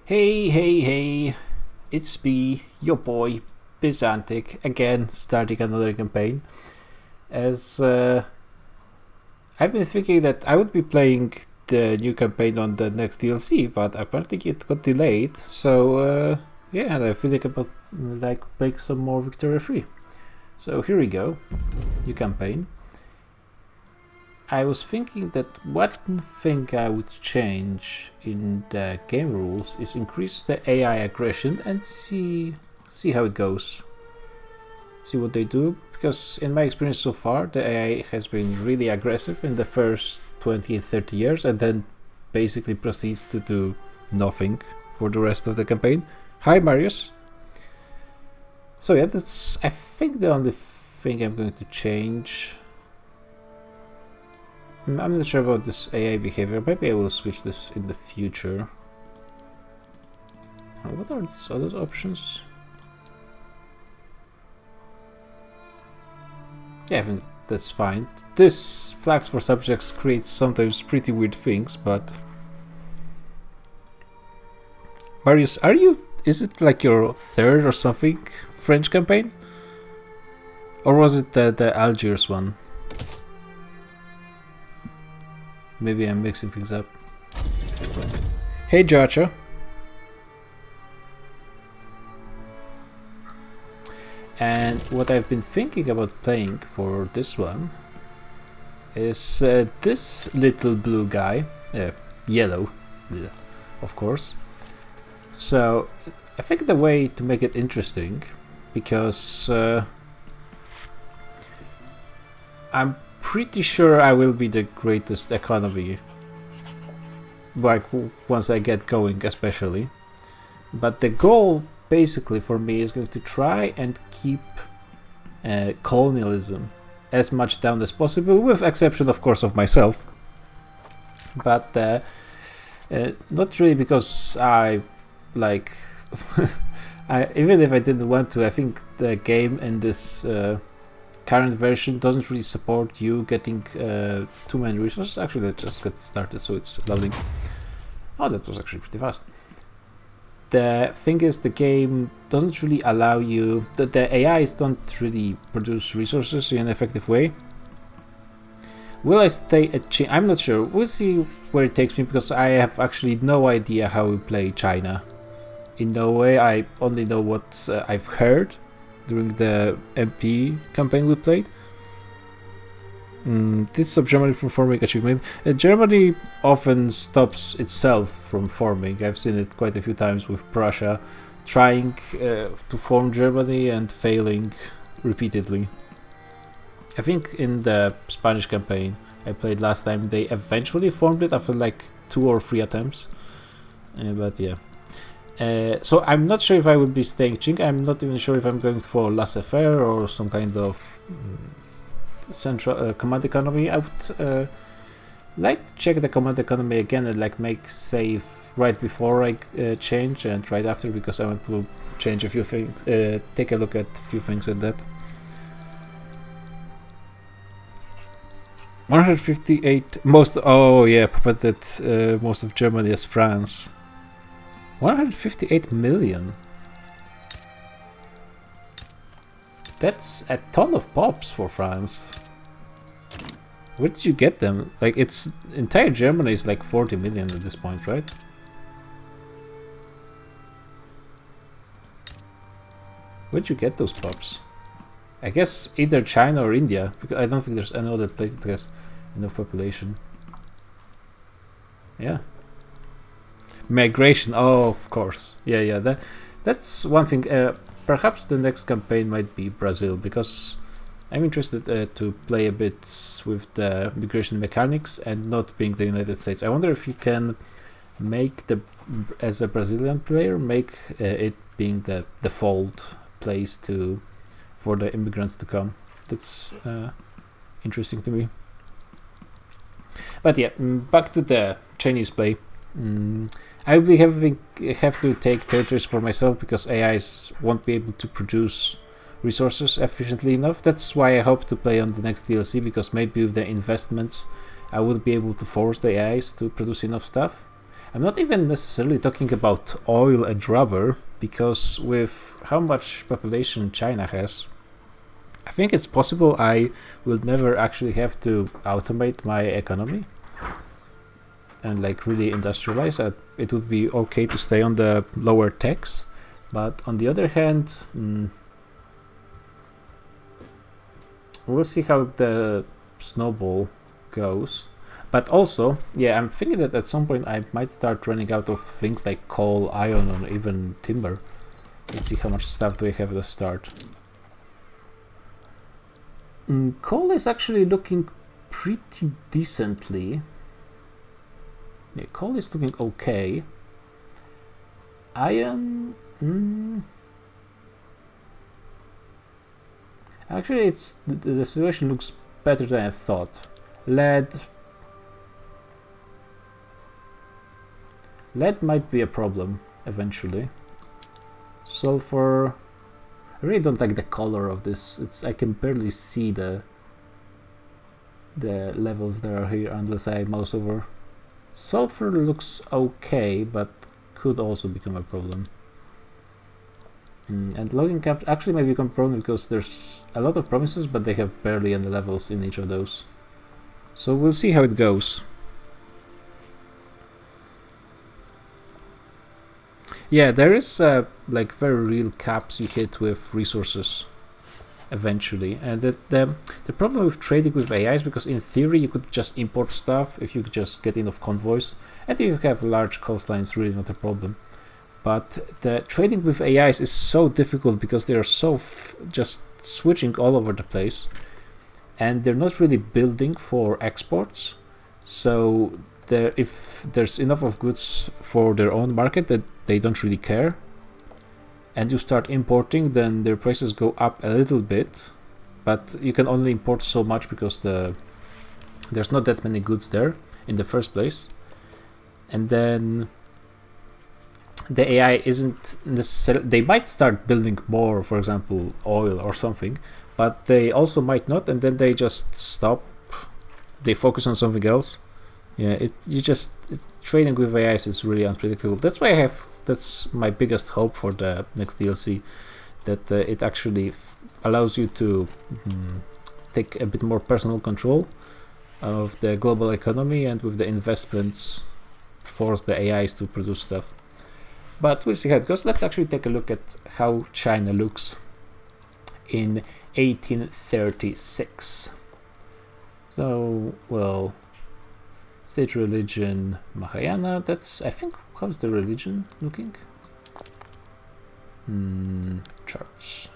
Hey, it's me, your boy, Byzantic, again starting another campaign. As I've been thinking that I would be playing the new campaign on the next DLC, but apparently it got delayed, so yeah, and I feel like playing some more Victoria 3. So here we go, new campaign. I was thinking that one thing I would change in the game rules is increase the AI aggression and see how it goes. See what they do, because in my experience so far, the AI has been really aggressive in the first 20-30 years and then basically proceeds to do nothing for the rest of the campaign. Hi, Marius. So yeah, that's I think the only thing I'm going to change. I'm not sure about this AI behavior. Maybe I will switch this in the future. What are these other options? Yeah, I think that's fine. This flags for subjects creates sometimes pretty weird things, but... Marius, is it like your third or something French campaign? Or was it the Algiers one? Maybe I'm mixing things up. Hey, Jacha. And what I've been thinking about playing for this one is this little blue guy, yellow, of course. So I think the way to make it interesting, because I'm pretty sure I will be the greatest economy, like once I get going especially. But the goal basically for me is going to try and keep colonialism as much down as possible, with exception of course of myself. But not really because I like even if I didn't want to, I think the game in this current version doesn't really support you getting too many resources. Actually, let's just get started, so it's loading. Oh, that was actually pretty fast. The thing is, the game doesn't really allow you... The AIs don't really produce resources in an effective way. Will I stay at China? I'm not sure. We'll see where it takes me, because I have actually no idea how we play China. In no way, I only know what I've heard during the MP campaign we played. This stops Germany from forming achievement. Germany often stops itself from forming. I've seen it quite a few times with Prussia trying to form Germany and failing repeatedly. I think in the Spanish campaign I played last time, they eventually formed it after like 2 or 3 attempts. But yeah. So I'm not sure if I would be staying Qing. I'm not even sure if I'm going for laissez-faire or some kind of central command economy. I would like to check the command economy again and like make save right before I change and right after, because I want to change a few things, take a look at a few things in that. 158 most. Oh yeah, but that most of Germany is France. 158 million. That's a ton of pops for France. Where did you get them? Like, it's entire Germany is like 40 million at this point, right? Where'd you get those pops? I guess either China or India, because I don't think there's any other place that has enough population. Yeah. Migration, oh, of course. Yeah, that's one thing. Perhaps the next campaign might be Brazil, because I'm interested to play a bit with the migration mechanics and not being the United States. I wonder if you can make as a Brazilian player, make it being the default place for the immigrants to come. That's interesting to me. But yeah, back to the Chinese play. I will have to take territories for myself, because AIs won't be able to produce resources efficiently enough. That's why I hope to play on the next DLC, because maybe with the investments I would be able to force the AIs to produce enough stuff. I'm not even necessarily talking about oil and rubber, because with how much population China has, I think it's possible I will never actually have to automate my economy and like really industrialize. It would be okay to stay on the lower tax, but on the other hand, we'll see how the snowball goes. But also, yeah, I'm thinking that at some point I might start running out of things like coal, iron, or even timber. Let's see how much stuff do I have at the start. Coal is actually looking pretty decently. Yeah, coal is looking okay. Iron... Actually, it's the situation looks better than I thought. Lead might be a problem eventually. Sulfur... I really don't like the color of this. I can barely see the levels that are here unless I mouse over. Sulfur looks okay, but could also become a problem. And logging camps actually might become a problem because there's a lot of provinces, but they have barely any levels in each of those. So we'll see how it goes. Yeah, there is like very real caps you hit with resources eventually, and the problem with trading with AI is because in theory you could just import stuff if you could just get enough convoys, and if you have large coastlines, really not a problem. But the trading with AIs is so difficult because they are so just switching all over the place, and they're not really building for exports. So if there's enough of goods for their own market, that they don't really care, and you start importing, then their prices go up a little bit, but you can only import so much because there's not that many goods there in the first place. And then the AI isn't necessarily... They might start building more, for example, oil or something, but they also might not, and then they just stop. They focus on something else. Yeah, trading with AIs is really unpredictable. That's why that's my biggest hope for the next DLC, that it actually allows you to take a bit more personal control of the global economy, and with the investments force the AIs to produce stuff. But we'll see how it goes. Let's actually take a look at how China looks in 1836. So, well, state religion Mahayana. That's, I think, how's the religion looking? Charts.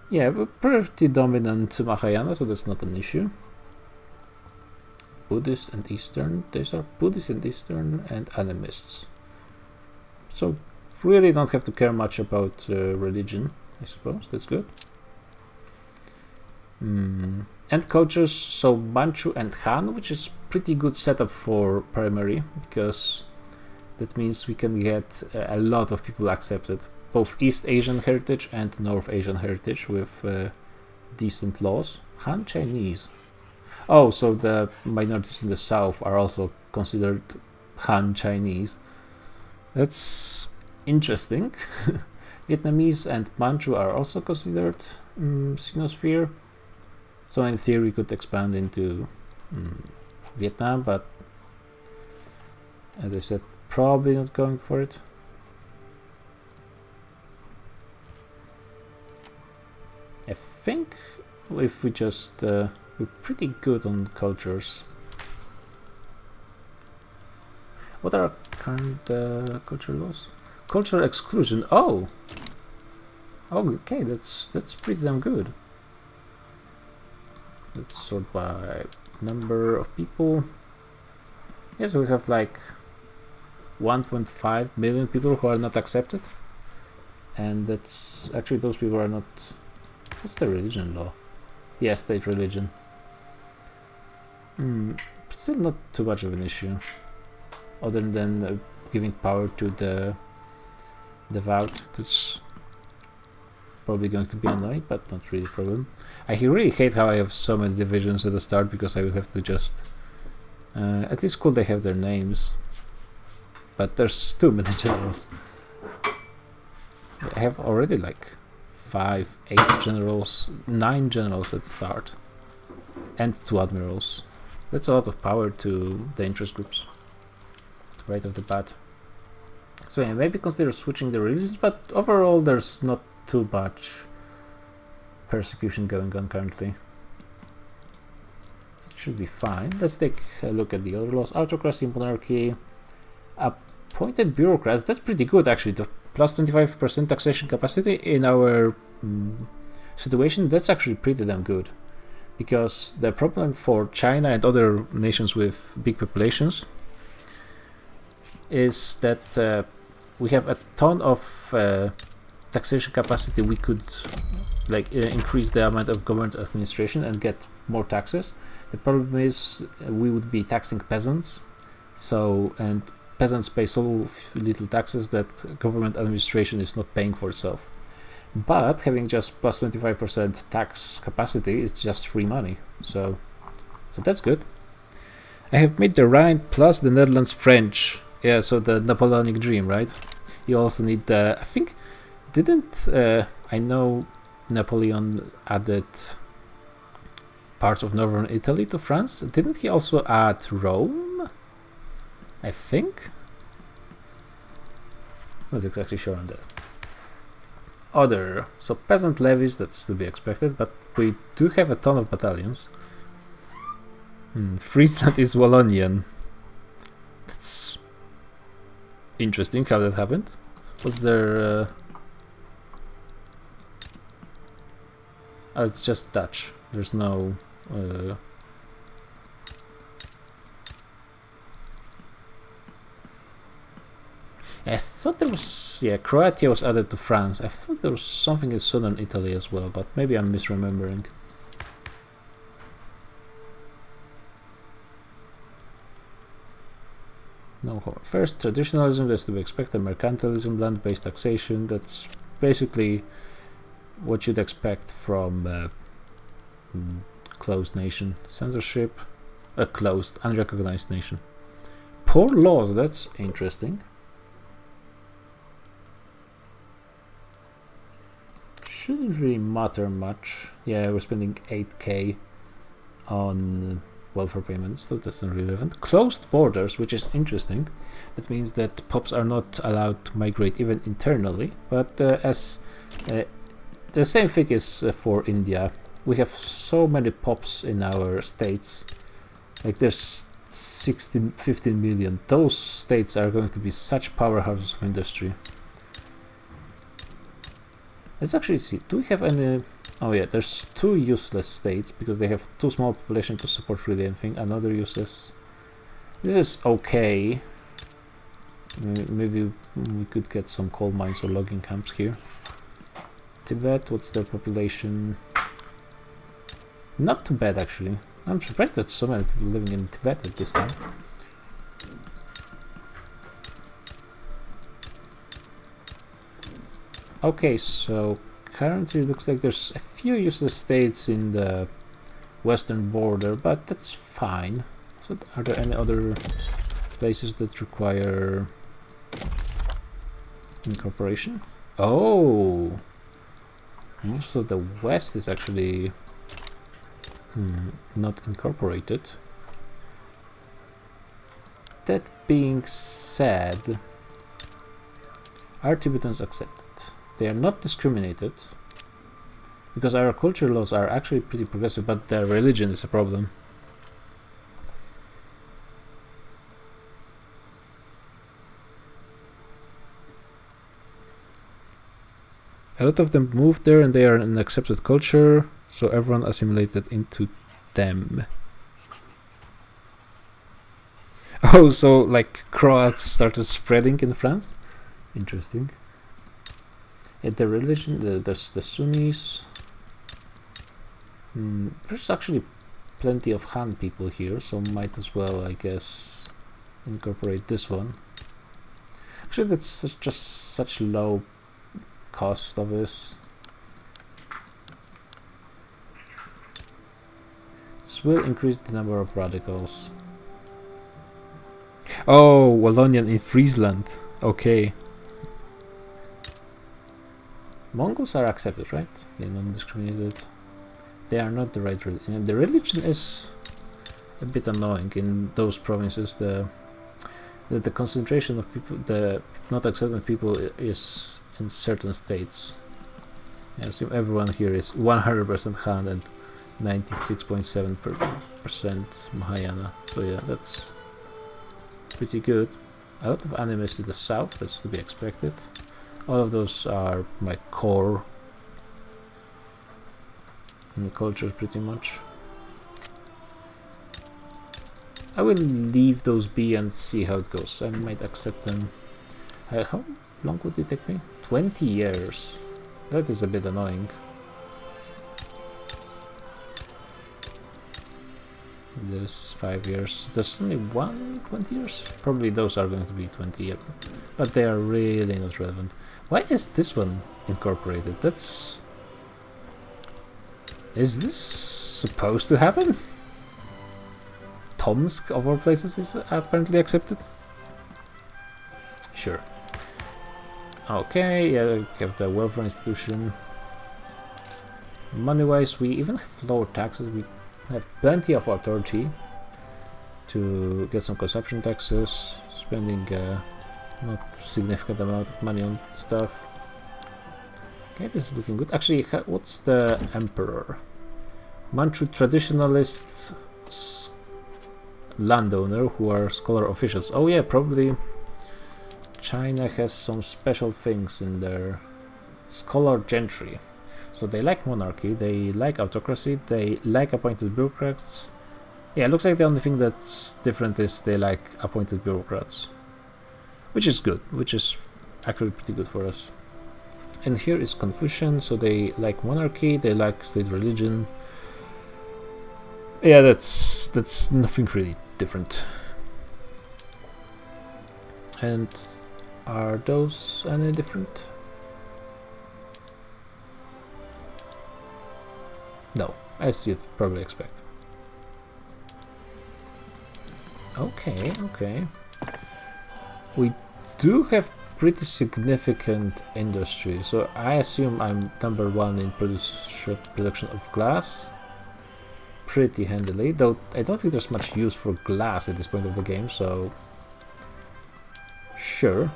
Yeah, pretty dominant Mahayana, so that's not an issue. Buddhist and Eastern. These are Buddhist and Eastern and animists. So really don't have to care much about religion, I suppose. That's good. And cultures, so Manchu and Han, which is pretty good setup for primary, because that means we can get a lot of people accepted, both East Asian heritage and North Asian heritage, with decent laws. Han Chinese. Oh, so the minorities in the south are also considered Han Chinese. That's interesting. Vietnamese and Manchu are also considered Sinosphere. So in theory, we could expand into Vietnam, but as I said, probably not going for it. I think if we just we're pretty good on cultures. What are current culture laws? Cultural exclusion. Oh, okay, that's pretty damn good. Let's sort by number of people. Yes, we have like 1.5 million people who are not accepted, and that's actually those people are not. What's the religion law? Yeah, state religion. Still not too much of an issue, other than giving power to the devout. That's probably going to be annoying, but not really a problem. I really hate how I have so many divisions at the start, because I will have to just At least cool they have their names. But there's too many generals. I have already like 5, 8 generals, 9 generals at start. And 2 admirals. That's a lot of power to the interest groups. Right off the bat. So yeah, maybe consider switching the religions, but overall there's not too much persecution going on currently. It should be fine. Let's take a look at the other laws. Autocracy, monarchy, appointed bureaucrats. That's pretty good actually. The plus 25% taxation capacity in our situation, that's actually pretty damn good. Because the problem for China and other nations with big populations is that we have a ton of taxation capacity. We could like increase the amount of government administration and get more taxes. The problem is we would be taxing peasants, and peasants pay so little taxes that government administration is not paying for itself. But having just plus 25% tax capacity is just free money, so that's good. I have made the Rhine plus the Netherlands French. Yeah, so the Napoleonic dream, right? You also need the... I think... Didn't... I know Napoleon added parts of northern Italy to France. Didn't he also add Rome? I think? Not exactly sure on that. So peasant levies, that's to be expected, but we do have a ton of battalions. Friesland is Wallonian. That's interesting how that happened. Was there... Oh, it's just Dutch. There's no... I thought there was... Yeah, Croatia was added to France. I thought there was something in southern Italy as well, but maybe I'm misremembering. No, first, traditionalism, that's to be expected. Mercantilism, land-based taxation, that's basically what you'd expect from closed nation. Censorship, a closed, unrecognized nation. Poor laws, that's interesting. Shouldn't really matter much. Yeah, we're spending 8k on welfare payments, so that's not relevant. Closed borders, which is interesting. That means that pops are not allowed to migrate even internally, but as the same thing is for India. We have so many pops in our states. Like there's 15 million. Those states are going to be such powerhouses of industry. Let's actually see. Do we have any... Oh yeah, there's 2 useless states because they have too small population to support really anything. Another useless. This is okay. Maybe we could get some coal mines or logging camps here. Tibet, what's their population? Not too bad actually. I'm surprised that so many people living in Tibet at this time. Okay, so currently it looks like there's a few useless states in the western border, but that's fine. So are there any other places that require incorporation? Oh! Most of the west is actually not incorporated. That being said, are Tibetans accepted? They are not discriminated because our culture laws are actually pretty progressive, but their religion is a problem. A lot of them moved there and they are an accepted culture, so everyone assimilated into them. Oh, so like Croats started spreading in France? Interesting. The religion, there's the Sunnis. There's actually plenty of Han people here, so might as well, I guess, incorporate this one. Actually, that's just such low cost of this. This will increase the number of radicals. Oh, Colonial in Friesland. Okay. Mongols are accepted, right? Yeah, non-discriminated. They are not the right religion. The religion is a bit annoying in those provinces. The concentration of people, the not accepted people, is in certain states. I assume everyone here is 100% Han and 96.7% Mahayana. So yeah, that's pretty good. A lot of animes to the south, that's to be expected. All of those are my core cultures pretty much. I will leave those be and see how it goes. I might accept them. How long would it take me? 20 years. That is a bit annoying. This 5 years. There's only 20 years? Probably those are going to be 20 years. But they are really not relevant. Why is this one incorporated? That's... Is this supposed to happen? Tomsk, of all places, is apparently accepted? Sure. Okay, yeah, we have the welfare institution. Money-wise, we even have lower taxes. We have plenty of authority to get some consumption taxes, spending not significant amount of money on stuff. Okay, this is looking good. Actually, what's the emperor? Manchu traditionalists, landowner who are scholar officials. Oh yeah, probably China has some special things in their scholar gentry. So they like monarchy, they like autocracy, they like appointed bureaucrats. Yeah, it looks like the only thing that's different is they like appointed bureaucrats. Which is good, which is actually pretty good for us. And here is Confucian, so they like monarchy, they like state religion. Yeah, that's nothing really different. And are those any different? No, as you'd probably expect. Okay, okay. We do have pretty significant industry, so I assume I'm number one in production of glass. Pretty handily, though I don't think there's much use for glass at this point of the game, so sure.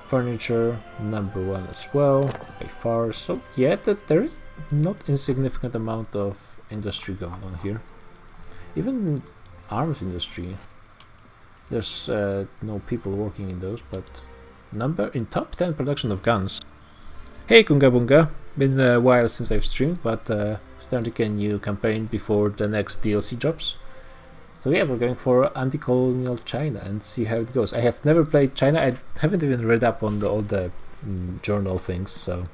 Furniture, number one as well, by far. So yeah, there is not insignificant amount of industry going on here. Even arms industry, there's no people working in those, but in top 10 production of guns. Hey Kunga Bunga, been a while since I've streamed, but starting a new campaign before the next DLC drops. So yeah, we're going for Anticolonial China and see how it goes. I have never played China, I haven't even read up on all the journal things, so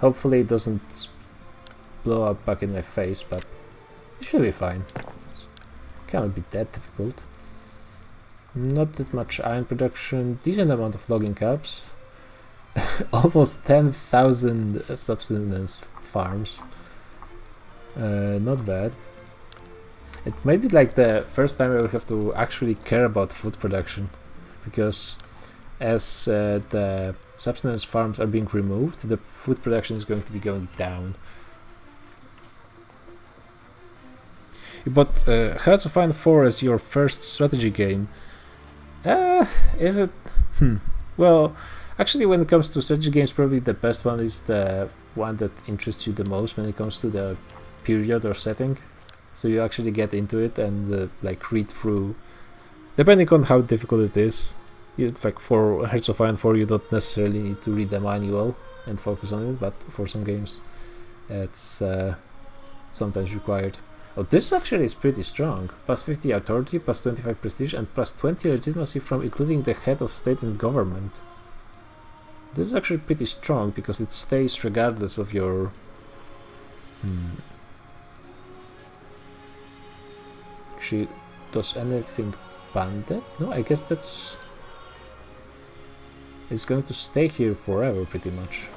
hopefully it doesn't blow up back in my face, but it should be fine. It cannot be that difficult. Not that much iron production, decent amount of logging caps. Almost 10,000 subsistence farms. Not bad. It may be like the first time I will have to actually care about food production, because as the subsistence farms are being removed, the food production is going to be going down. You bought Hearts of Iron 4 as your first strategy game. Is it? Well, actually, when it comes to strategy games, probably the best one is the one that interests you the most when it comes to the period or setting. So you actually get into it and like read through, depending on how difficult it is. Like for Hearts of Iron 4, you don't necessarily need to read the manual and focus on it, but for some games, it's sometimes required. Oh, this actually is pretty strong. Plus 50 authority, plus 25 prestige, and plus 20 legitimacy from including the head of state and government. This is actually pretty strong because it stays regardless of your... Actually, does anything ban that? No, I guess that's... It's going to stay here forever, pretty much.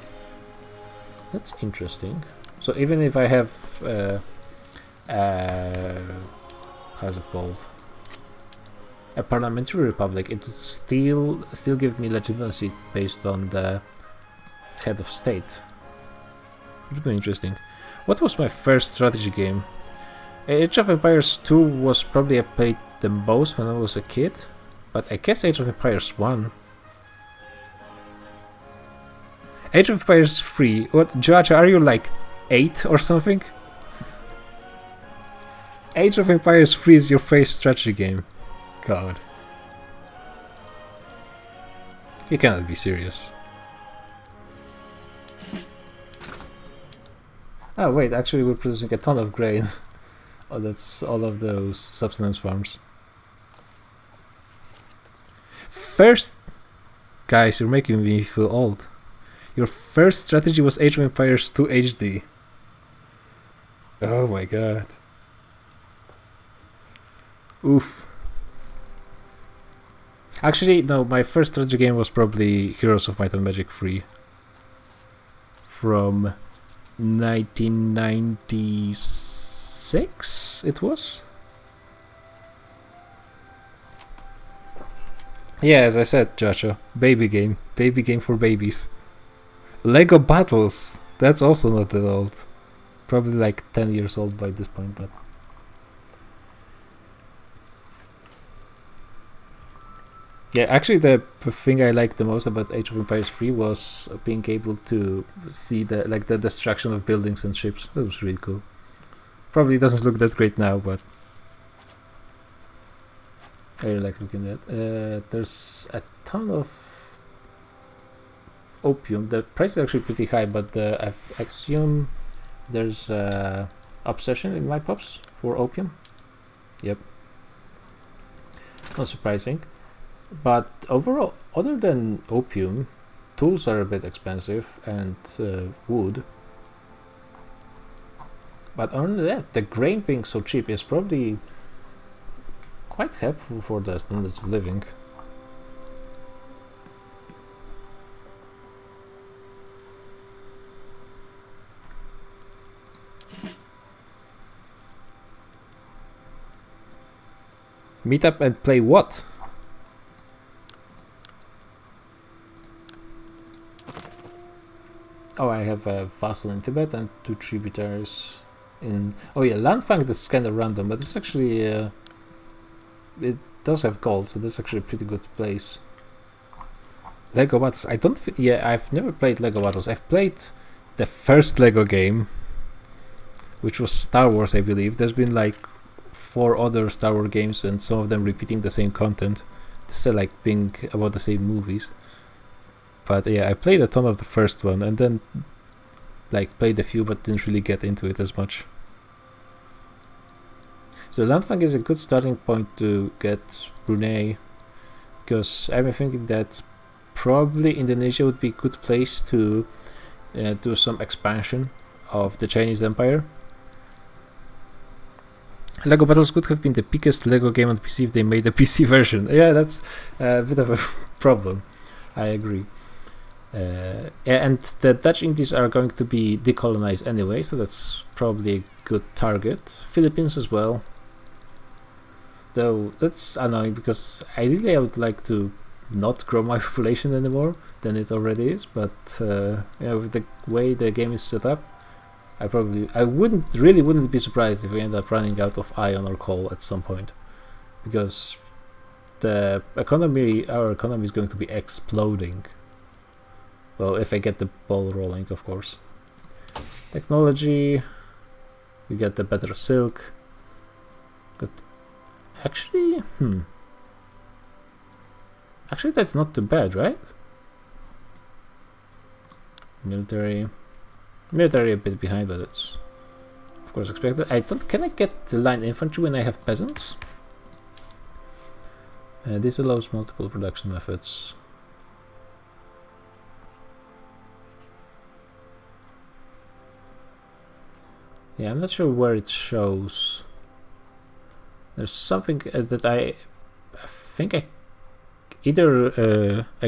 That's interesting. So even if I have... how's it called? a parliamentary republic, it would still give me legitimacy based on the head of state. Which would be interesting. What was my first strategy game? Age of Empires 2 was probably I played the most when I was a kid, but I guess Age of Empires 1. Age of Empires 3. What, Judge, are you like 8 or something? Age of Empires 3 is your first strategy game. God. You cannot be serious. Oh wait, actually we're producing a ton of grain. Oh, that's all of those subsistence farms. First... Guys, you're making me feel old. Your first strategy was Age of Empires 2 HD. Oh my god. Oof. Actually, no, my first strategy game was probably Heroes of Might and Magic 3. From 1996, it was? Yeah, as I said, Joshua, baby game for babies. Lego Battles, that's also not that old. Probably like 10 years old by this point, but... Yeah, actually the thing I liked the most about Age of Empires 3 was being able to see the destruction of buildings and ships. That was really cool. Probably doesn't look that great now, but I really like looking at that. There's a ton of opium. The price is actually pretty high, but I assume there's obsession in my pops for opium. Yep. Not surprising. But overall, other than opium, tools are a bit expensive and wood. But other than that, the grain being so cheap is probably quite helpful for the standards of living. Meet up and play what? Oh, I have a vassal in Tibet and 2 tributaries in... Oh yeah, Landfang is kind of random, but it's actually... it does have gold, so that's actually a pretty good place. Lego Battles. I don't... Yeah, I've never played Lego Battles. I've played the first Lego game, which was Star Wars, I believe. There's been like 4 other Star Wars games, and some of them repeating the same content. Still like being about the same movies. But yeah, I played a ton of the first one, and then like played a few, but didn't really get into it as much. So Landfang is a good starting point to get Brunei, because I'm thinking that probably Indonesia would be a good place to do some expansion of the Chinese Empire. Lego Battles could have been the biggest Lego game on PC if they made a PC version. Yeah, that's a bit of a problem. I agree. And the Dutch Indies are going to be decolonized anyway, so that's probably a good target. Philippines as well. Though that's annoying because ideally I would like to not grow my population anymore than it already is, but with the way the game is set up, I wouldn't be surprised if we end up running out of iron or coal at some point, because our economy is going to be exploding. Well, if I get the ball rolling, of course. Technology, we get the better silk. But actually, actually that's not too bad, right? Military a bit behind, but it's of course expected. Can I get the line infantry when I have peasants? This allows multiple production methods. Yeah, I'm not sure where it shows. There's something that I think I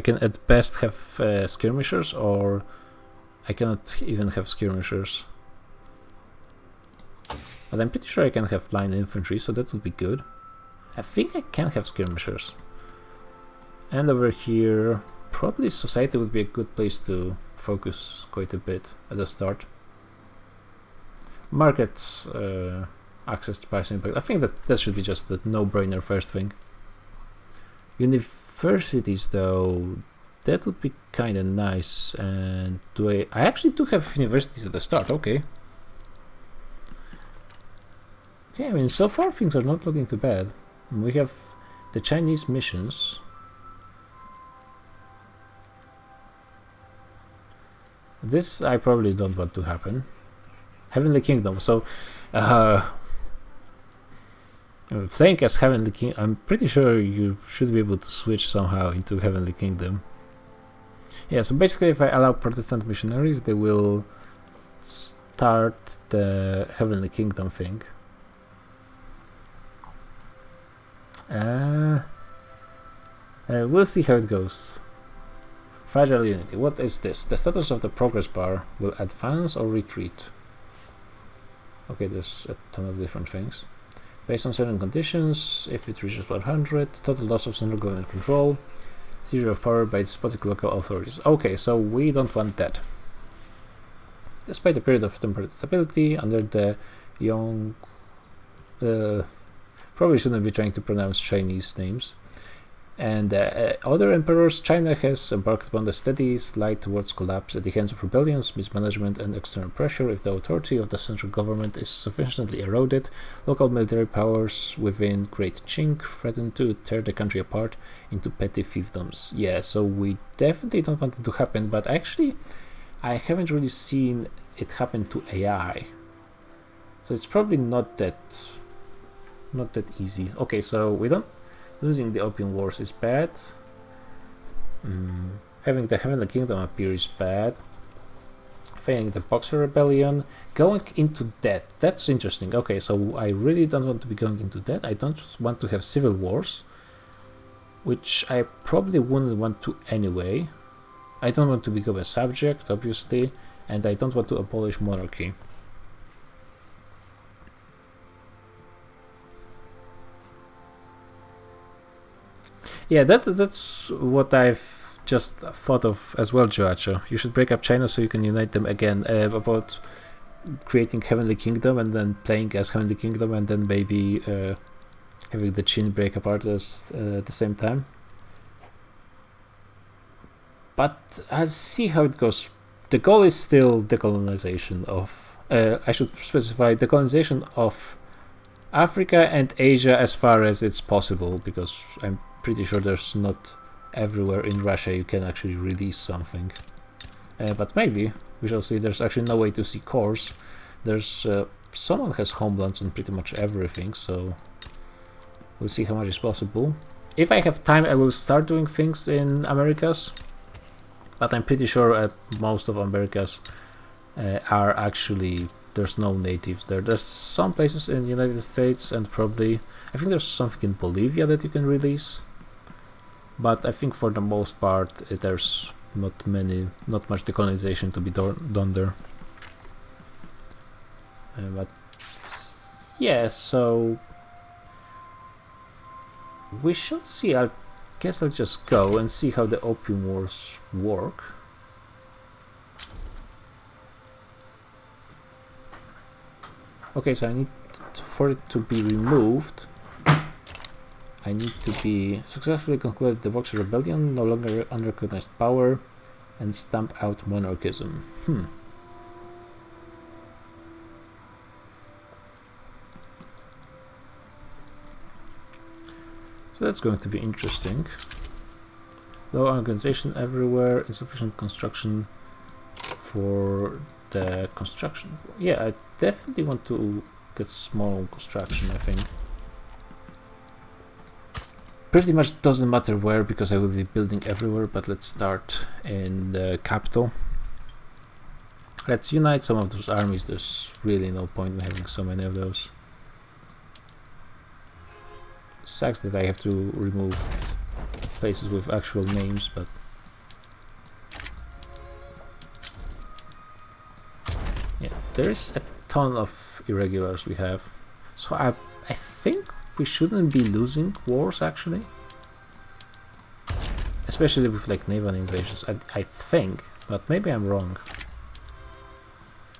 can at best have skirmishers, or I cannot even have skirmishers. But I'm pretty sure I can have line infantry, so that would be good. I think I can have skirmishers. And over here, probably society would be a good place to focus quite a bit at the start. Market access to pricing impact. I think that should be just a no-brainer first thing. Universities, though, that would be kind of nice. And I actually do have universities at the start. Okay. Yeah, I mean, so far things are not looking too bad. We have the Chinese missions. This I probably don't want to happen. Heavenly Kingdom. So, playing as Heavenly King, I'm pretty sure you should be able to switch somehow into Heavenly Kingdom. Yeah, so basically if I allow Protestant missionaries, they will start the Heavenly Kingdom thing. We'll see how it goes. Fragile Unity. What is this? The status of the progress bar will advance or retreat. Okay, there's a ton of different things. Based on certain conditions, if it reaches 100, total loss of central government control, seizure of power by despotic local authorities. Okay, so we don't want that. Despite a period of temporary stability under the young... probably shouldn't be trying to pronounce Chinese names. And other emperors, China has embarked upon a steady slide towards collapse at the hands of rebellions, mismanagement, and external pressure. If the authority of the central government is sufficiently eroded, local military powers within Great Qing threaten to tear the country apart into petty fiefdoms. Yeah, so we definitely don't want it to happen, but actually, I haven't really seen it happen to AI. So it's probably not that easy. Okay, so we don't... Losing the Opium Wars is bad. Having the Heavenly Kingdom appear is bad. Failing the Boxer Rebellion. Going into debt. That's interesting. Okay, so I really don't want to be going into debt. I don't want to have civil wars, which I probably wouldn't want to anyway. I don't want to become a subject, obviously, and I don't want to abolish monarchy. Yeah, that's what I've just thought of as well, Joacho. You should break up China so you can unite them again. About creating Heavenly Kingdom and then playing as Heavenly Kingdom and then maybe having the Qin break apart at the same time. But I'll see how it goes. The goal is still decolonization of... I should specify decolonization of Africa and Asia as far as it's possible, because I'm pretty sure there's not everywhere in Russia you can actually release something. But maybe. We shall see. There's actually no way to see cores. There's... someone has homelands on pretty much everything, so... We'll see how much is possible. If I have time, I will start doing things in Americas. But I'm pretty sure most of Americas are actually... There's no natives there. There's some places in the United States and probably... I think there's something in Bolivia that you can release. But I think for the most part there's not much decolonization to be done there. But yeah, so we shall see. I guess I'll just go and see how the Opium Wars work. Okay, so I need for it to be removed. I need to be successfully concluded the Boxer Rebellion, no longer unrecognized power, and stamp out monarchism. So that's going to be interesting. Low organization everywhere, insufficient construction for the construction. Yeah, I definitely want to get small construction, I think. Pretty much doesn't matter where, because I will be building everywhere, but let's start in the capital. Let's unite some of those armies. There's really no point in having so many of those. Sucks that I have to remove places with actual names, but yeah, there is a ton of irregulars we have. So I think we shouldn't be losing wars actually, especially with like naval invasions. I think, but maybe I'm wrong.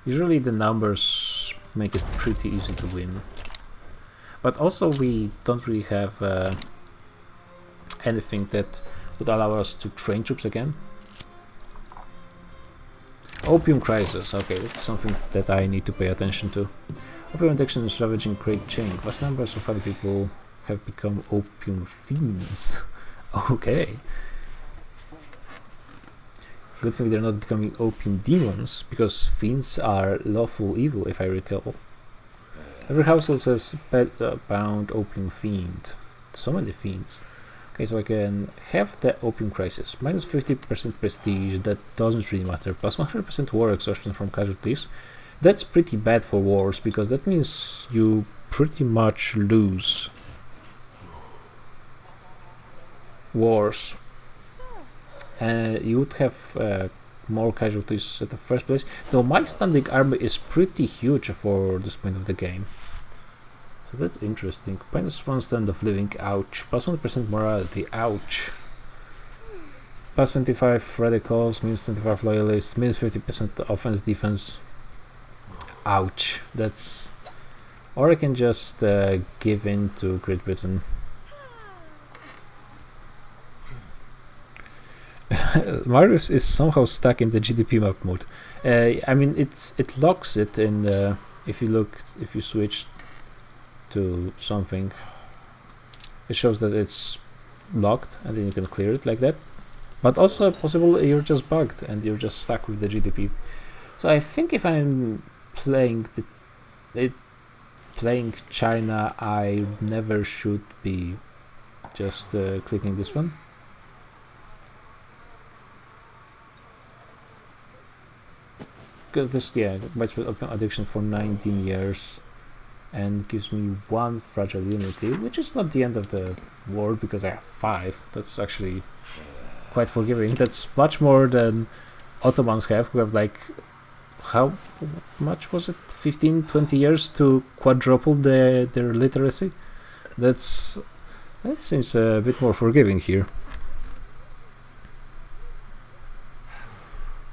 Usually the numbers make it pretty easy to win, but also we don't really have anything that would allow us to train troops again. Opium crisis. Okay, that's something that I need to pay attention to. Opium addiction is ravaging Great Chain. Vast numbers of other people have become opium fiends. Okay. Good thing they're not becoming opium demons, because fiends are lawful evil, if I recall. Every household says bound opium fiend. So many fiends. Okay, so I can have the opium crisis. Minus 50% prestige, that doesn't really matter. Plus 100% war exhaustion from casualties. That's pretty bad for wars, because that means you pretty much lose wars. You would have more casualties at the first place. Though my standing army is pretty huge for this point of the game. So that's interesting. Minus 1 stand of living, ouch. Plus 1% morality, ouch. Plus 25 radicals, minus 25 loyalists, minus 50% offense, defense. Ouch. That's... Or I can just give in to Great Britain. Marius is somehow stuck in the GDP map mode. I mean, it locks it in if you switch to something, it shows that it's locked, and then you can clear it like that. But also possible you're just bugged and you're just stuck with the GDP. So I think if I'm playing playing China, I never should be just clicking this one. Because this, yeah, match with opium addiction for 19 years and gives me 1 fragile unity, which is not the end of the war because I have 5. That's actually quite forgiving. That's much more than Ottomans have, who have like, how much was it? 15-20 years to quadruple their literacy. That seems a bit more forgiving here.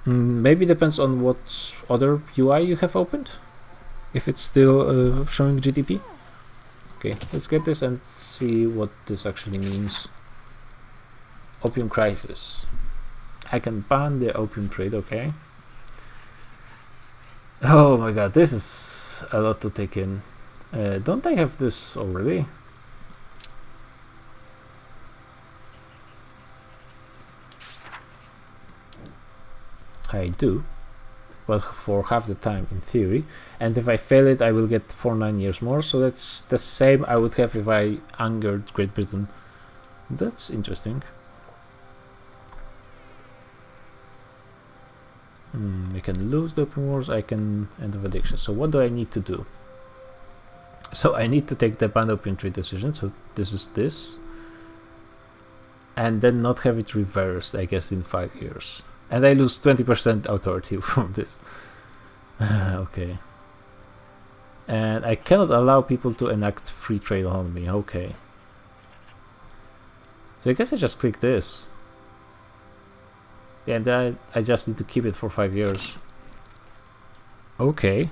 Maybe depends on what other UI you have opened, if it's still showing GDP. Okay, let's get this and see what this actually means. Opium crisis. I can ban the opium trade, okay. Oh my god, this is a lot to take in. Don't I have this already? I do, but for half the time in theory, and if I fail it I will get 9 years more, so that's the same I would have if I angered Great Britain. That's interesting. I can lose the Opium Wars, I can end of addiction. So what do I need to do? So I need to take the ban opium trade decision, so this is this, and then not have it reversed, I guess, in 5 years. And I lose 20% authority from this. Okay. And I cannot allow people to enact free trade on me. Okay. So I guess I just click this. Yeah, and I just need to keep it for 5 years. Okay.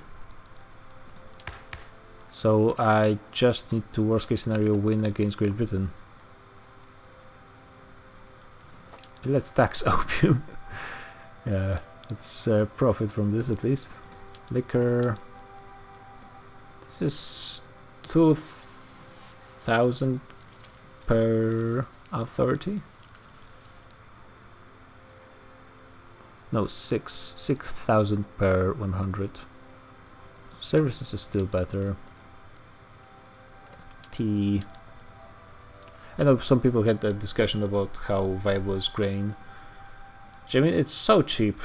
So I just need to, worst case scenario, win against Great Britain. Let's tax opium. Yeah, let's profit from this at least. Liquor. This is 2,000 per authority. No, 6,000 per 100. Services is still better. Tea. I know some people had a discussion about how viable is grain. I mean, it's so cheap,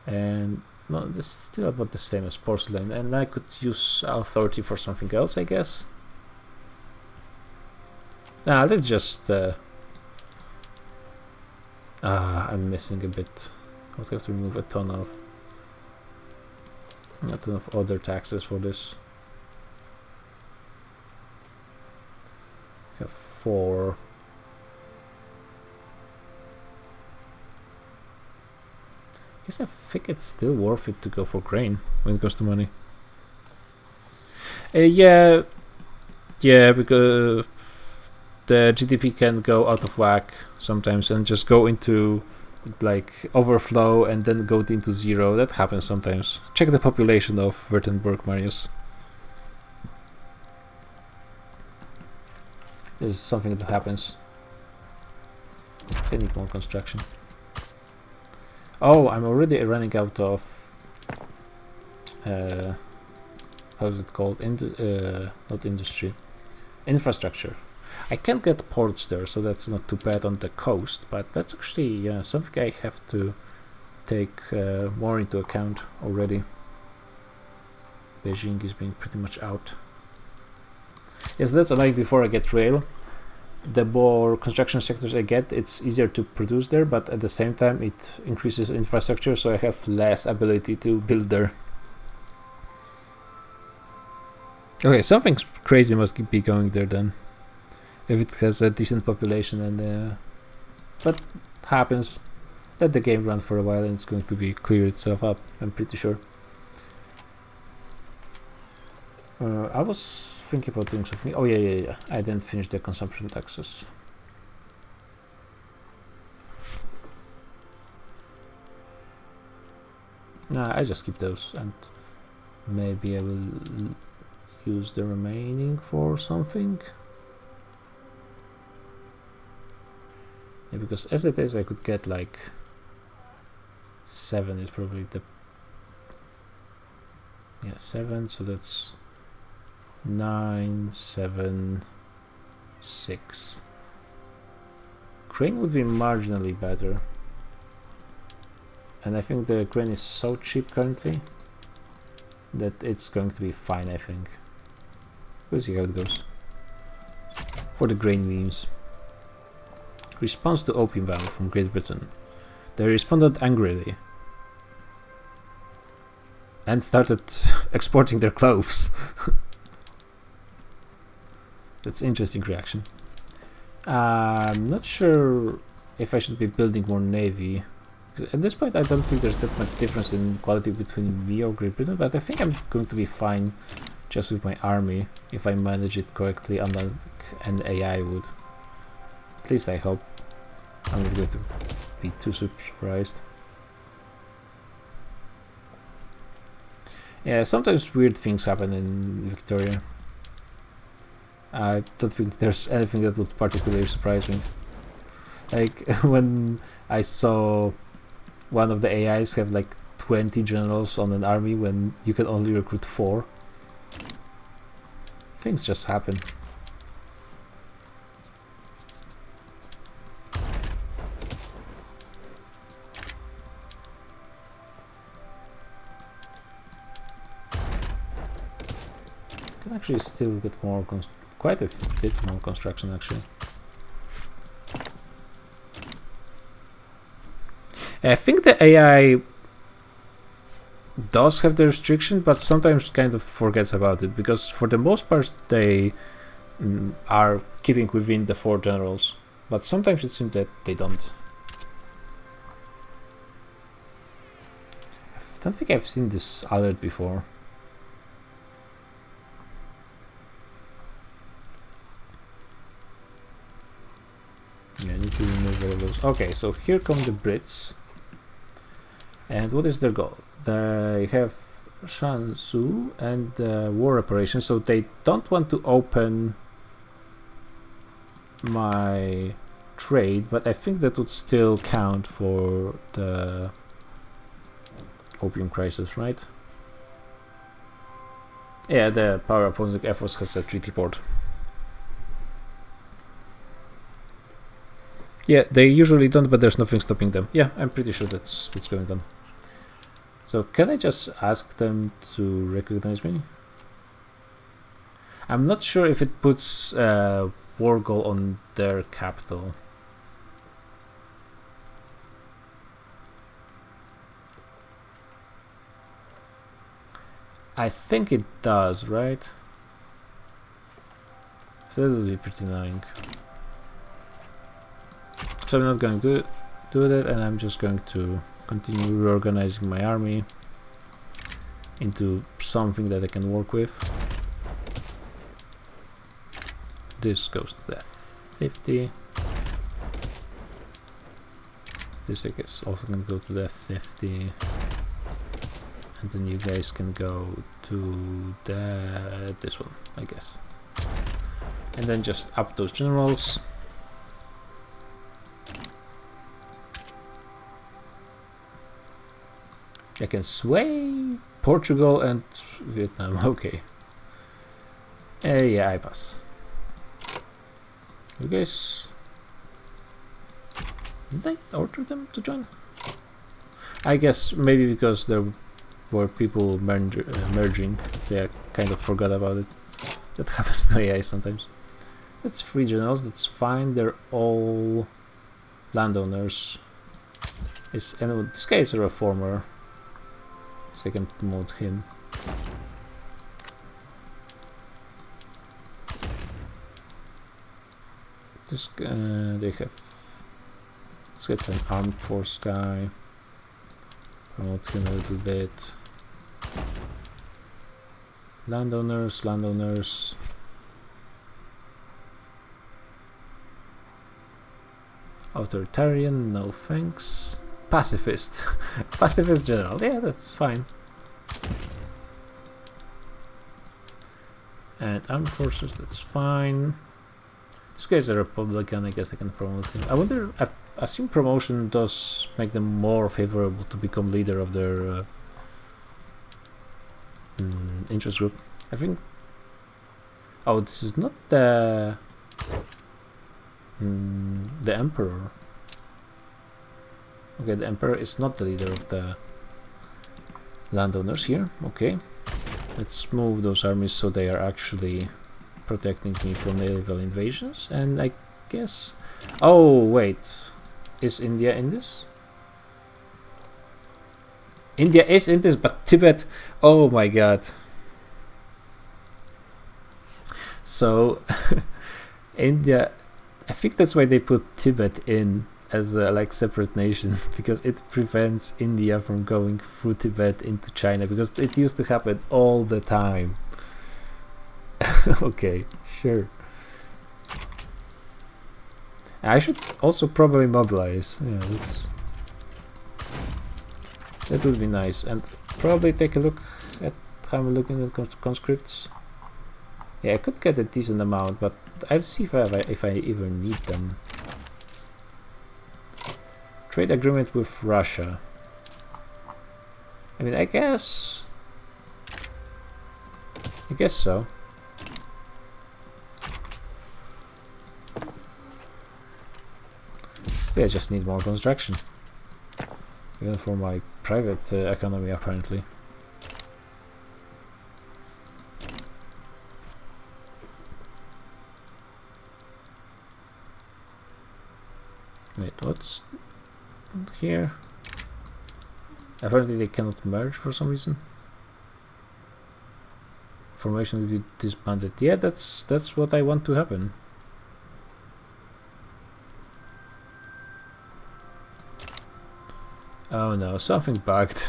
and no, this is still about the same as porcelain, and I could use authority for something else, I guess. Nah, let's just I'm missing a bit. I would have to remove a ton of other taxes for this. have 4. I guess I think it's still worth it to go for grain when it comes to money. Yeah, because the GDP can go out of whack sometimes and just go into like overflow and then go into 0. That happens sometimes. Check the population of Württemberg, Marius. This is something that happens. I need more construction. Oh, I'm already running out of how is it called? Not industry, infrastructure. I can get ports there, so that's not too bad on the coast, but that's actually something I have to take more into account already. Beijing is being pretty much out. Yes, that's like before I get rail. The more construction sectors I get, it's easier to produce there, but at the same time it increases infrastructure, so I have less ability to build there. Okay, something crazy must be going there then. If it has a decent population and but happens. Let the game run for a while and it's going to be clear itself up, I'm pretty sure. I was thinking about doing something. Oh yeah. I didn't finish the consumption taxes. Nah, I just keep those and maybe I will use the remaining for something. Yeah, because as it is I could get like 7 is probably the 7, so that's 9, 7, 6. Grain would be marginally better. And I think the grain is so cheap currently that it's going to be fine, I think. We'll see how it goes. For the grain memes. Response to Opium War from Great Britain. They responded angrily and started exporting their clothes. That's an interesting reaction. I'm not sure if I should be building more navy. At this point I don't think there's that much difference in quality between me or Great Britain, but I think I'm going to be fine just with my army if I manage it correctly, unlike an AI would. At least I hope. I'm not going to be too surprised. Yeah, sometimes weird things happen in Victoria. I don't think there's anything that would particularly surprise me. Like when I saw one of the AIs have like 20 generals on an army when you can only recruit 4. Things just happen. Can actually still get more, quite a bit more construction actually. I think the AI does have the restriction, but sometimes kind of forgets about it, because for the most part they are keeping within the 4 generals, but sometimes it seems that they don't. I don't think I've seen this alert before. Yeah, I need to remove all of those. Okay, so here come the Brits. And what is their goal? They have Shansu and war reparations, so they don't want to open my trade, but I think that would still count for the opium crisis, right? Yeah, the power opposing efforts has a treaty port. Yeah, they usually don't, but there's nothing stopping them. Yeah, I'm pretty sure that's what's going on. So can I just ask them to recognize me? I'm not sure if it puts war goal on their capital. I think it does, right? So that would be pretty annoying. So I'm not going to do that, and I'm just going to continue reorganizing my army into something that I can work with. This goes to death 50. This I guess also can go to death 50. And then you guys can go to this one, I guess. And then just up those generals. I can sway Portugal and Vietnam. Okay. Yeah, I pass. You guys... Did I order them to join? I guess maybe because there were people merging, they kind of forgot about it. That happens to AI sometimes. That's 3 generals, that's fine. They're all landowners. And this guy is a reformer. So I can promote him. This they have. Let's get an armed force guy. Promote him a little bit. Landowners. Authoritarian, no thanks. Pacifist. Pacifist general, yeah, that's fine. And armed forces, that's fine. This guy's a Republican, I guess I can promote him. I wonder, I assume promotion does make them more favorable to become leader of their interest group. I think... Oh, this is not the Emperor. Okay, the Emperor is not the leader of the landowners here. Okay, let's move those armies so they are actually protecting me from naval invasions. And I guess... Oh, wait. Is India in this? India is in this, but Tibet... Oh my god. So, India... I think that's why they put Tibet in as a like separate nation, because it prevents India from going through Tibet into China, because it used to happen all the time. Okay, sure. I should also probably mobilize. Yeah, that would be nice, and probably take a look at how I'm looking at conscripts. Yeah, I could get a decent amount, but I'll see if I even need them. Trade agreement with Russia. I mean, I guess so. Still, I just need more construction, even for my private economy, apparently. Wait, what's here? Apparently they cannot merge for some reason. Formation will be disbanded. Yeah, that's what I want to happen. Oh no, something bugged.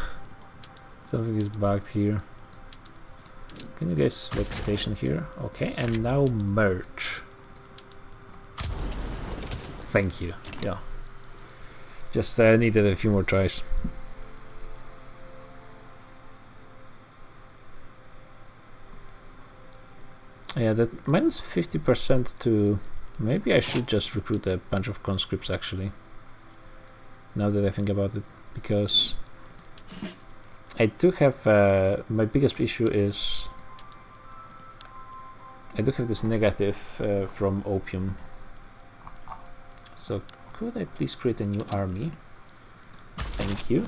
Something is bugged here. Can you guys like station here? Okay, and now merge. Thank you. Yeah. Just needed a few more tries. Yeah, that minus 50% to... Maybe I should just recruit a bunch of conscripts actually. Now that I think about it. Because I do have... my biggest issue is... I do have this negative from Opium. So could I please create a new army? Thank you.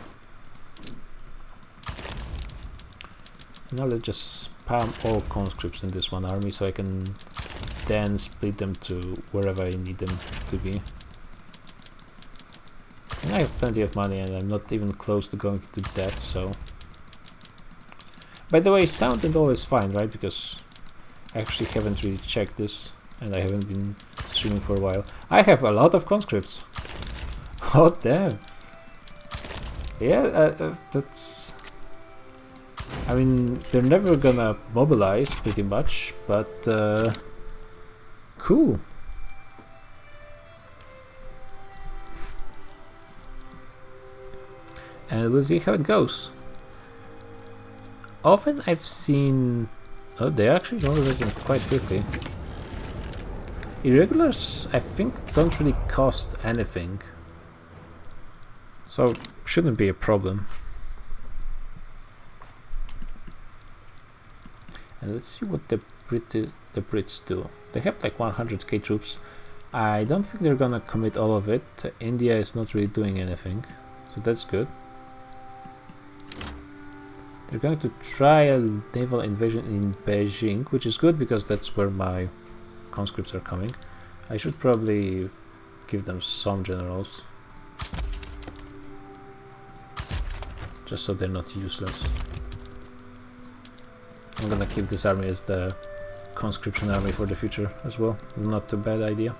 Now let's just spam all conscripts in this one army so I can then split them to wherever I need them to be. And I have plenty of money and I'm not even close to going into debt, so... By the way, sound and all is fine, right? Because I actually haven't really checked this. and I haven't been streaming for a while. I have a lot of conscripts. Oh damn. Yeah, that's... I mean, they're never gonna mobilize pretty much, but cool. And we'll see how it goes. Often I've seen... Oh, they're actually mobilizing quite quickly. Irregulars, I think, don't really cost anything. So, shouldn't be a problem. And let's see what the Brits do. They have like 100k troops. I don't think they're gonna commit all of it. India is not really doing anything, so that's good. They're going to try a naval invasion in Beijing, which is good because that's where my conscripts are coming. I should probably give them some generals, just so they're not useless. I'm gonna keep this army as the conscription army for the future as well. Not a bad idea.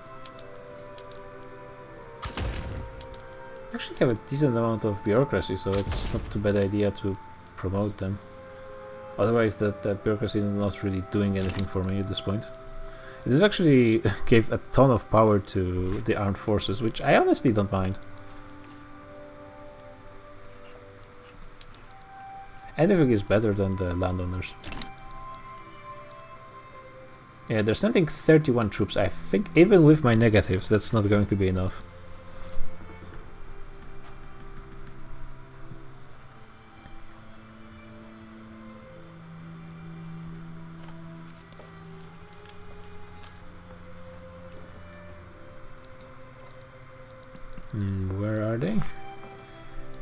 I actually have a decent amount of bureaucracy, so it's not too bad idea to promote them. Otherwise that bureaucracy is not really doing anything for me at this point. It is actually gave a ton of power to the armed forces, which I honestly don't mind. Anything is better than the landowners. Yeah, they're sending 31 troops. I think even with my negatives, that's not going to be enough. Where are they?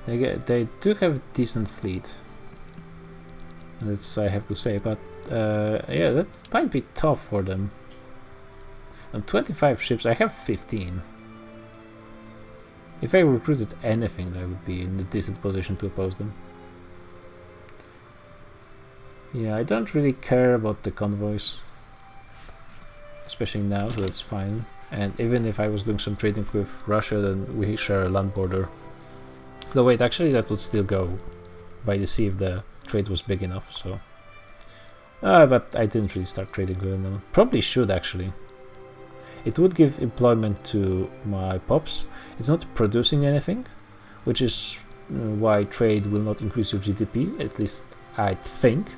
They do have decent fleet. That's I have to say, but yeah, that might be tough for them. On 25 ships, I have 15. If I recruited anything, I would be in a decent position to oppose them. Yeah, I don't really care about the convoys, especially now, so that's fine. And even if I was doing some trading with Russia, then we share a land border. No, wait, actually that would still go by the sea if the trade was big enough, so... but I didn't really start trading with them. Probably should, actually. It would give employment to my pops. It's not producing anything, which is why trade will not increase your GDP, at least I think.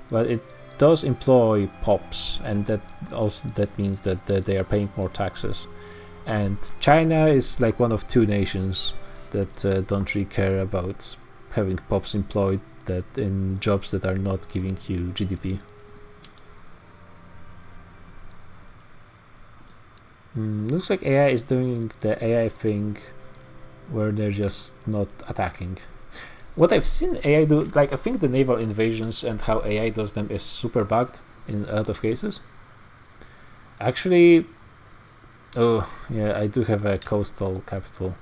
But it does employ pops, and that means that they are paying more taxes. And China is like one of two nations that don't really care about having pops employed that in jobs that are not giving you GDP. Looks like AI is doing the AI thing where they're just not attacking. What I've seen AI do, like I think the naval invasions and how AI does them is super bugged in a lot of cases. Actually, oh yeah, I do have a coastal capital.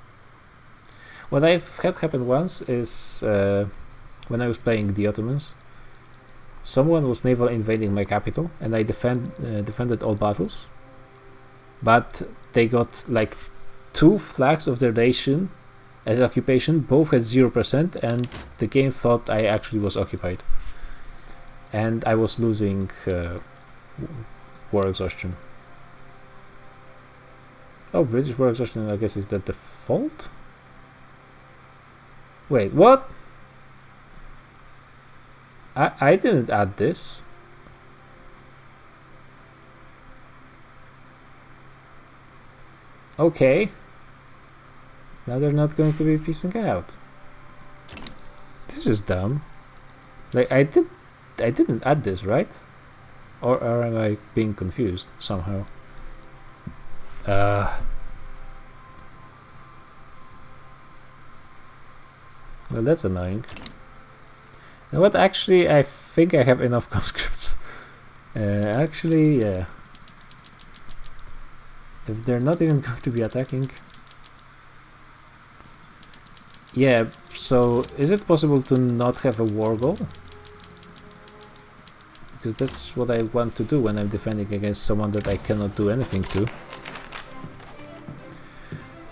What I've had happen once is when I was playing the Ottomans, someone was naval invading my capital and I defended all battles, but they got like 2 flags of their nation as occupation, both had 0%, and the game thought I actually was occupied. And I was losing war exhaustion. Oh, British war exhaustion, I guess, is that the default? Wait, what? I didn't add this. Okay. Now they're not going to be piecing out. This is dumb. Like I didn't add this, right? Or am I being confused somehow? Well, that's annoying. You know what? Actually, I think I have enough conscripts. Actually, yeah. If they're not even going to be attacking. Yeah, so is it possible to not have a war goal? because that's what I want to do when I'm defending against someone that I cannot do anything to.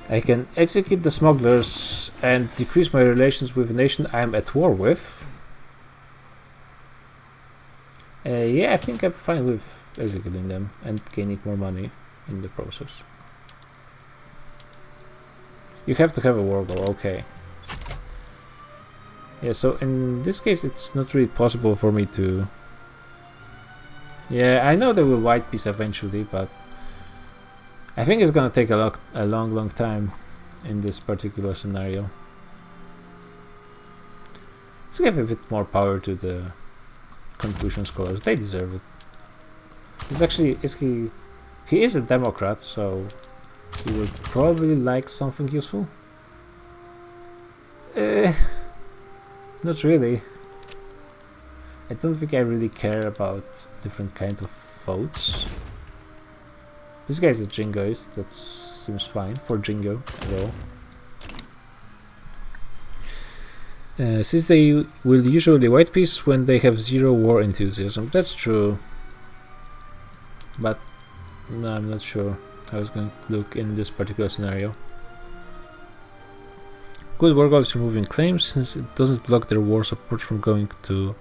I can execute the smugglers and decrease my relations with a nation I'm at war with. Yeah, I think I'm fine with executing them and gaining more money in the process. You have to have a war goal, okay. Yeah, so in this case it's not really possible for me to... Yeah, I know they will white peace eventually, but I think it's gonna take a long time in this particular scenario. Let's give a bit more power to the Confucian scholars. They deserve it. He's actually he is a Democrat, so he would probably like something useful. Not really. I don't think I really care about different kind of votes. This guy's a jingoist, that seems fine for jingo at all. Since they will usually white peace when they have zero war enthusiasm. That's true. But no, I'm not sure how it's going to look in this particular scenario. Good war goal is removing claims since it doesn't block their war support from going to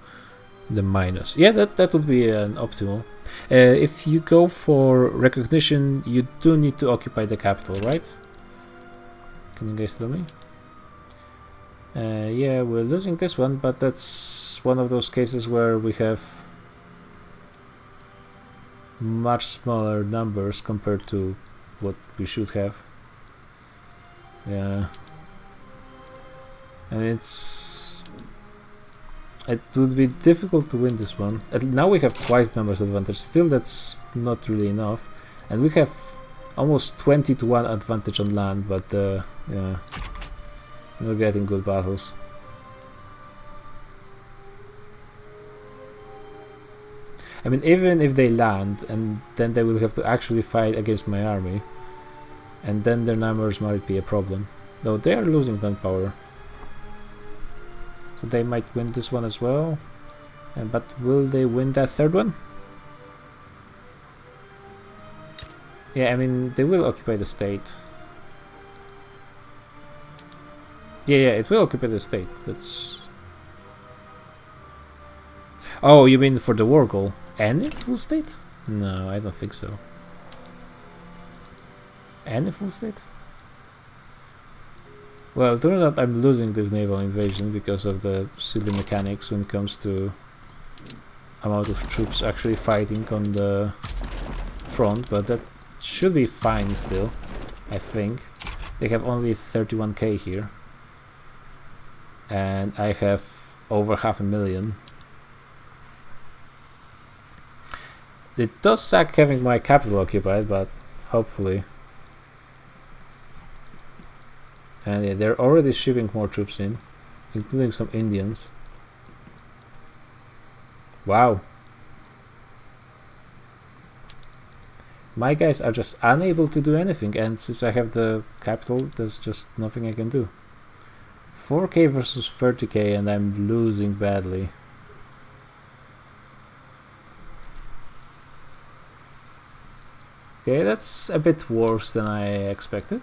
the minus. Yeah, that would be an optimal. If you go for recognition, you do need to occupy the capital, right? Can you guys tell me? Yeah, we're losing this one, but that's one of those cases where we have much smaller numbers compared to what we should have. Yeah. And it would be difficult to win this one. Now we have twice numbers advantage. Still, that's not really enough. And we have almost 20-1 advantage on land, but yeah, we're getting good battles. I mean, even if they land, and then they will have to actually fight against my army, and then their numbers might be a problem. Though they are losing manpower. So they might win this one as well. But will they win that third one? Yeah, I mean, they will occupy the state. Yeah, it will occupy the state. That's... Oh, you mean for the war goal? Any full state? No, I don't think so. Any full state? Well, it turns out I'm losing this naval invasion because of the silly mechanics when it comes to amount of troops actually fighting on the front, but that should be fine still, I think. They have only 31k here, and I have over 500,000. It does suck having my capital occupied, but hopefully. And yeah, they're already shipping more troops in, including some Indians. Wow. My guys are just unable to do anything, and since I have the capital, there's just nothing I can do. 4k versus 30k, and I'm losing badly. Okay, that's a bit worse than I expected.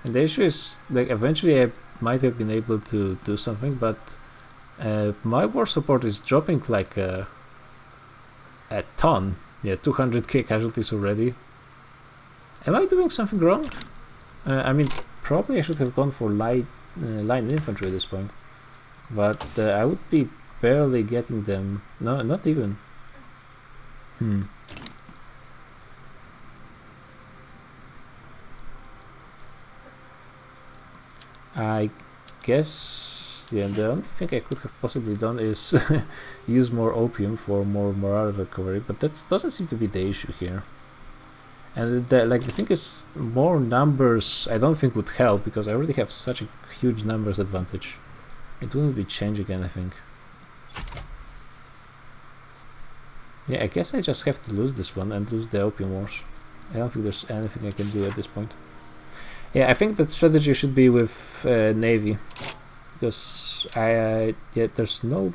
And the issue is, like, eventually I might have been able to do something, but my war support is dropping like a ton. Yeah, 200k casualties already. Am I doing something wrong? I mean, probably I should have gone for line infantry at this point, but I would be barely getting them. No, not even. I guess, yeah, the only thing I could have possibly done is use more opium for more morale recovery, but that doesn't seem to be the issue here. And the thing is, more numbers I don't think would help, because I already have such a huge numbers advantage. It wouldn't be changing anything. Yeah, I guess I just have to lose this one and lose the Opium Wars. I don't think there's anything I can do at this point. Yeah, I think that strategy should be with Navy, because yeah, there's no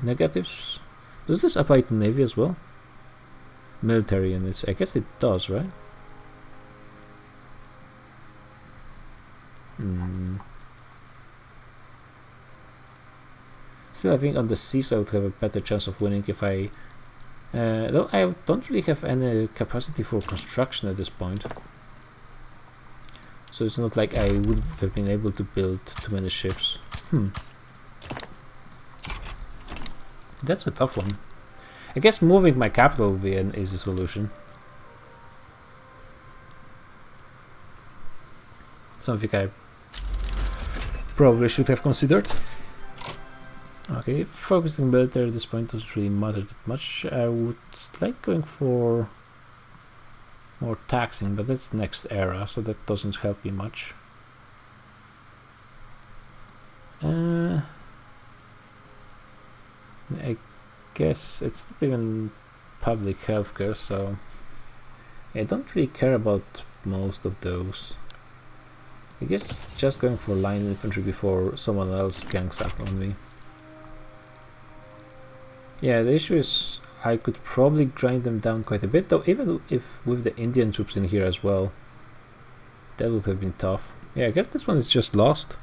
negatives Does this apply to Navy as well? Military units, I guess it does, right? Still, I think on the seas I would have a better chance of winning if I... though I don't really have any capacity for construction at this point. So it's not like I would have been able to build too many ships. That's a tough one. I guess moving my capital would be an easy solution. Something I probably should have considered. Okay, focusing military at this point doesn't really matter that much. I would like going for more taxing, but that's next era, so that doesn't help me much. I guess it's not even public healthcare, so I don't really care about most of those. I guess just going for line infantry before someone else gangs up on me. Yeah, the issue is I could probably grind them down quite a bit, though even if with the Indian troops in here as well, that would have been tough. Yeah, I guess this one is just lost.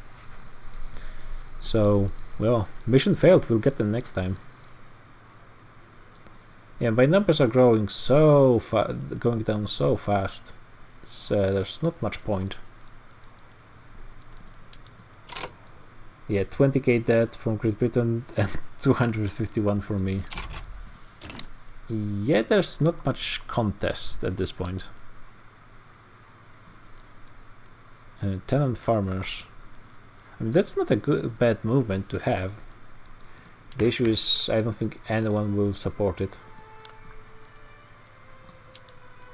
So, well, mission failed, we'll get them next time. Yeah, my numbers are growing so going down so fast. There's not much point. Yeah, 20k dead from Great Britain and 251 for me. Yeah, there's not much contest at this point. Tenant farmers. I mean, that's not a bad movement to have. The issue is I don't think anyone will support it.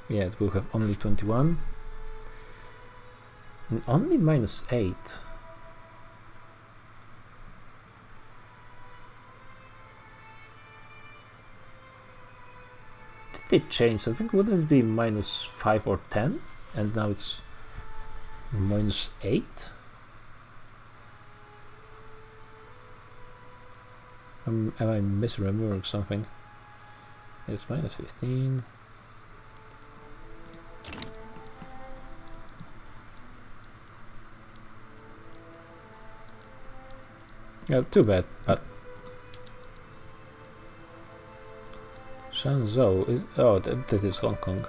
Yeah, it will have only 21. And only -8. Did they change? I think wouldn't it be -5 or 10? And now it's -8? Am I misremembering something? It's -15. Yeah, too bad, but Shenzhou is... oh, that is Hong Kong.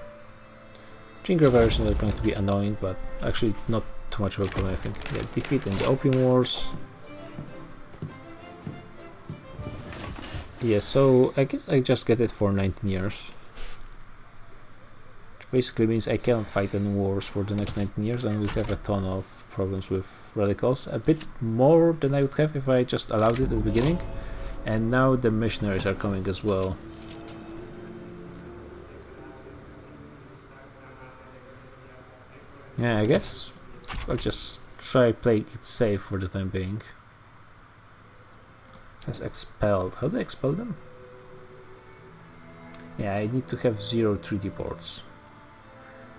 Jingle versions are going to be annoying, but actually not too much of a problem, I think. Yeah, defeat in the Opium Wars. Yeah, so I guess I just get it for 19 years. Which basically means I cannot fight any wars for the next 19 years, and we have a ton of problems with radicals. A bit more than I would have if I just allowed it at the beginning. And now the missionaries are coming as well. Yeah, I guess I'll just try playing it safe for the time being. Has expelled. How do I expel them? Yeah, I need to have 0 3D ports.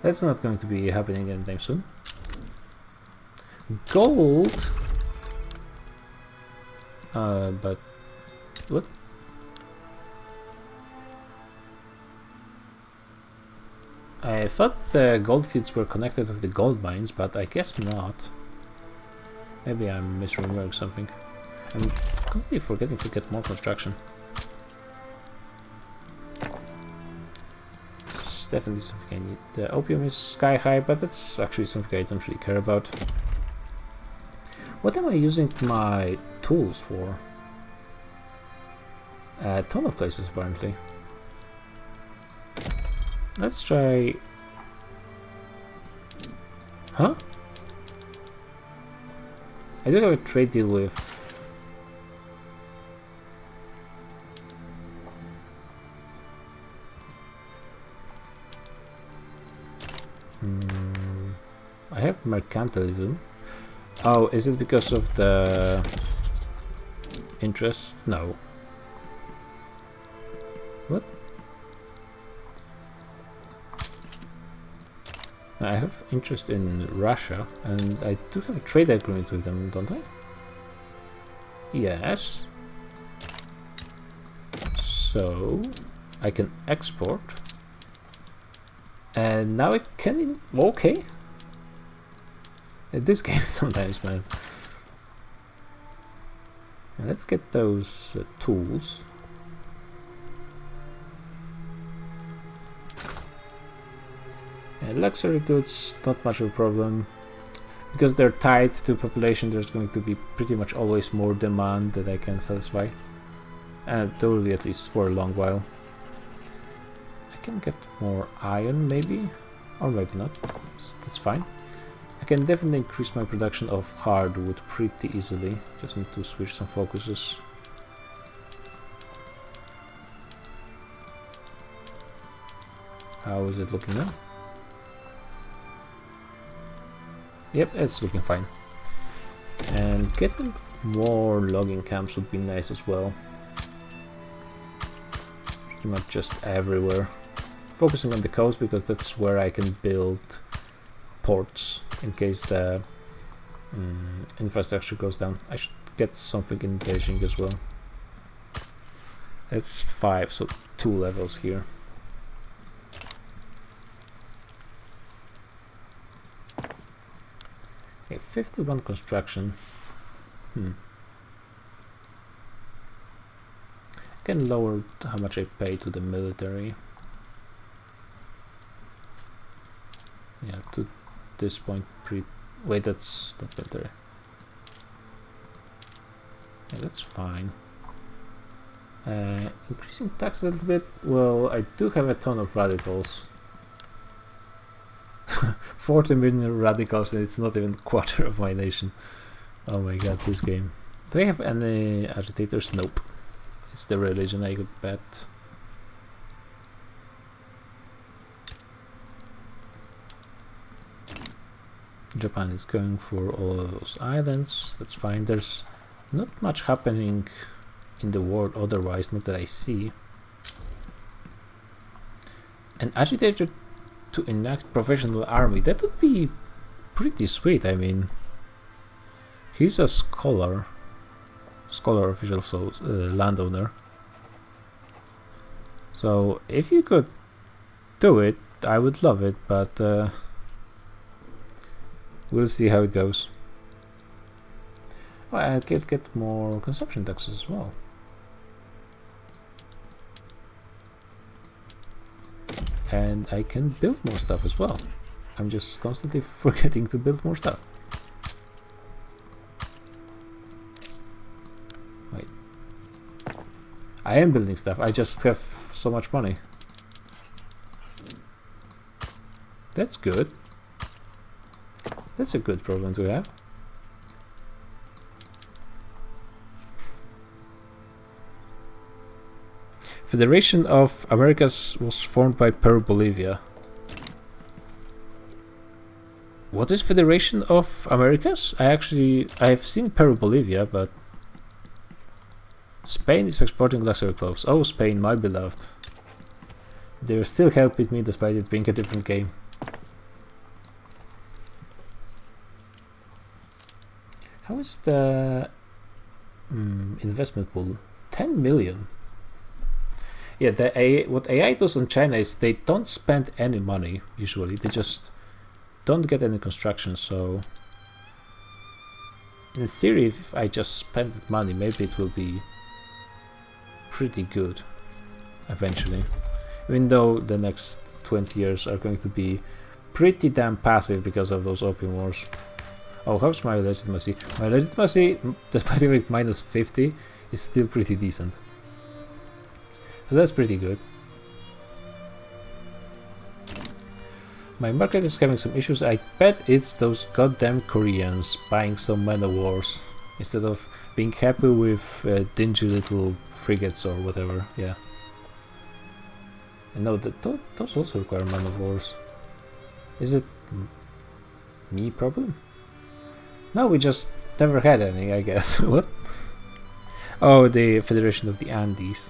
That's not going to be happening anytime soon. Gold! But... what? I thought the gold fields were connected with the gold mines, but I guess not. Maybe I'm misremembering something. I'm completely forgetting to get more construction. It's definitely something I need. The opium is sky high, but that's actually something I don't really care about. What am I using my tools for? A ton of places, apparently. Let's try... huh? I do have a trade deal with... I have mercantilism. Oh, is it because of the interest? No. What? I have interest in Russia, and I do have a trade agreement with them, don't I? Yes. So I can export, and now I can. Okay, this game sometimes, man. And let's get those tools. And luxury goods, not much of a problem. Because they're tied to population, there's going to be pretty much always more demand that I can satisfy. And there will be at least for a long while. I can get more iron, maybe? Or maybe not. That's fine. I can definitely increase my production of hardwood pretty easily. Just need to switch some focuses. How is it looking now? Yep, it's looking fine. And getting more logging camps would be nice as well. Not just everywhere. Focusing on the coast because that's where I can build ports in case the infrastructure goes down. I should get something in Beijing as well. It's 5, so 2 levels here. Okay, 51 construction. I can lower how much I pay to the military. Yeah, to this point wait, that's not military. Yeah, that's fine. Increasing tax a little bit. Well, I do have a ton of radicals. 40 million radicals, and it's not even a quarter of my nation. Oh my god, this game. Do I have any agitators? Nope. It's the religion, I could bet. Japan is going for all of those islands. That's fine. There's not much happening in the world otherwise, not that I see. An agitator to enact professional army, that would be pretty sweet. I mean, he's a scholar official, so landowner. So if you could do it, I would love it, but we'll see how it goes. Oh, I could get more consumption taxes as well. And I can build more stuff as well. I'm just constantly forgetting to build more stuff. Wait. I am building stuff, I just have so much money. That's good. That's a good problem to have. Federation of Americas was formed by Peru, Bolivia. What is Federation of Americas? I've seen Peru, Bolivia, but Spain is exporting luxury clothes. Oh, Spain, my beloved. They're still helping me despite it being a different game. How is the investment pool? 10 million. Yeah, what AI does on China is they don't spend any money, usually. They just don't get any construction, so in theory, if I just spend that money, maybe it will be pretty good eventually. Even though the next 20 years are going to be pretty damn passive because of those Opium Wars. Oh, how's my legitimacy? My legitimacy, despite being minus 50, is still pretty decent. So that's pretty good. My market is having some issues. I bet it's those goddamn Koreans buying some man of wars instead of being happy with dingy little frigates or whatever. Yeah. And no, those also require man of wars. Is it me problem? No, we just never had any, I guess. What? Oh, the Federation of the Andes.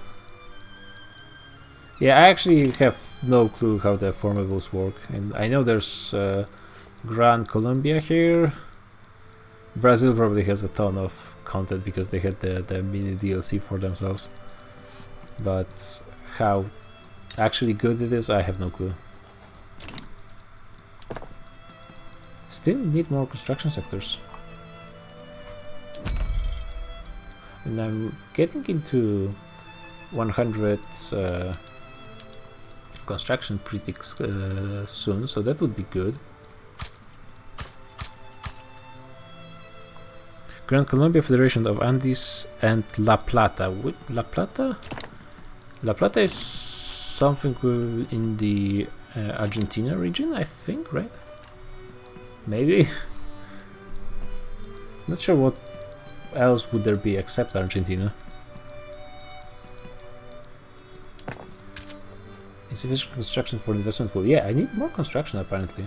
Yeah, I actually have no clue how the formables work, and I know there's Gran Colombia here. Brazil probably has a ton of content because they had the mini DLC for themselves. but how actually good it is, I have no clue. Still need more construction sectors. And I'm getting into 100 construction pretty soon, so that would be good. Grand Colombia Federation of Andes and La Plata. La Plata? La Plata is something in the Argentina region, I think, right? Maybe? Not sure what else would there be except Argentina. Insufficient construction for investment pool. Yeah, I need more construction apparently.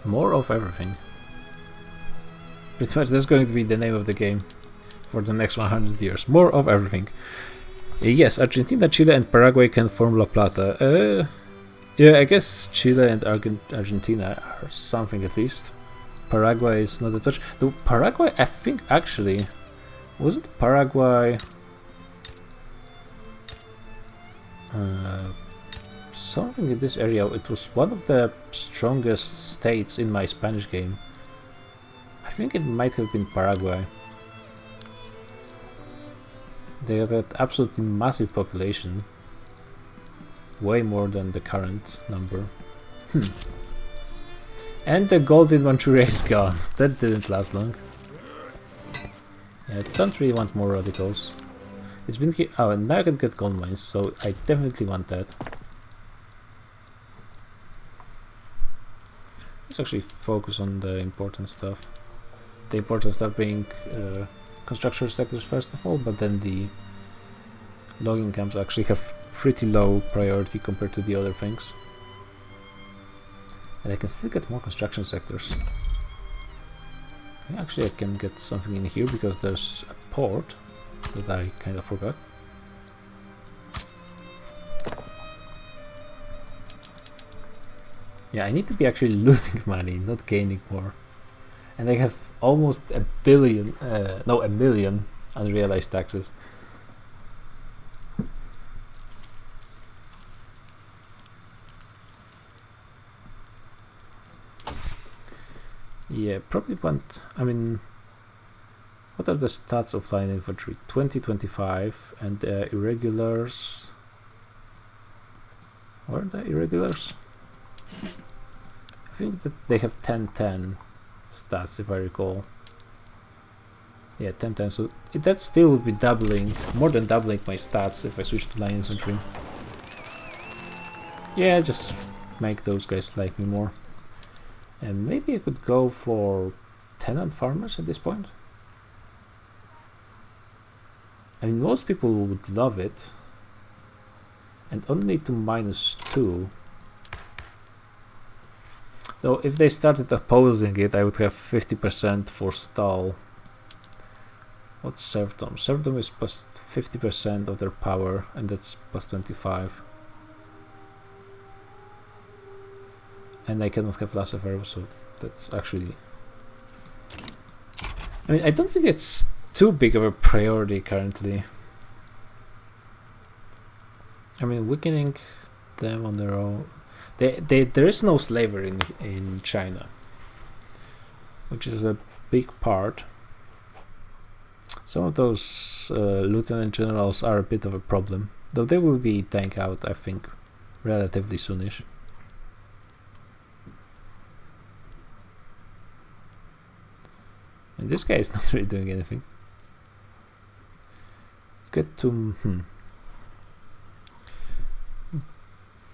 More of everything. Pretty much that's going to be the name of the game for the next 100 years. More of everything. Yes, Argentina, Chile and Paraguay can form La Plata. Yeah, I guess Chile and Argentina are something at least. Paraguay is not a touch. Though Paraguay, I think actually... wasn't Paraguay... something in this area. It was one of the strongest states in my Spanish game. I think it might have been Paraguay. They had an absolutely massive population. Way more than the current number. And the gold in Manchuria is gone. That didn't last long. Yeah, I don't really want more radicals. It's been here. Oh, and now I can get gold mines, so I definitely want that. Let's actually focus on the important stuff. The important stuff being construction sectors first of all, but then the logging camps actually have pretty low priority compared to the other things. And I can still get more construction sectors. Actually, I can get something in here because there's a port that I kind of forgot. Yeah, I need to be actually losing money, not gaining more. And I have almost a million unrealized taxes. Yeah, probably want... I mean... what are the stats of line infantry? 2025 and irregulars... where are the irregulars? I think that they have 10-10 stats if I recall. Yeah, 10-10, so that still would be doubling, more than doubling my stats if I switch to line infantry. Yeah, just make those guys like me more. And maybe I could go for tenant farmers at this point. I mean, most people would love it. And only to -2. Though if they started opposing it, I would have 50% for stall. What's serfdom? Serfdom is plus 50% of their power, and that's plus 25. And I cannot have laissez-faire, so that's actually... I mean, I don't think it's too big of a priority currently. I mean, weakening them on their own... there is no slavery in China, which is a big part. Some of those lieutenant generals are a bit of a problem, though they will be dying out, I think, relatively soonish. And this guy is not really doing anything. Let's get to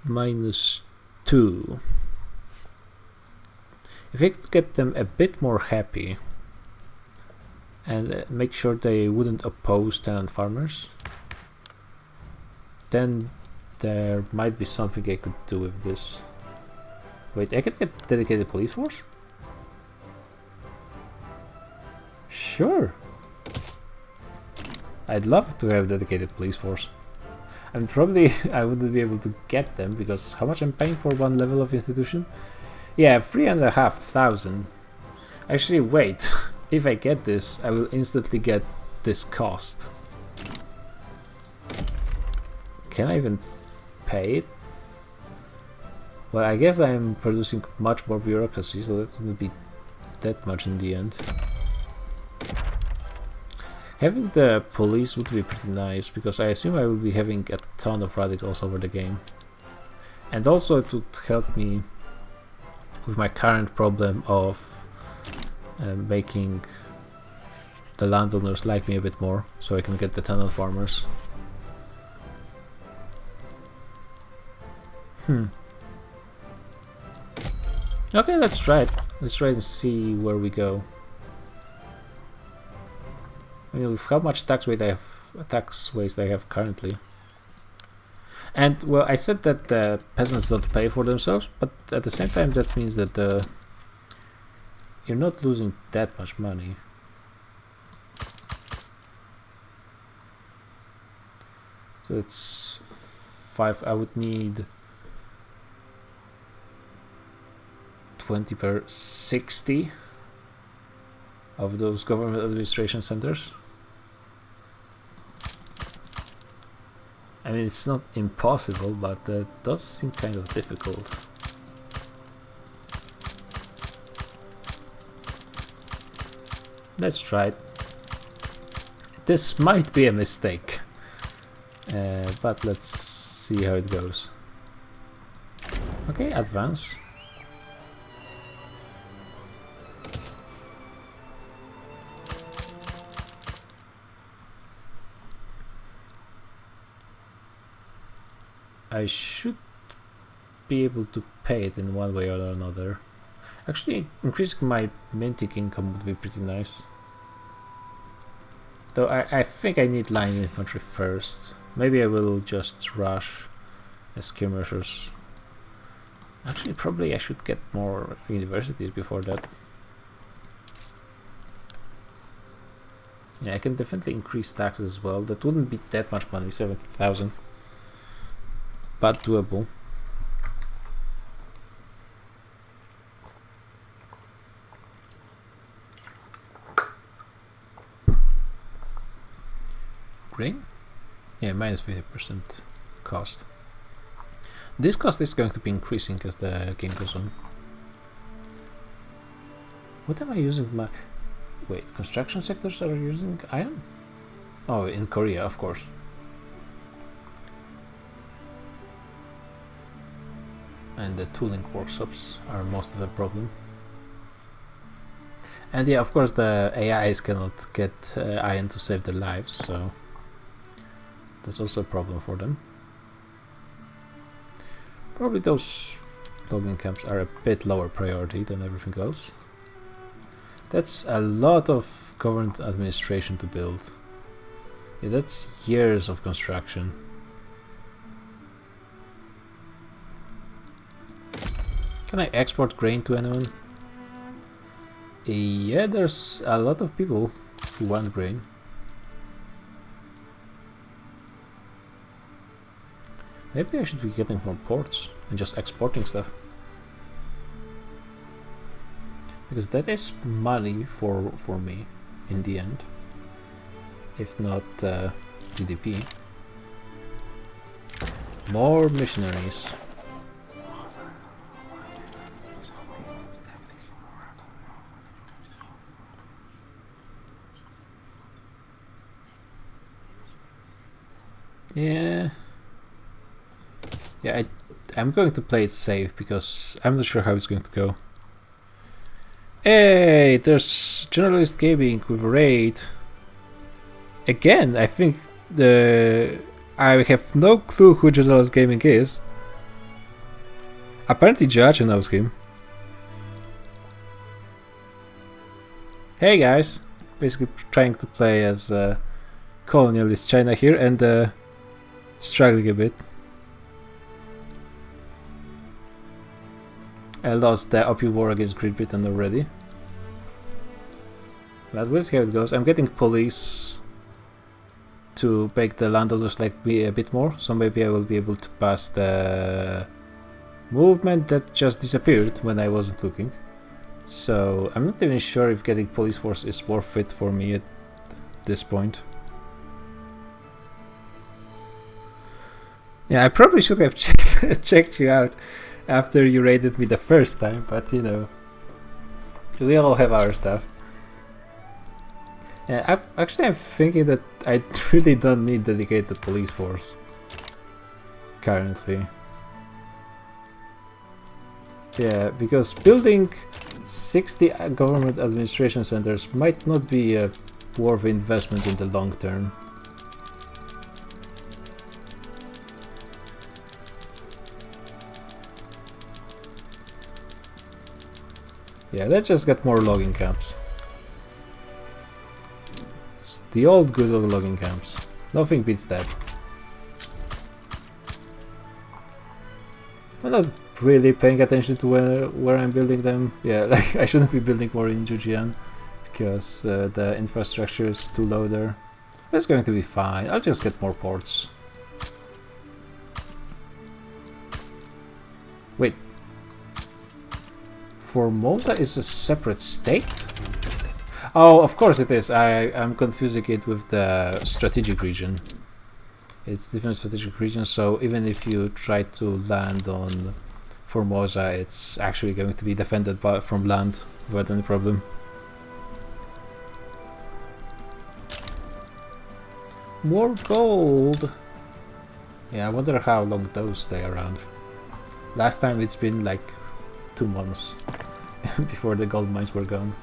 -2. If I could get them a bit more happy and make sure they wouldn't oppose tenant farmers, then there might be something I could do with this. Wait, I could get dedicated police force? Sure. I'd love to have dedicated police force. And probably I wouldn't be able to get them because how much I'm paying for one level of institution? Yeah, 3,500. Actually, wait. if I get this, I will instantly get this cost. Can I even pay it? Well, I guess I'm producing much more bureaucracy, so that wouldn't be that much in the end. Having the police would be pretty nice, because I assume I will be having a ton of radicals over the game. And also it would help me with my current problem of making the landowners like me a bit more, so I can get the tenant farmers. Okay, let's try it. Let's try and see where we go. I mean, with how much tax waste I have currently. And well, I said that the peasants don't pay for themselves, but at the same time that means that you're not losing that much money. So it's 5. I would need 20 per 60 of those government administration centers. I mean, it's not impossible, but that does seem kind of difficult. Let's try it. This might be a mistake, but let's see how it goes. Okay, advance. I should be able to pay it in one way or another. Actually, increasing my minting income would be pretty nice. Though I think I need line infantry first. Maybe I will just rush skirmishers. Actually, probably I should get more universities before that. Yeah, I can definitely increase taxes as well. That wouldn't be that much money, 70,000. But doable. Grain? Yeah, minus 50% cost. This cost is going to be increasing as the game goes on. What am I using my... Wait, construction sectors are using iron? Oh, in Korea, of course. And the tooling workshops are most of the problem. And yeah, of course the AIs cannot get iron to save their lives, so that's also a problem for them. Probably those logging camps are a bit lower priority than everything else. That's a lot of government administration to build. Yeah, that's years of construction. Can I export grain to anyone? Yeah, there's a lot of people who want grain. Maybe I should be getting from ports and just exporting stuff. Because that is money for me in the end. If not GDP. More missionaries. Yeah. Yeah, I'm going to play it safe because I'm not sure how it's going to go. Hey, there's Generalist Gaming with a raid. Again, I think I have no clue who Generalist Gaming is. Apparently Judge knows him. Hey guys, basically trying to play as colonialist China here and struggling a bit. I lost the Opium War against Great Britain already. But we'll see how it goes. I'm getting police to make the landowners like me a bit more, so maybe I will be able to pass the movement that just disappeared when I wasn't looking. So I'm not even sure if getting police force is worth it for me at this point. Yeah, I probably should have checked you out after you raided me the first time, but you know, we all have our stuff. Yeah, I'm thinking that I really don't need dedicated police force currently. Yeah, because building 60 government administration centers might not be a worth investment in the long term. Yeah, let's just get more logging camps. It's the old good old logging camps. Nothing beats that. I'm not really paying attention to where I'm building them. Yeah, like I shouldn't be building more in Jujian because the infrastructure is too low there. That's going to be fine. I'll just get more ports. Wait. Formosa is a separate state? Oh, of course it is. I'm confusing it with the strategic region. It's different strategic regions, so even if you try to land on Formosa, it's actually going to be defended from land without any problem. More gold! Yeah, I wonder how long those stay around. Last time it's been like 2 months before the gold mines were gone.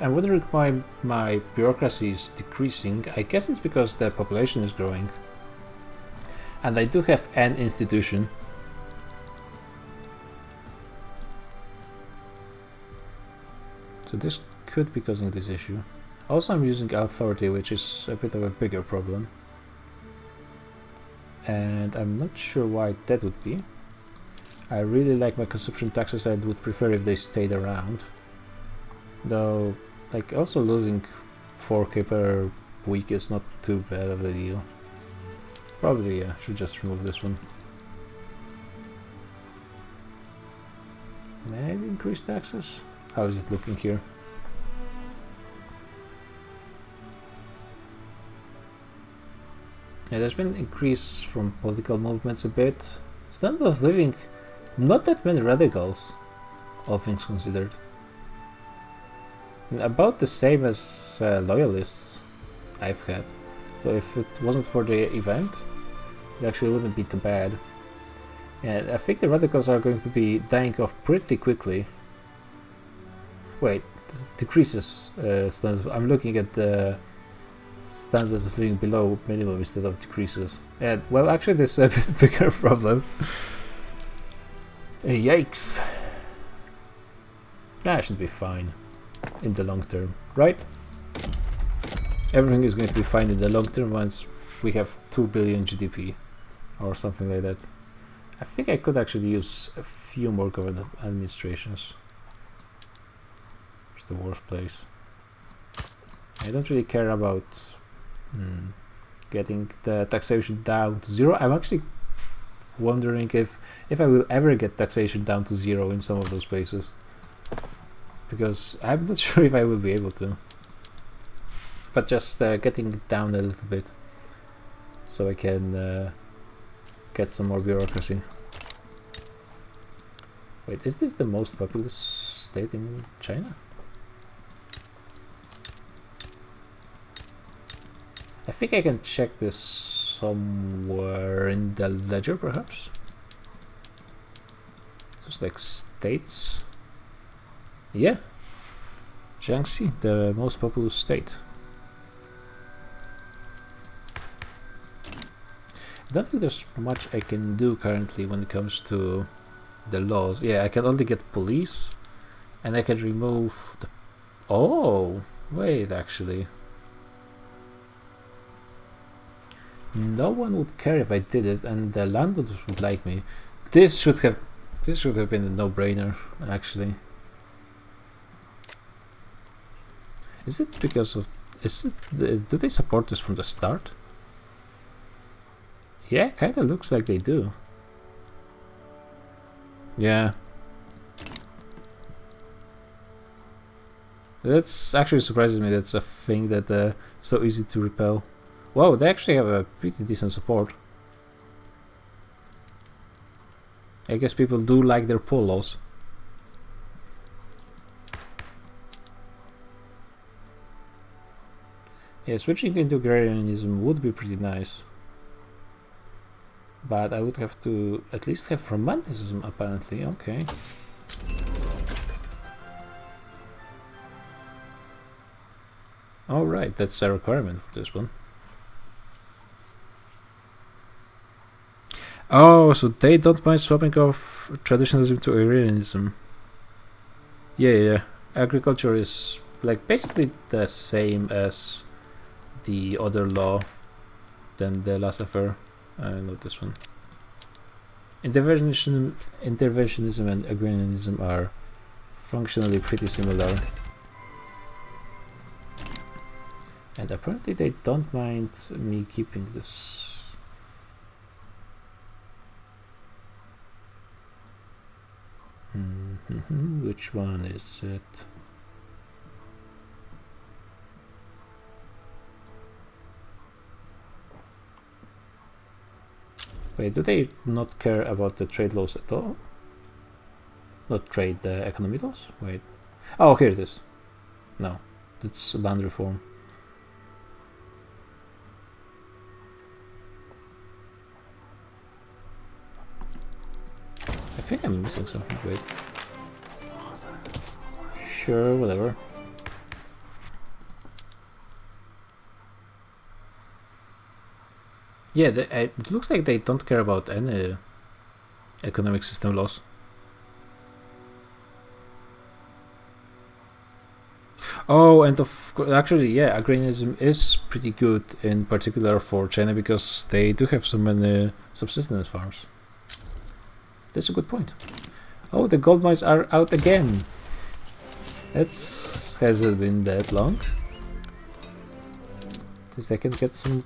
I'm wondering why my bureaucracy is decreasing. I guess it's because the population is growing. And I do have an institution. So this could be causing this issue. Also, I'm using authority, which is a bit of a bigger problem. And I'm not sure why that would be. I really like my consumption taxes. I would prefer if they stayed around. Though, like, also losing 4k per week is not too bad of a deal. Probably, yeah, should just remove this one. Maybe increase taxes? How is it looking here? Yeah, there's been an increase from political movements a bit. Standard of living, not that many radicals, all things considered. About the same as loyalists I've had. So if it wasn't for the event, it actually wouldn't be too bad. And I think the radicals are going to be dying off pretty quickly. Wait, decreases standards. I'm looking at the standards of living below minimum instead of decreases. And well, actually, this is a bit bigger problem. Yikes! That should be fine in the long term, right? Everything is going to be fine in the long term once we have 2 billion GDP or something like that. I think I could actually use a few more government administrations. It's the worst place. I don't really care about getting the taxation down to 0. I'm actually wondering if I will ever get taxation down to 0 in some of those places. Because I'm not sure if I will be able to. But just getting it down a little bit so I can get some more bureaucracy. Wait, is this the most populous state in China? I think I can check this somewhere in the ledger, perhaps. Just like states. Yeah, Jiangxi, the most populous state. I don't think there's much I can do currently when it comes to the laws. Yeah, I can only get police, and I can remove the... Oh, wait, actually. No one would care if I did it, and the landlords would like me. This should have been a no-brainer, actually. Is it because of... do they support this from the start? Yeah, kind of looks like they do. Yeah. That's actually surprises me. That's a thing that so easy to repel. Wow, they actually have a pretty decent support. I guess people do like their polos. Yeah, switching into agrarianism would be pretty nice. But I would have to at least have romanticism, apparently. Okay. Alright, that's a requirement for this one. Oh, so they don't mind swapping off traditionalism to agrarianism. Yeah. Agriculture is like basically the same as the other law than the laissez-faire. Not this one. Interventionism and agrarianism are functionally pretty similar. And apparently they don't mind me keeping this. Which one is it? Wait, do they not care about the trade laws at all? Not trade, the economy laws? Wait. Oh, here it is. No, that's land reform. I think I'm missing something. Wait. Sure, whatever. Yeah, it looks like they don't care about any economic system laws. Oh, and actually, yeah, agrarianism is pretty good, in particular for China, because they do have so many subsistence farms. That's a good point. Oh, the gold mines are out again. Has it been that long? At least I can get some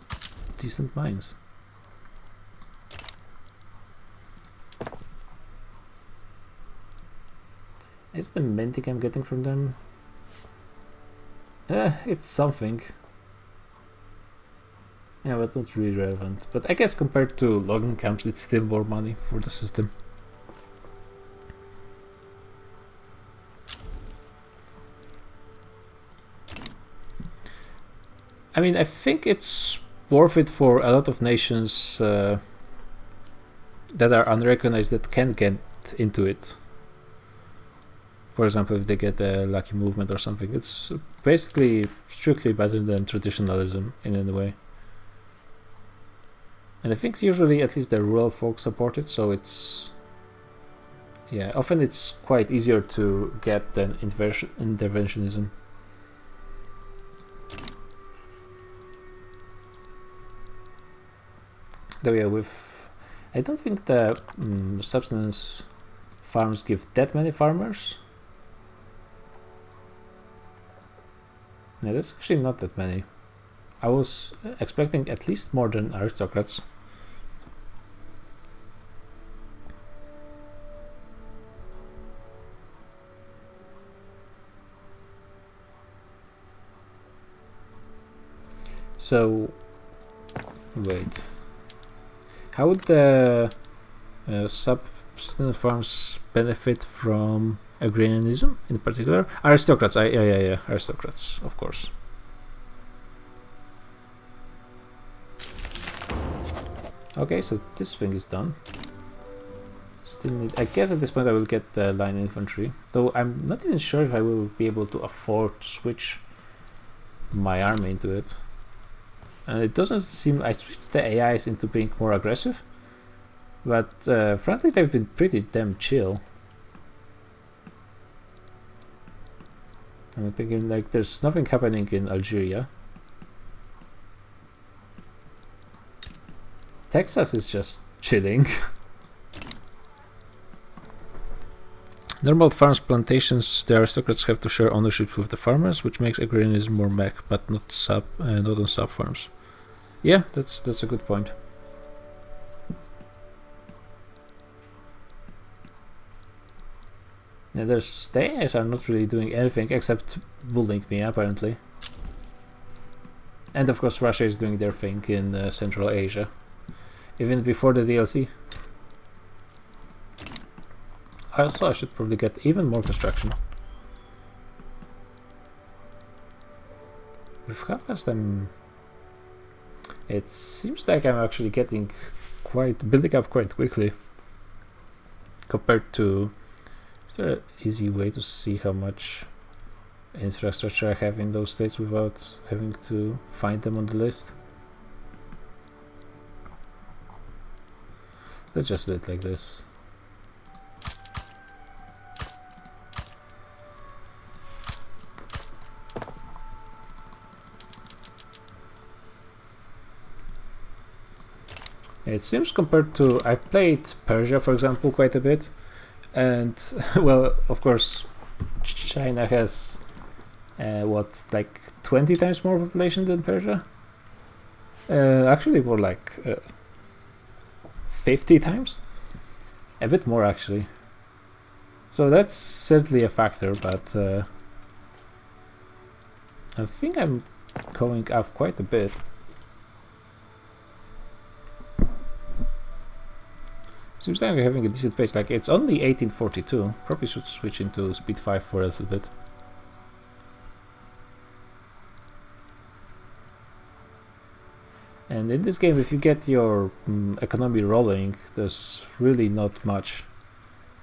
decent mines. Is the minting I'm getting from them? It's something. Yeah, but not really relevant. But I guess compared to logging camps, it's still more money for the system. I mean, I think it's worth it for a lot of nations that are unrecognized that can get into it. For example, if they get a lucky movement or something, it's basically strictly better than traditionalism in any way. And I think usually at least the rural folk support it, so it's... Yeah, often it's quite easier to get than interventionism. Though yeah, I don't think the subsistence farms give that many farmers. No, that's actually not that many. I was expecting at least more than aristocrats. So, wait. How would the subsistence farms benefit from agrarianism in particular? Aristocrats, yeah, aristocrats, of course. Okay, so this thing is done. Still need... I guess at this point I will get the line infantry, though I'm not even sure if I will be able to afford to switch my army into it. And it doesn't seem... I switched the AIs into being more aggressive, but frankly they've been pretty damn chill. I'm thinking like there's nothing happening in Algeria. Texas is just chilling. Normal farms, plantations, the aristocrats have to share ownership with the farmers, which makes agrarianism more mech, but not on sub farms. Yeah, that's a good point. Yeah, the AIs are not really doing anything except bullying me, apparently. And of course Russia is doing their thing in Central Asia. Even before the DLC. Also, I should probably get even more construction. With how fast I'm... It seems like I'm actually building up quite quickly. Compared to... Is there an easy way to see how much infrastructure I have in those states without having to find them on the list? Let's just do it like this. It seems compared to... I played Persia, for example, quite a bit. And, well, of course, China has, what, like 20 times more population than Persia? Actually, more like 50 times? A bit more, actually. So that's certainly a factor, but I think I'm going up quite a bit. Seems like we're having a decent pace. Like, it's only 1842. Probably should switch into speed 5 for a little bit. And in this game, if you get your economy rolling, there's really not much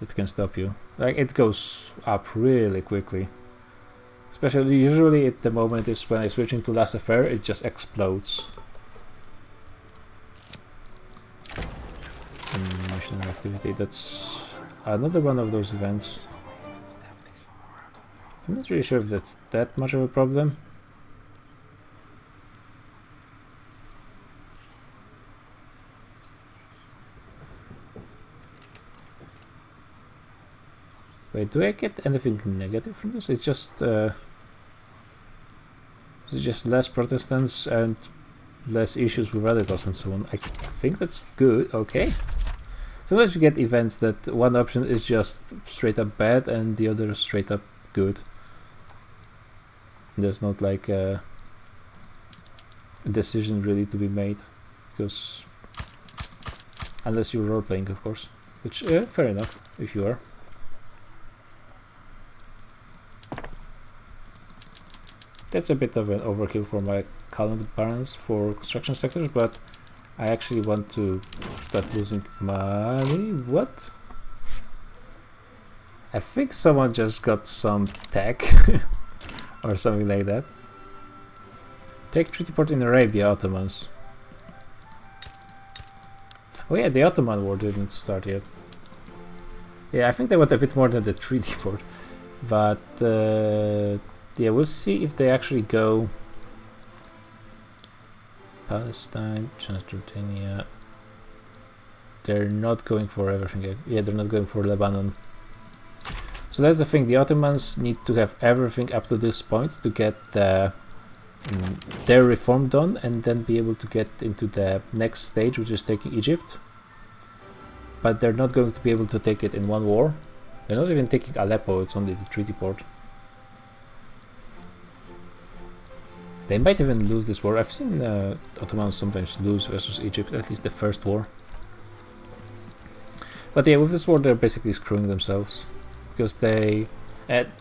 that can stop you. Like, it goes up really quickly. Especially, usually at the moment is when I switch into laissez-faire, it just explodes. Missionary activity, that's another one of those events. I'm not really sure if that's that much of a problem. Wait, do I get anything negative from this? It's just less Protestants and less issues with radicals and so on. I think that's good. Okay. Sometimes you get events that one option is just straight up bad and the other is straight up good. There's not like a decision really to be made, because unless you're role playing, of course, which fair enough if you are. That's a bit of an overkill for my current balance for construction sectors, but I actually want to start losing money. What? I think someone just got some tech or something like that. Take treaty port in Arabia, Ottomans. Oh yeah, the Ottoman War didn't start yet. Yeah, I think they want a bit more than the treaty port. But yeah, we'll see if they actually go Palestine, Transjordania. They're not going for everything. Yeah, they're not going for Lebanon. So that's the thing. The Ottomans need to have everything up to this point to get their reform done, and then be able to get into the next stage, which is taking Egypt. But they're not going to be able to take it in one war. They're not even taking Aleppo. It's only the treaty port. They might even lose this war. I've seen Ottomans sometimes lose versus Egypt, at least the first war. But yeah, with this war they're basically screwing themselves. Because they...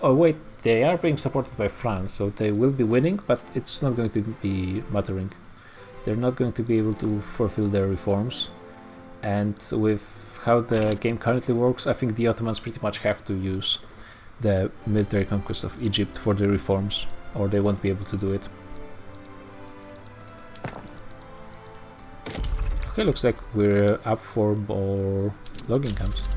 oh wait, they are being supported by France, so they will be winning, but it's not going to be mattering. They're not going to be able to fulfill their reforms. And with how the game currently works, I think the Ottomans pretty much have to use the military conquest of Egypt for the reforms, or they won't be able to do it. Okay, looks like we're up for more logging camps.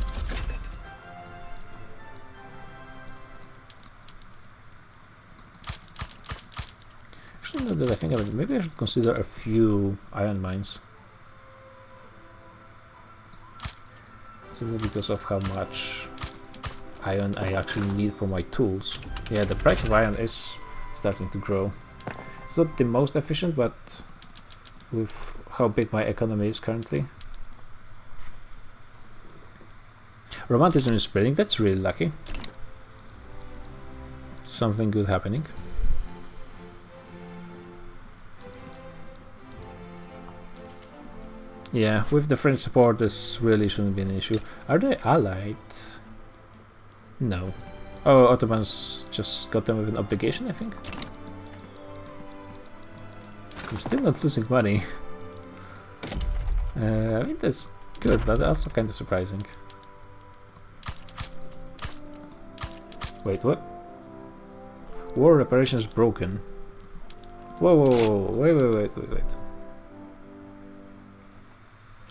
Actually, now that I think of it, maybe I should consider a few iron mines. Simply because of how much iron I actually need for my tools. Yeah, the price of iron is starting to grow. It's not the most efficient, but with how big my economy is currently. Romanticism is spreading, that's really lucky. something good happening. Yeah, with the French support, this really shouldn't be an issue. Are they allied? No. Oh, Ottomans just got them with an obligation, I think. I'm still not losing money. I mean, that's good, but also kind of surprising. Wait, what? War reparations broken. Whoa, whoa, whoa, wait.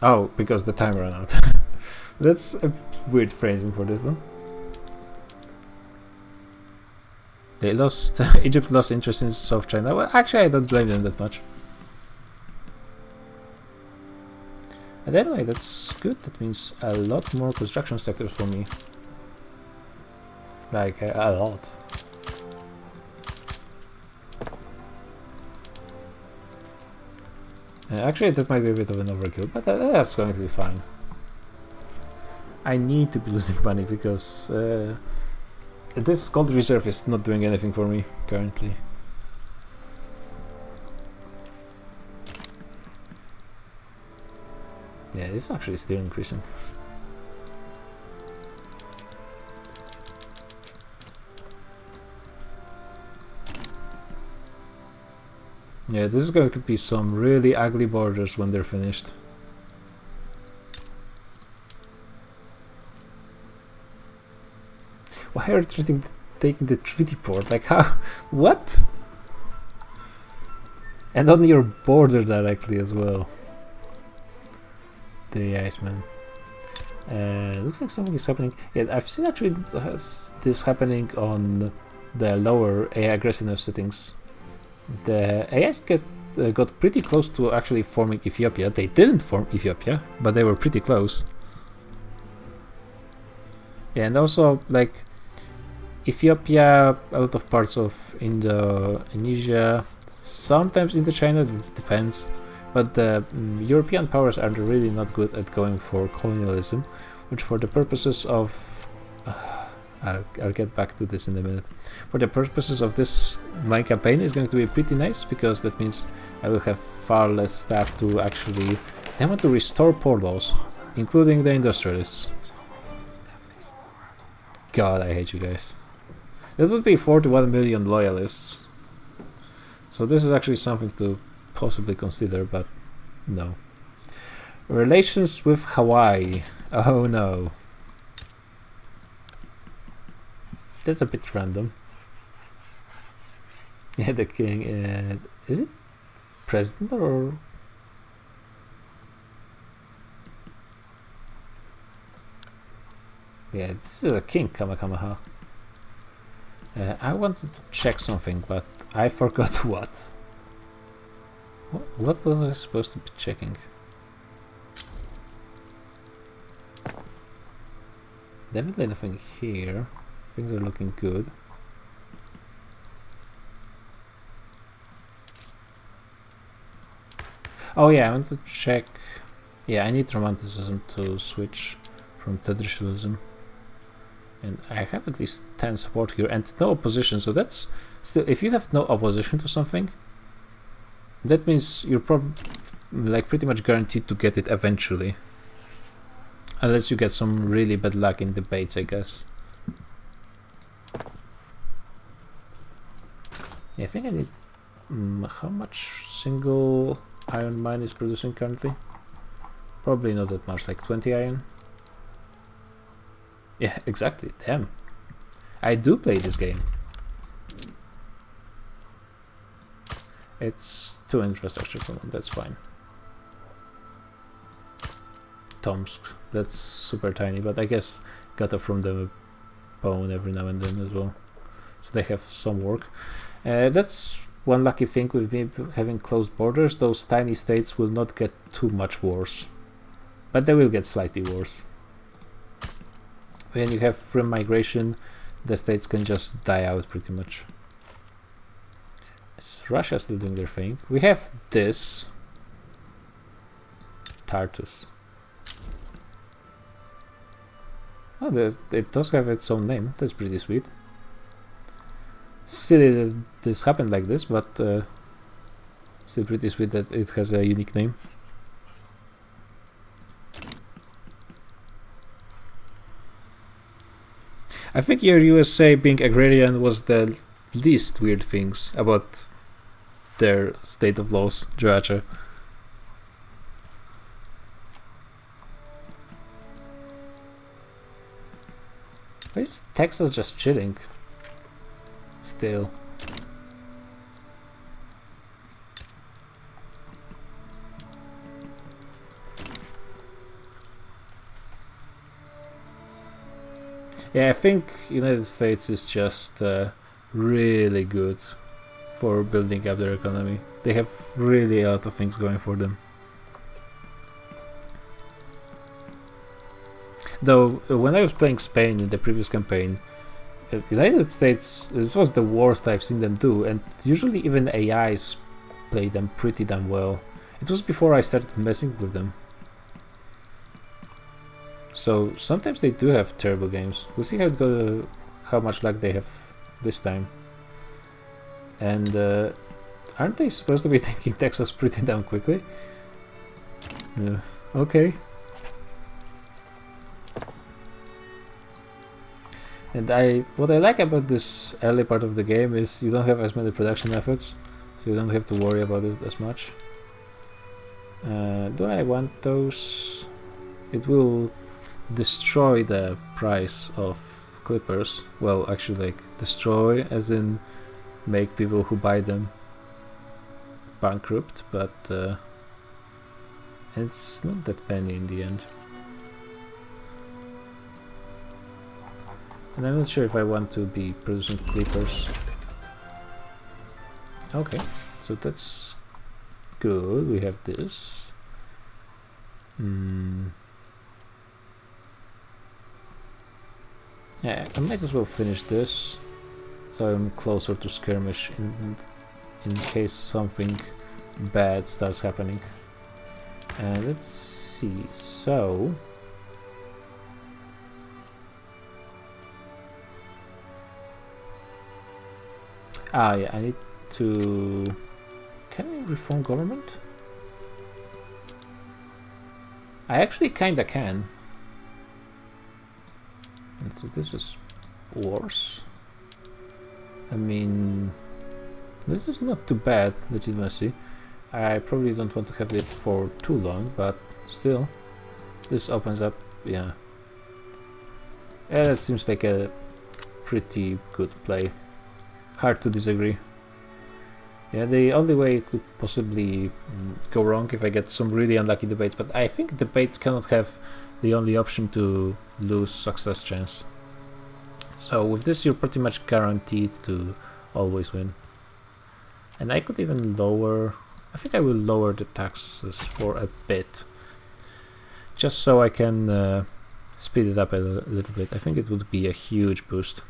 Oh, because the time ran out. That's a weird phrasing for this one. They lost. Egypt lost interest in South China. Well, actually, I don't blame them that much. And anyway, that's good. That means a lot more construction sectors for me. Like, a lot. Actually, that might be a bit of an overkill, but that's going to be fine. I need to be losing money because this gold reserve is not doing anything for me currently. Yeah, it's actually still increasing. Yeah, this is going to be some really ugly borders when they're finished. Why are they taking the treaty port? Like, how? What? And on your border directly as well. The Iceman. Looks like something is happening. Yeah, I've seen actually this happening on the lower AI aggressiveness settings. The AIs got pretty close to actually forming Ethiopia. They didn't form Ethiopia, but they were pretty close. Yeah, and also like Ethiopia, a lot of parts of Indonesia, sometimes Indochina, it depends. But the European powers are really not good at going for colonialism, which for the purposes of I'll get back to this in a minute. For the purposes of my campaign is going to be pretty nice, because that means I will have far less staff to actually... They want to restore poor laws, including the industrialists. God, I hate you guys. That would be 41 million loyalists. So this is actually something to possibly consider, but no. Relations with Hawaii. Oh no. That's a bit random. Yeah, the king. Is it president or? Yeah, this is a king Kamehameha. I wanted to check something, but I forgot what. What was I supposed to be checking? Definitely nothing here. Things are looking good. Oh yeah, I want to check. Yeah, I need romanticism to switch from traditionalism. And I have at least 10 support here and no opposition, so that's still... If you have no opposition to something, that means you're like pretty much guaranteed to get it eventually. Unless you get some really bad luck in debates, I guess. Yeah, I think I need... how much single iron mine is producing currently? Probably not that much, like 20 iron. Yeah, exactly, damn. I do play this game. It's 2 infrastructure for them, that's fine. Tomsk, that's super tiny, but I guess gotta from them a bone every now and then as well. So they have some work. That's one lucky thing with me having closed borders. Those tiny states will not get too much worse, but they will get slightly worse. When you have free migration, the states can just die out pretty much. Is Russia still doing their thing? We have this Tartus. Oh, it does have its own name. That's pretty sweet. silly that this happened like this, but still pretty sweet that it has a unique name. I think your USA being agrarian was the least weird things about their state of laws, Georgia. Why is Texas just chilling? Still. Yeah, I think United States is just really good for building up their economy. They have really a lot of things going for them. Though, when I was playing Spain in the previous campaign, United States, it was the worst I've seen them do, and usually even AIs play them pretty damn well. It was before I started messing with them. So sometimes they do have terrible games. We'll see how much luck they have this time. And aren't they supposed to be taking Texas pretty damn quickly? Yeah. Okay. And what I like about this early part of the game is you don't have as many production efforts, so you don't have to worry about it as much. Do I want those? It will destroy the price of clippers. Well, actually, like destroy as in make people who buy them bankrupt, but it's not that penny in the end. And I'm not sure if I want to be producing clippers. Okay, so that's good. We have this. Yeah, I might as well finish this, so I'm closer to skirmish in case something bad starts happening. And let's see. So. Yeah, I need to... Can I reform government? I actually kinda can. And so this is worse. I mean... This is not too bad, legitimacy. I probably don't want to have it for too long, but still. This opens up... yeah. Yeah, that seems like a pretty good play. Hard to disagree. Yeah, the only way it could possibly go wrong if I get some really unlucky debates, but I think debates cannot have the only option to lose success chance. So with this you're pretty much guaranteed to always win. And I could even lower... I think I will lower the taxes for a bit. Just so I can speed it up a little bit. I think it would be a huge boost.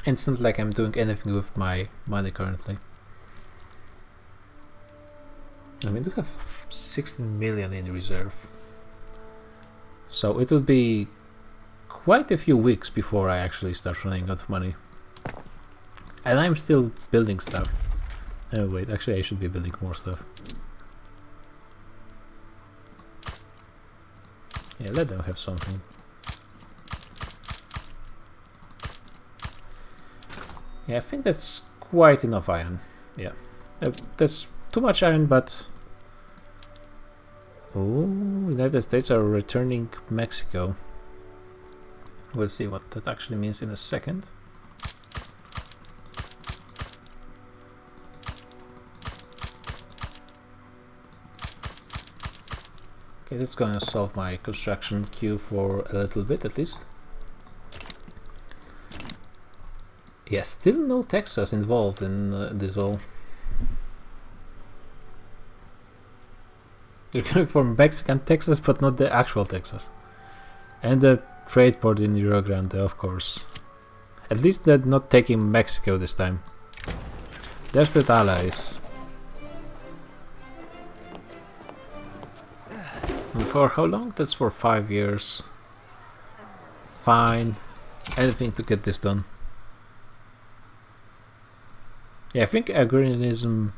It's not like I'm doing anything with my money currently. I mean, we have 16 million in reserve. So it will be quite a few weeks before I actually start running out of money. And I'm still building stuff. Oh wait, actually I should be building more stuff. Yeah, let them have something. Yeah, I think that's quite enough iron. Yeah, that's too much iron, but... Oh, United States are returning Mexico. We'll see what that actually means in a second. Okay, that's gonna solve my construction queue for a little bit at least. Yeah, still no Texas involved in this all. They're coming from Mexican Texas, but not the actual Texas. And the trade port in Rio Grande, of course. At least they're not taking Mexico this time. Desperate allies. And for how long? That's for 5 years. Fine. Anything to get this done. Yeah, I think agrarianism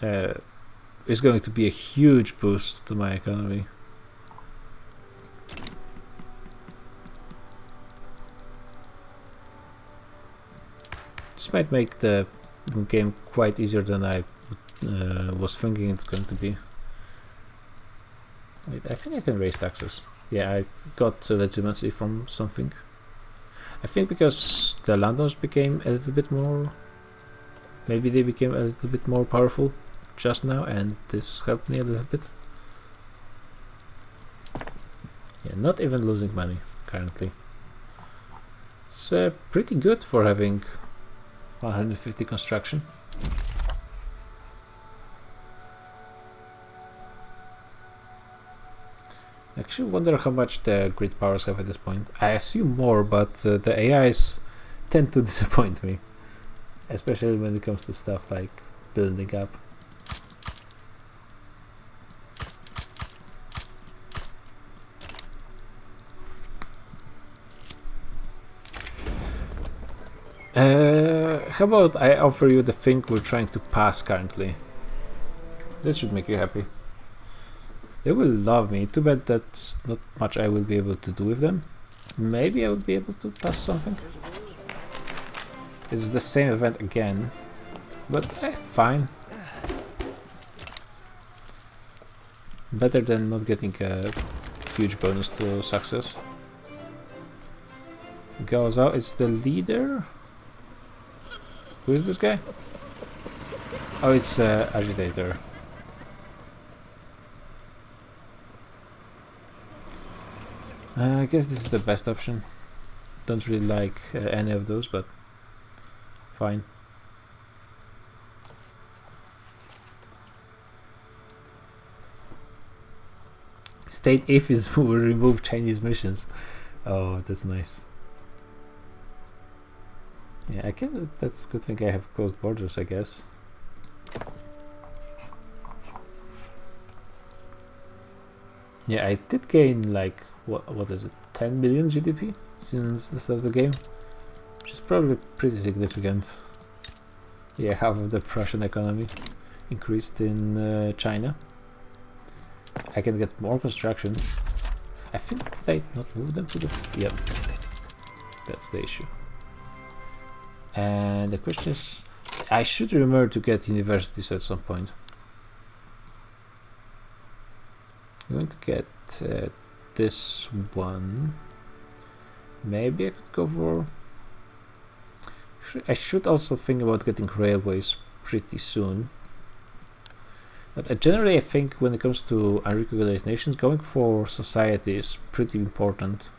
is going to be a huge boost to my economy. This might make the game quite easier than I was thinking it's going to be. Wait, I think I can raise taxes. Yeah, I got legitimacy from something. I think because the landowners became a little bit more... Maybe they became a little bit more powerful just now, and this helped me a little bit. Yeah, not even losing money currently. It's pretty good for having 150 construction. I actually wonder how much the grid powers have at this point. I assume more, but the AIs tend to disappoint me. Especially when it comes to stuff like building up. How about I offer you the thing we're trying to pass currently? This should make you happy. They will love me. Too bad that's not much I will be able to do with them. Maybe I will be able to pass something. It's the same event again, but fine. Better than not getting a huge bonus to success. Goes out. It's the leader. Who is this guy? Oh, it's agitator. I guess this is the best option. Don't really like any of those, but fine. State APHIS will remove Chinese missions. Oh, that's nice. Yeah, I can. That's a good thing I have closed borders, I guess. Yeah, I did gain like what is it, 10 million GDP since the start of the game, which is probably pretty significant. Yeah, half of the Prussian economy increased in China. I can get more construction. I think did I not move them to the... Yep, that's the issue. And the question is, I should remember to get universities at some point. I'm going to get this one. Maybe I could go for... I should also think about getting railways pretty soon. But generally I think when it comes to unrecognized nations, going for society is pretty important.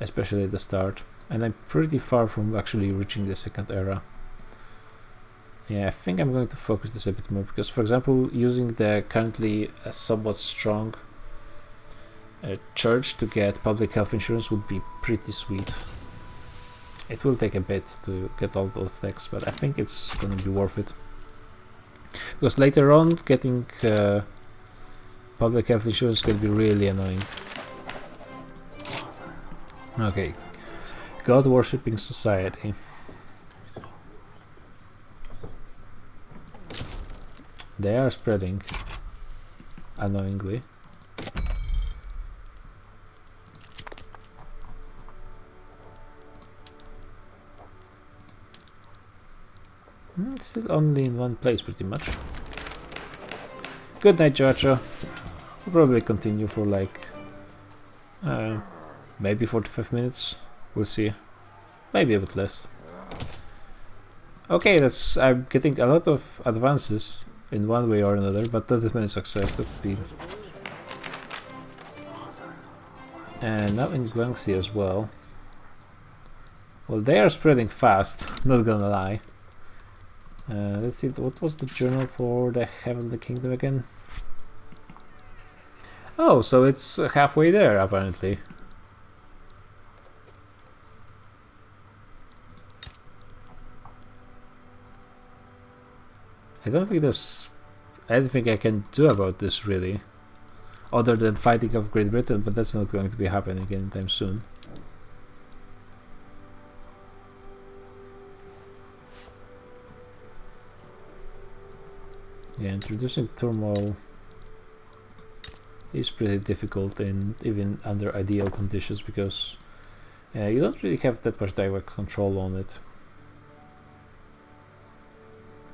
Especially at the start. And I'm pretty far from actually reaching the second era. Yeah, I think I'm going to focus this a bit more, because for example, using the currently somewhat strong church to get public health insurance would be pretty sweet. It will take a bit to get all those texts, but I think it's going to be worth it. Because later on, getting public health insurance can be really annoying. Okay, God worshipping society. They are spreading, annoyingly. It's still only in one place, pretty much. Good night, Joacho. We'll probably continue for like maybe 45 minutes. We'll see. Maybe a bit less. Okay, I'm getting a lot of advances in one way or another, but not as many success. That's been. And now in Guangxi as well. Well, they are spreading fast, not gonna lie. Let's see, what was the journal for the Heavenly Kingdom again? Oh, so it's halfway there, apparently. I don't think there's anything I can do about this, really. other than fighting off Great Britain, but that's not going to be happening anytime soon. Yeah, introducing turmoil is pretty difficult in even under ideal conditions, because you don't really have that much direct control on it.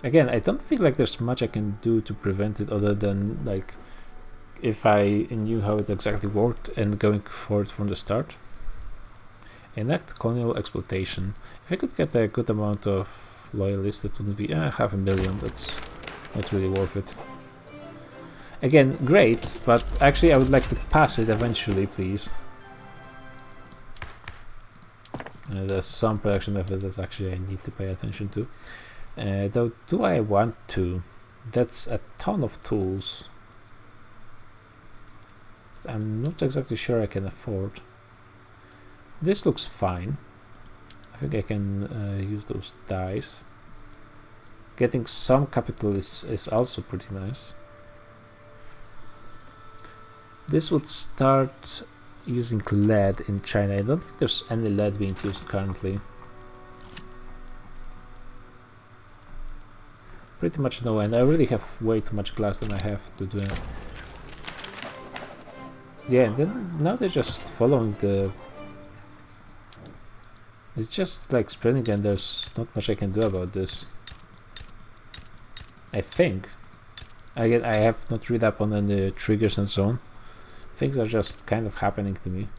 Again, I don't feel like there's much I can do to prevent it, other than like if I knew how it exactly worked and going for it from the start. Enact colonial exploitation. If I could get a good amount of loyalists, that wouldn't be 500,000. That's not really worth it. Again, great, but actually I would like to pass it eventually, please. There's some production method that actually I need to pay attention to. Though, do I want to? That's a ton of tools. I'm not exactly sure I can afford. This looks fine. I think I can use those dice. Getting some capital is also pretty nice. This would start using lead in China. I don't think there's any lead being used currently. Pretty much no, and I already have way too much glass than I have to do it. Yeah, and then now they're just following the... It's just like spreading, and there's not much I can do about this. I think. Again, I have not read up on any triggers and so on. Things are just kind of happening to me.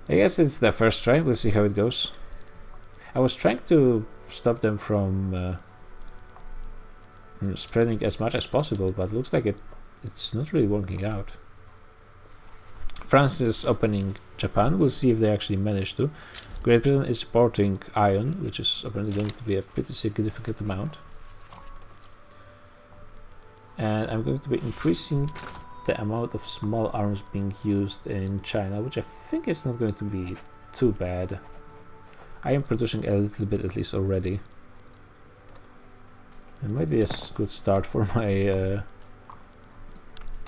I guess it's the first try, we'll see how it goes. I was trying to stop them from spreading as much as possible, but looks like it's not really working out. France is opening Japan, we'll see if they actually manage to. Great Britain is supporting iron, which is apparently going to be a pretty significant amount. And I'm going to be increasing the amount of small arms being used in China, which I think is not going to be too bad. I am producing a little bit at least already. It might be a good start for my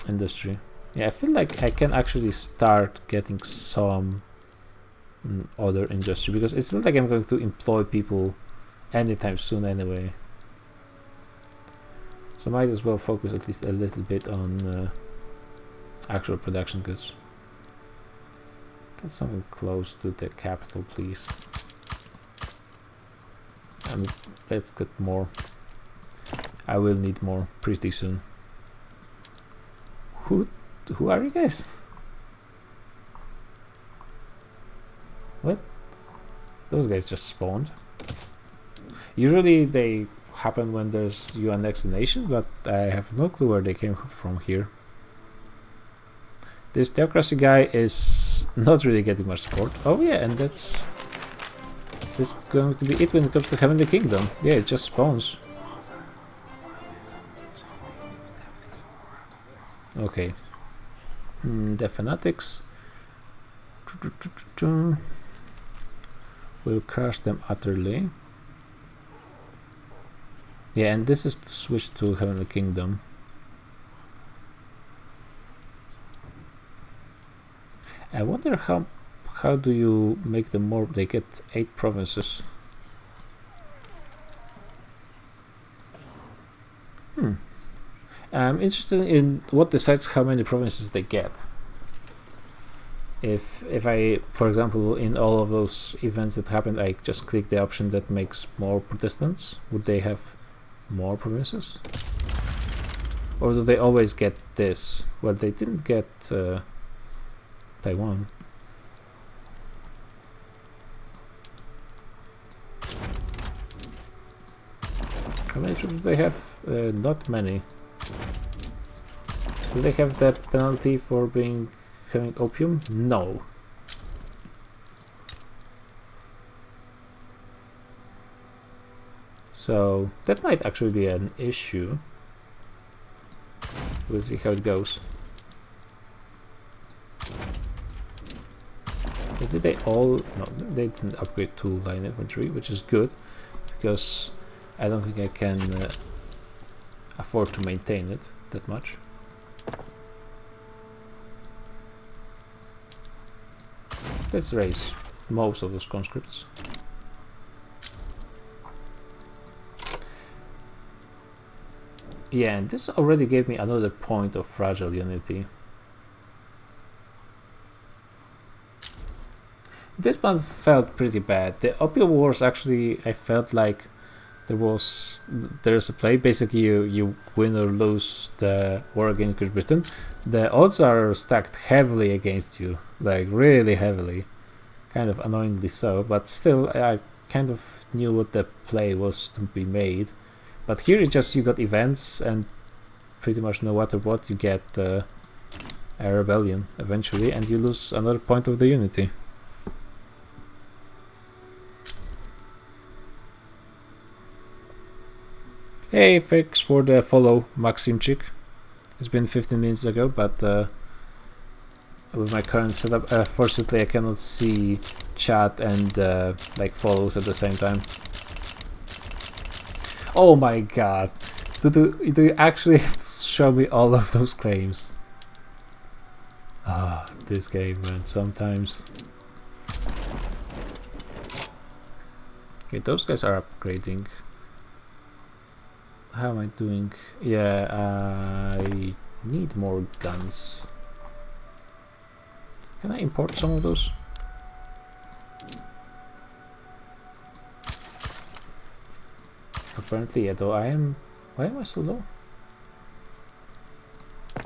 industry. Yeah, I feel like I can actually start getting some other industry, because it's not like I'm going to employ people anytime soon anyway. So might as well focus at least a little bit on actual production goods. Get something close to the capital, please. And let's get more. I will need more pretty soon. Who are you guys? What? Those guys just spawned. Usually they happen when there's you annex the nation, but I have no clue where they came from here. This theocracy guy is not really getting much support. Oh yeah, and that's going to be it when it comes to Heavenly Kingdom. Yeah, it just spawns. Okay. The fanatics will crush them utterly. Yeah, and this is to switch to Heavenly Kingdom. I wonder how do you make them more? They get 8 provinces. I'm interested in what decides how many provinces they get. If I, for example, in all of those events that happened, I just click the option that makes more Protestants, would they have more provinces? Or do they always get this? Well, they didn't get Taiwan. How many troops do they have? Not many. Do they have that penalty for having opium? No. So that might actually be an issue. We'll see how it goes. Did they all? No, they didn't upgrade to line infantry, which is good, because I don't think I can afford to maintain it that much. Let's raise most of those conscripts. Yeah, and this already gave me another point of fragile unity. This one felt pretty bad. The Opium Wars actually, I felt like there's a play. Basically, you win or lose the war against Great Britain. The odds are stacked heavily against you, like really heavily, kind of annoyingly so. But still, I kind of knew what the play was to be made. But here it's just you got events, and pretty much no matter what, you get a rebellion eventually, and you lose another point of the unity. Hey, thanks for the follow, Maximchik. It's been 15 minutes ago, but with my current setup, fortunately I cannot see chat and like follows at the same time. Oh my god, do you actually have to show me all of those claims? Ah, this game, man, sometimes. Okay, those guys are upgrading. How am I doing? Yeah, I need more guns. Can I import some of those? Apparently, yeah, though I am... Why am I so low? I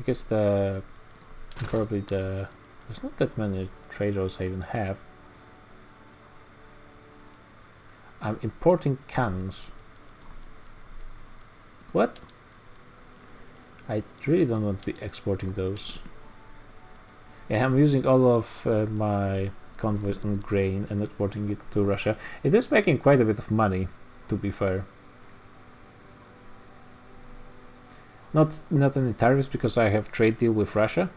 guess probably there's not that many traders I even have. I'm importing cannons. What? I really don't want to be exporting those. Yeah, I'm using all of my convoys on grain and exporting it to Russia. It is making quite a bit of money, to be fair. Not any tariffs because I have trade deal with Russia.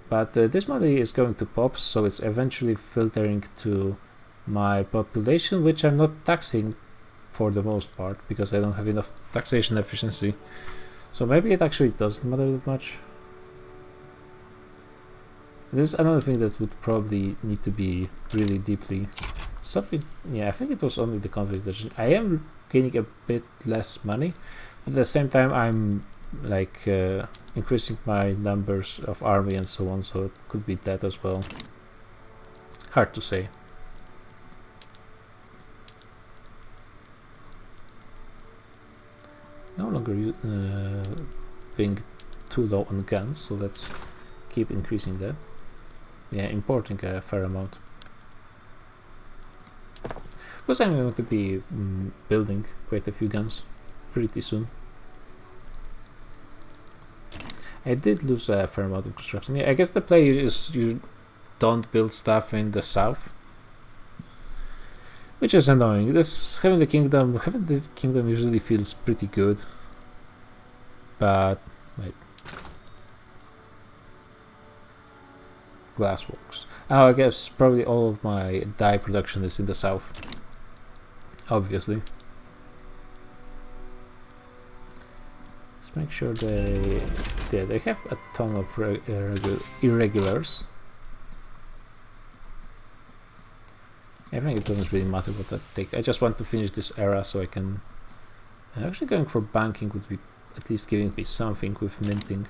But this money is going to POPs, so it's eventually filtering to my population, which I'm not taxing for the most part because I don't have enough taxation efficiency. So maybe it actually doesn't matter that much. This is another thing that would probably need to be really deeply something. Yeah, I think it was only the conversation. I am gaining a bit less money, but at the same time I'm like increasing my numbers of army and so on, so it could be that as well. Hard to say. No longer being too low on guns, so let's keep increasing that. Yeah, importing a fair amount. Because I'm going to be building quite a few guns pretty soon. I did lose a fair amount of construction. Yeah, I guess the play is you don't build stuff in the south, which is annoying. Having the kingdom usually feels pretty good, but wait, glassworks. Oh, I guess probably all of my dye production is in the south, obviously. Let's make sure they have a ton of irregulars. I think it doesn't really matter what I take. I just want to finish this era so I can... actually going for banking would be at least giving me something with minting.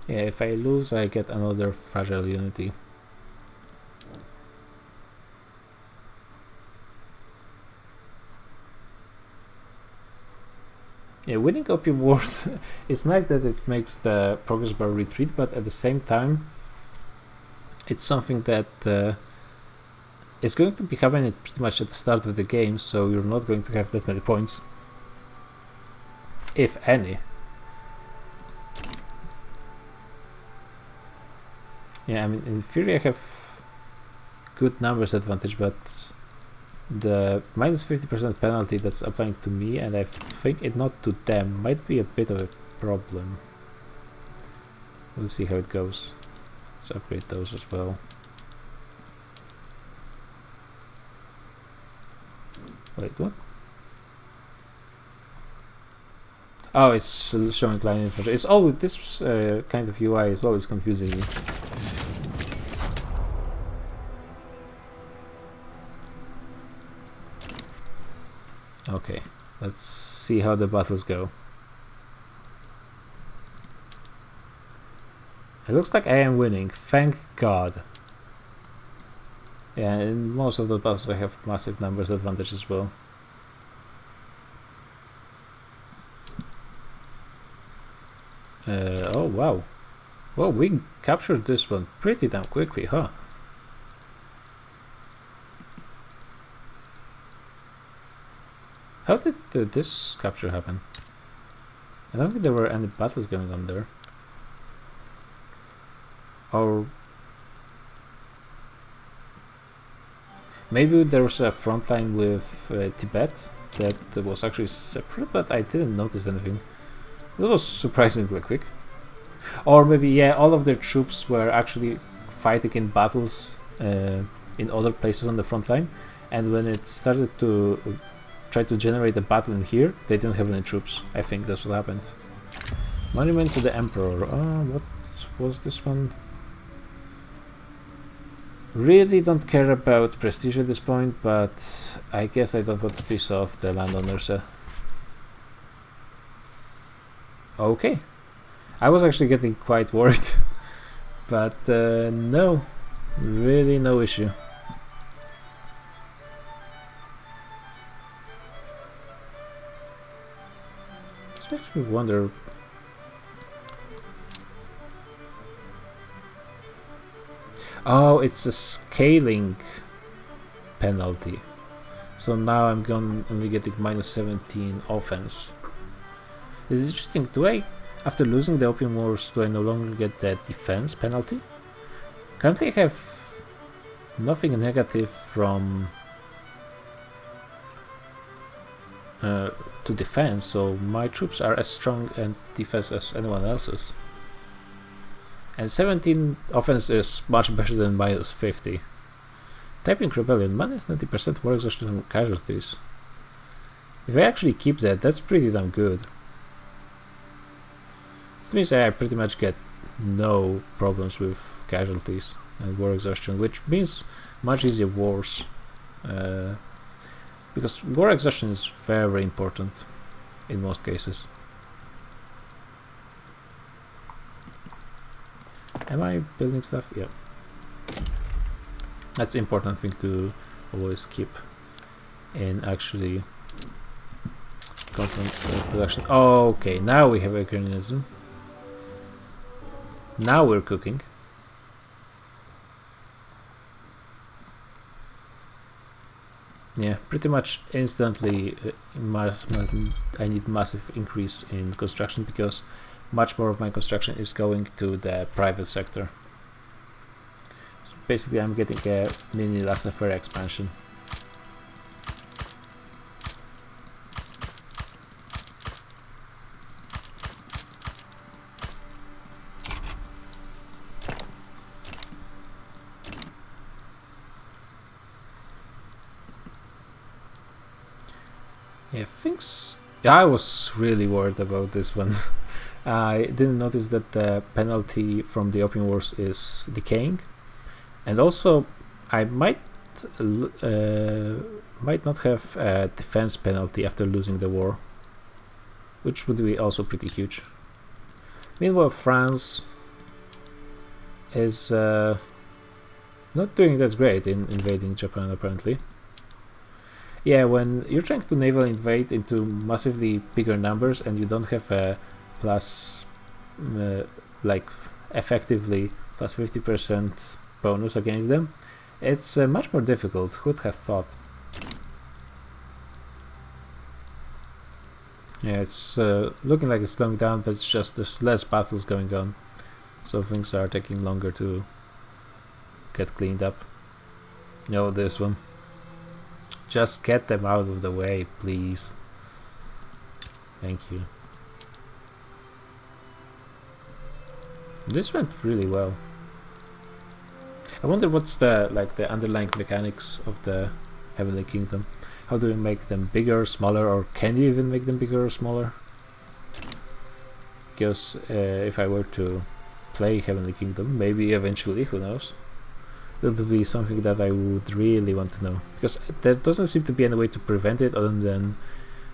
Yeah, if I lose I get another fragile unity. Yeah, winning Opium Wars, it's nice that it makes the progress bar retreat, but at the same time, it's something that is going to be happening pretty much at the start of the game, so you're not going to have that many points. If any. Yeah, I mean, in theory I have good numbers advantage, but the minus 50% penalty that's applying to me, and I think it not to them, might be a bit of a problem. We'll see how it goes. Let's upgrade those as well. Wait, what? Oh, it's showing line infantry. It's always this kind of UI is always confusing me. Okay, let's see how the battles go. It looks like I am winning, thank God. Yeah, in most of the battles I have massive numbers advantage as well. Oh wow. Well, we captured this one pretty damn quickly, huh? How did this capture happen? I don't think there were any battles going on there. Or maybe there was a front line with Tibet that was actually separate, but I didn't notice anything. That was surprisingly quick. Or maybe, yeah, all of their troops were actually fighting in battles in other places on the front line, and when it started to try to generate a battle in here, they didn't have any troops. I think that's what happened. Monument to the Emperor. What was this one? Really don't care about prestige at this point, but I guess I don't want to piss off the landowners. Okay. I was actually getting quite worried, but no, really no issue. This makes me wonder. Oh, it's a scaling penalty. So now I'm only getting minus 17 offense. This is interesting. After losing the Opium Wars, do I no longer get the defense penalty? Currently I have nothing negative from to defense, so my troops are as strong and defense as anyone else's. And 17 offense is much better than minus 50. Typing Rebellion, minus 90% war exhaustion and casualties. If I actually keep that, that's pretty damn good. This means I pretty much get no problems with casualties and war exhaustion, which means much easier wars. Because war exhaustion is very important in most cases. Am I building stuff? Yeah. That's an important thing to always keep in actually constant production. Oh, okay, now we have agrarianism. Now we're cooking. Yeah, pretty much instantly I need massive increase in construction because much more of my construction is going to the private sector. So basically I'm getting a mini laissez-faire expansion. Yeah, I was really worried about this one. I didn't notice that the penalty from the Opium Wars is decaying, and also I might not have a defense penalty after losing the war, which would be also pretty huge. Meanwhile, France is not doing that great in invading Japan, apparently. Yeah, when you're trying to naval invade into massively bigger numbers and you don't have a plus, like effectively plus 50% bonus against them, it's much more difficult. Who'd have thought? Yeah, it's looking like it's slowing down, but it's just there's less battles going on, so things are taking longer to get cleaned up. No, this one. Just get them out of the way, please. Thank you. This went really well. I wonder what's the underlying mechanics of the Heavenly Kingdom. How do we make them bigger, smaller, or can you even make them bigger or smaller? Because if I were to play Heavenly Kingdom, maybe eventually, who knows, that would be something that I would really want to know. Because there doesn't seem to be any way to prevent it other than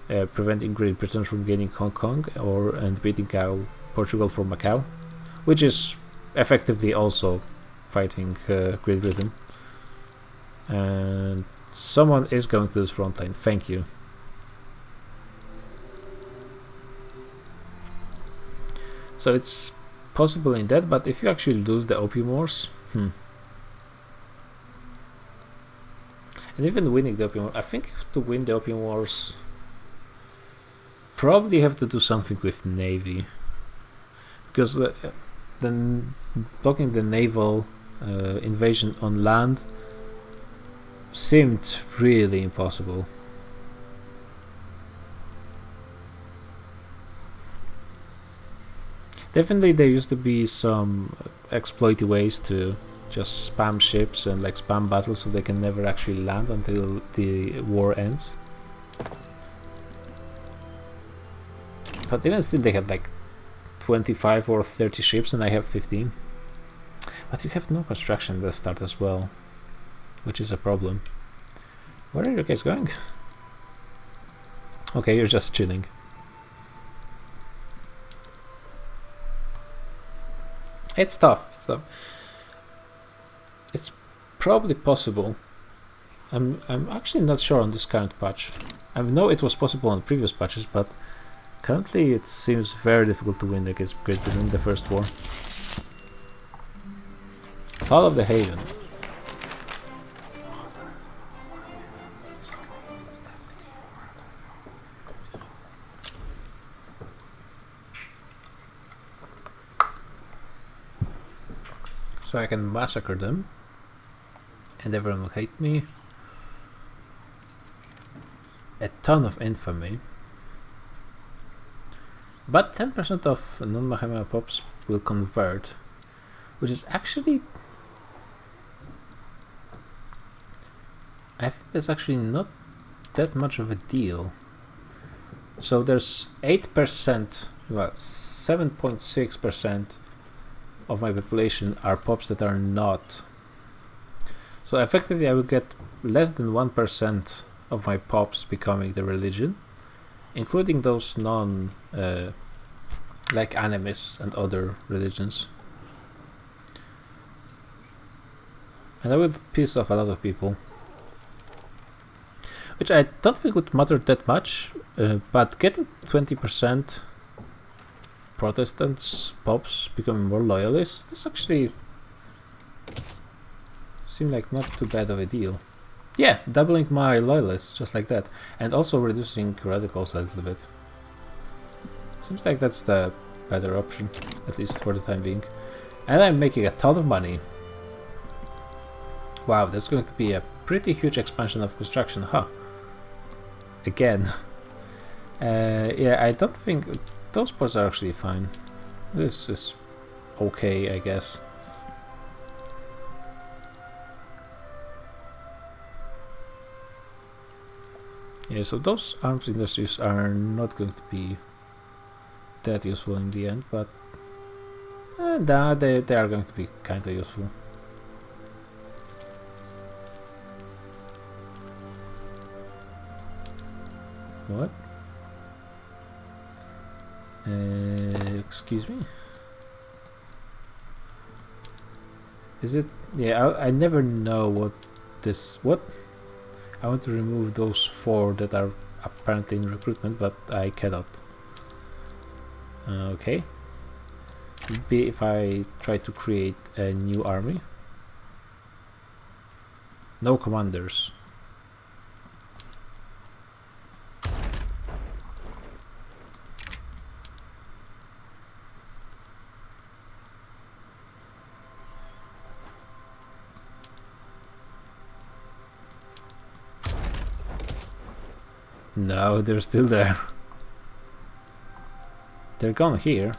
preventing Great Britain from gaining Hong Kong and beating Portugal for Macau, which is effectively also fighting Great Britain. And someone is going to this front line. Thank you. So it's possible in that, but if you actually lose the Opium Wars, and even winning the Opium Wars, I think to win the Opium Wars, probably have to do something with Navy, because then blocking the naval invasion on land seemed really impossible. Definitely there used to be some exploity ways to just spam ships and like spam battles so they can never actually land until the war ends. But even still they had like 25 or 30 ships and I have 15. But you have no construction at the start as well, which is a problem. Where are you guys going? Okay, you're just chilling. It's tough. It's tough. It's probably possible. I'm actually not sure on this current patch. I know it was possible on previous patches, but currently it seems very difficult to win against Great Britain in the first war. Fall of the Haven. So I can massacre them and everyone will hate me. A ton of infamy. But 10% of non-Mahama pops will convert, which is actually, I think that's actually not that much of a deal. So there's 8%, well 7.6% of my population are pops that are not. So effectively I will get less than 1% of my pops becoming the religion, including those non like animists and other religions. And I will piss off a lot of people, which I don't think would matter that much, but getting 20% Protestants, pops becoming more loyalists, this actually seemed like not too bad of a deal. Yeah, doubling my loyalists just like that, and also reducing radicals a little bit. Seems like that's the better option, at least for the time being. And I'm making a ton of money. Wow, that's going to be a pretty huge expansion of construction, huh? Again. Yeah, I don't think those parts are actually fine. This is okay, I guess. Yeah, so those arms industries are not going to be that useful in the end, but nah, they are going to be kinda useful. What? Excuse me? Is it? Yeah, I never know what this... What? I want to remove those 4 that are apparently in recruitment, but I cannot. Okay. Maybe if I try to create a new army. No commanders. No, they're still there. They're gone here.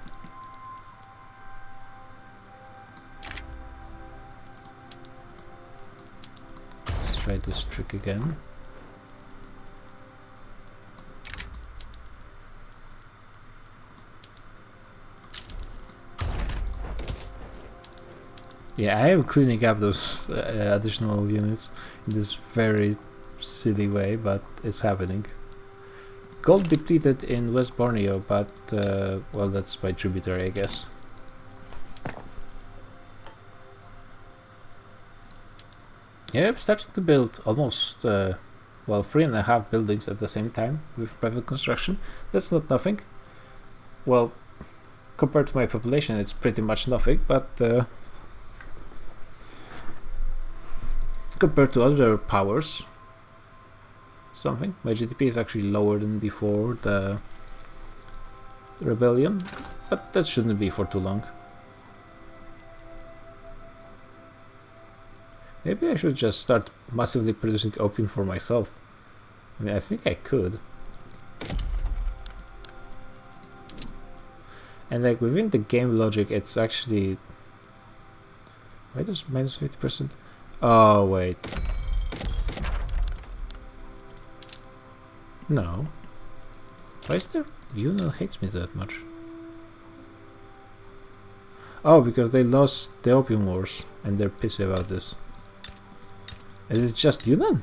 try this trick again. Yeah, I am cleaning up those additional units in this very silly way, but it's happening. Gold depleted in West Borneo, but well, that's by tributary, I guess. Yeah, I'm starting to build almost, well, 3.5 buildings at the same time with private construction. That's not nothing. Well, compared to my population, it's pretty much nothing, but compared to other powers, something. My GDP is actually lower than before the rebellion, but that shouldn't be for too long. Maybe I should just start massively producing opium for myself. I mean, I think I could. And like within the game logic, it's actually... Why does minus 50%? Oh, wait. No. Why is there... Union hates me that much? Oh, because they lost the Opium Wars and they're pissed about this. Is it just Yunnan?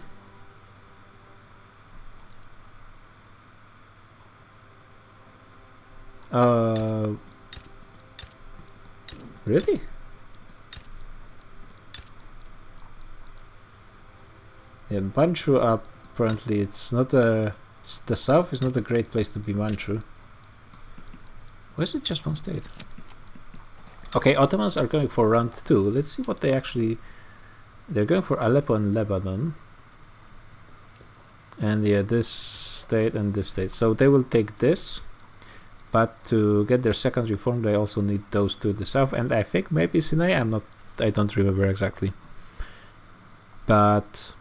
Really? Yeah, Manchu apparently it's not a... The south is not a great place to be Manchu. Why is it just one state? Okay, Ottomans are going for round 2. Let's see what they actually... They're going for Aleppo and Lebanon. And yeah, this state and this state. So they will take this. But to get their second reform, they also need those two to the south. And I think maybe Sinai. I don't remember exactly. But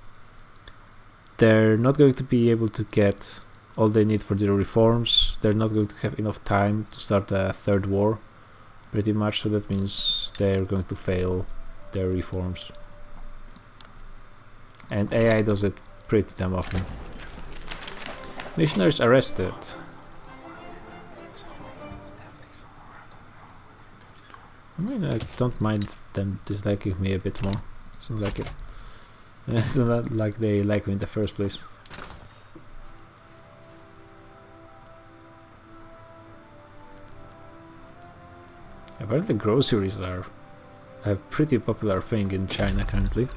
they're not going to be able to get all they need for their reforms. They're not going to have enough time to start a third war, pretty much. So that means they're going to fail their reforms. And AI does it pretty damn often. Missionaries arrested. I mean, I don't mind them disliking me a bit more. It's not like it. It's not like they like me in the first place. Apparently groceries are a pretty popular thing in China currently.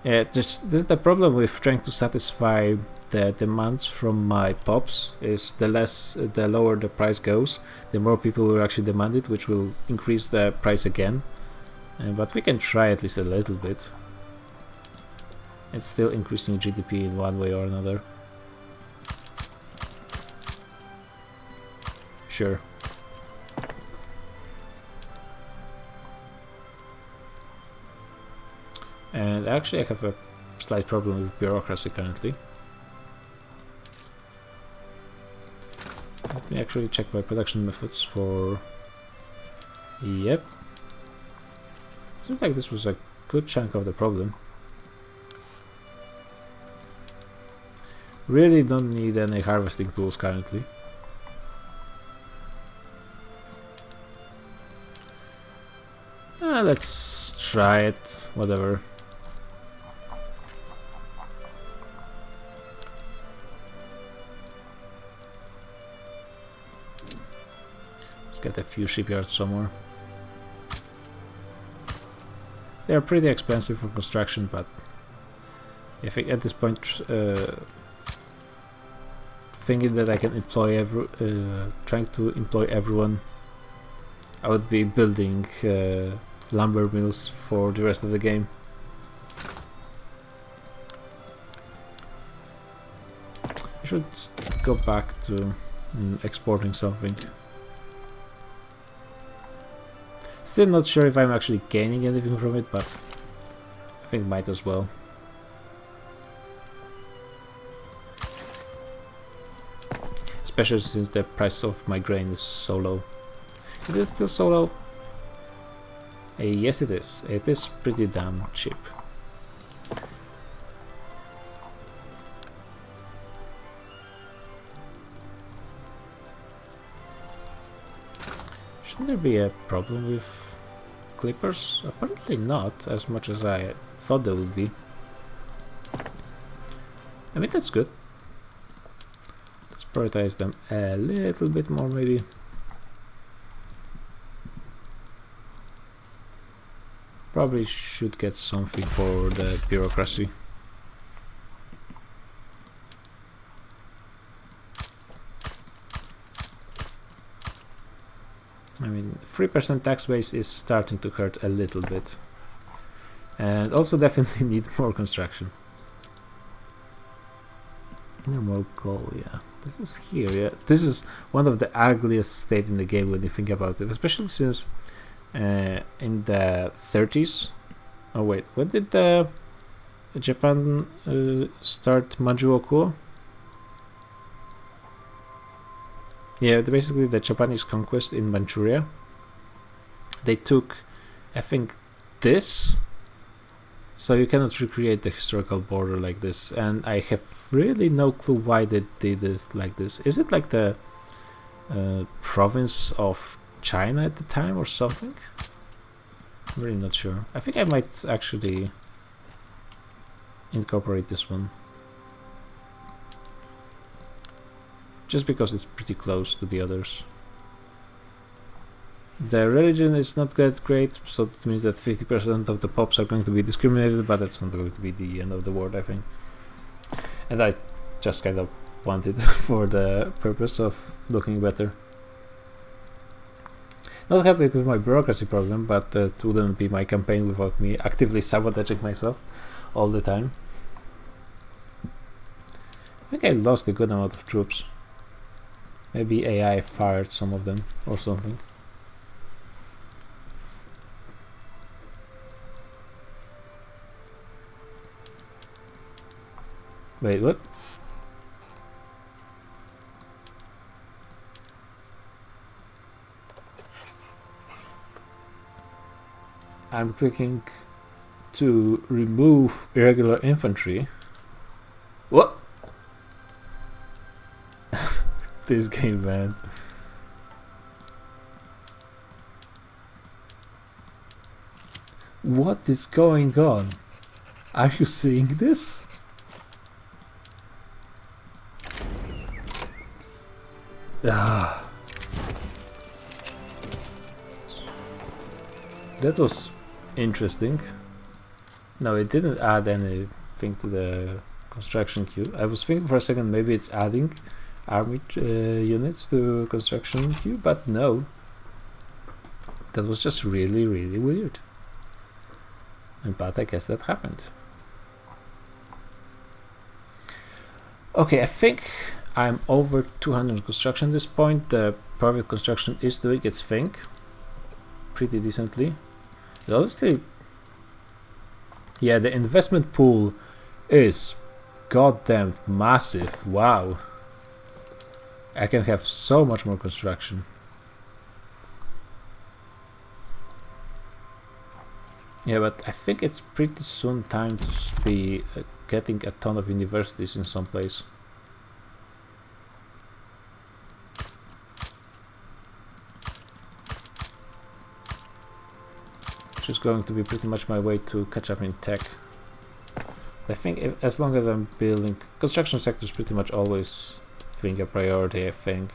Yeah, just the problem with trying to satisfy the demands from my pops is the lower the price goes, the more people will actually demand it, which will increase the price again. But we can try at least a little bit. It's still increasing GDP in one way or another. Sure. And actually I have a slight problem with bureaucracy currently. Let me actually check my production methods for... Yep. Seems like this was a good chunk of the problem. Really don't need any harvesting tools currently. Let's try it, whatever. Let's get a few shipyards somewhere. They are pretty expensive for construction, but I think at this point, thinking that I can employ trying to employ everyone, I would be building lumber mills for the rest of the game. I should go back to exporting something. Still not sure if I'm actually gaining anything from it, but I think might as well. Especially since the price of my grain is so low. Is it still so low? Yes, it is. It is pretty damn cheap. Shouldn't there be a problem with clippers? Apparently not, as much as I thought there would be. I mean, that's good. Let's prioritize them a little bit more, maybe. Probably should get something for the bureaucracy. I mean, 3% tax base is starting to hurt a little bit. And also definitely need more construction. Inner Mongol, yeah. This is here, yeah. This is one of the ugliest states in the game when you think about it, especially since in the 30s. Oh wait, when did Japan start Manchukuo? Yeah, basically the Japanese conquest in Manchuria. They took, I think, this. So you cannot recreate the historical border like this, and I have really no clue why they did this like this. Is it like the province of China at the time or something? I'm really not sure. I think I might actually incorporate this one. Just because it's pretty close to the others. The religion is not that great, so that means that 50% of the pops are going to be discriminated, but that's not going to be the end of the world, I think. And I just kind of want it for the purpose of looking better. Not happy with my bureaucracy problem, but it wouldn't be my campaign without me actively sabotaging myself all the time. I think I lost a good amount of troops. Maybe AI fired some of them or something. Wait, what? I'm clicking to remove irregular infantry. What? This game, man. What is going on? Are you seeing this? Ah. That was interesting. No, it didn't add anything to the construction queue. I was thinking for a second maybe it's adding army units to construction queue, but no. That was just really, really weird. But I guess that happened. Okay, I think I'm over 200 construction at this point. The private construction is doing its thing pretty decently. Honestly, yeah, the investment pool is goddamn massive. Wow. I can have so much more construction. Yeah, but I think it's pretty soon time to be getting a ton of universities in some place. Which is going to be pretty much my way to catch up in tech. I think as long as I'm building, construction sector is pretty much always a priority, I think.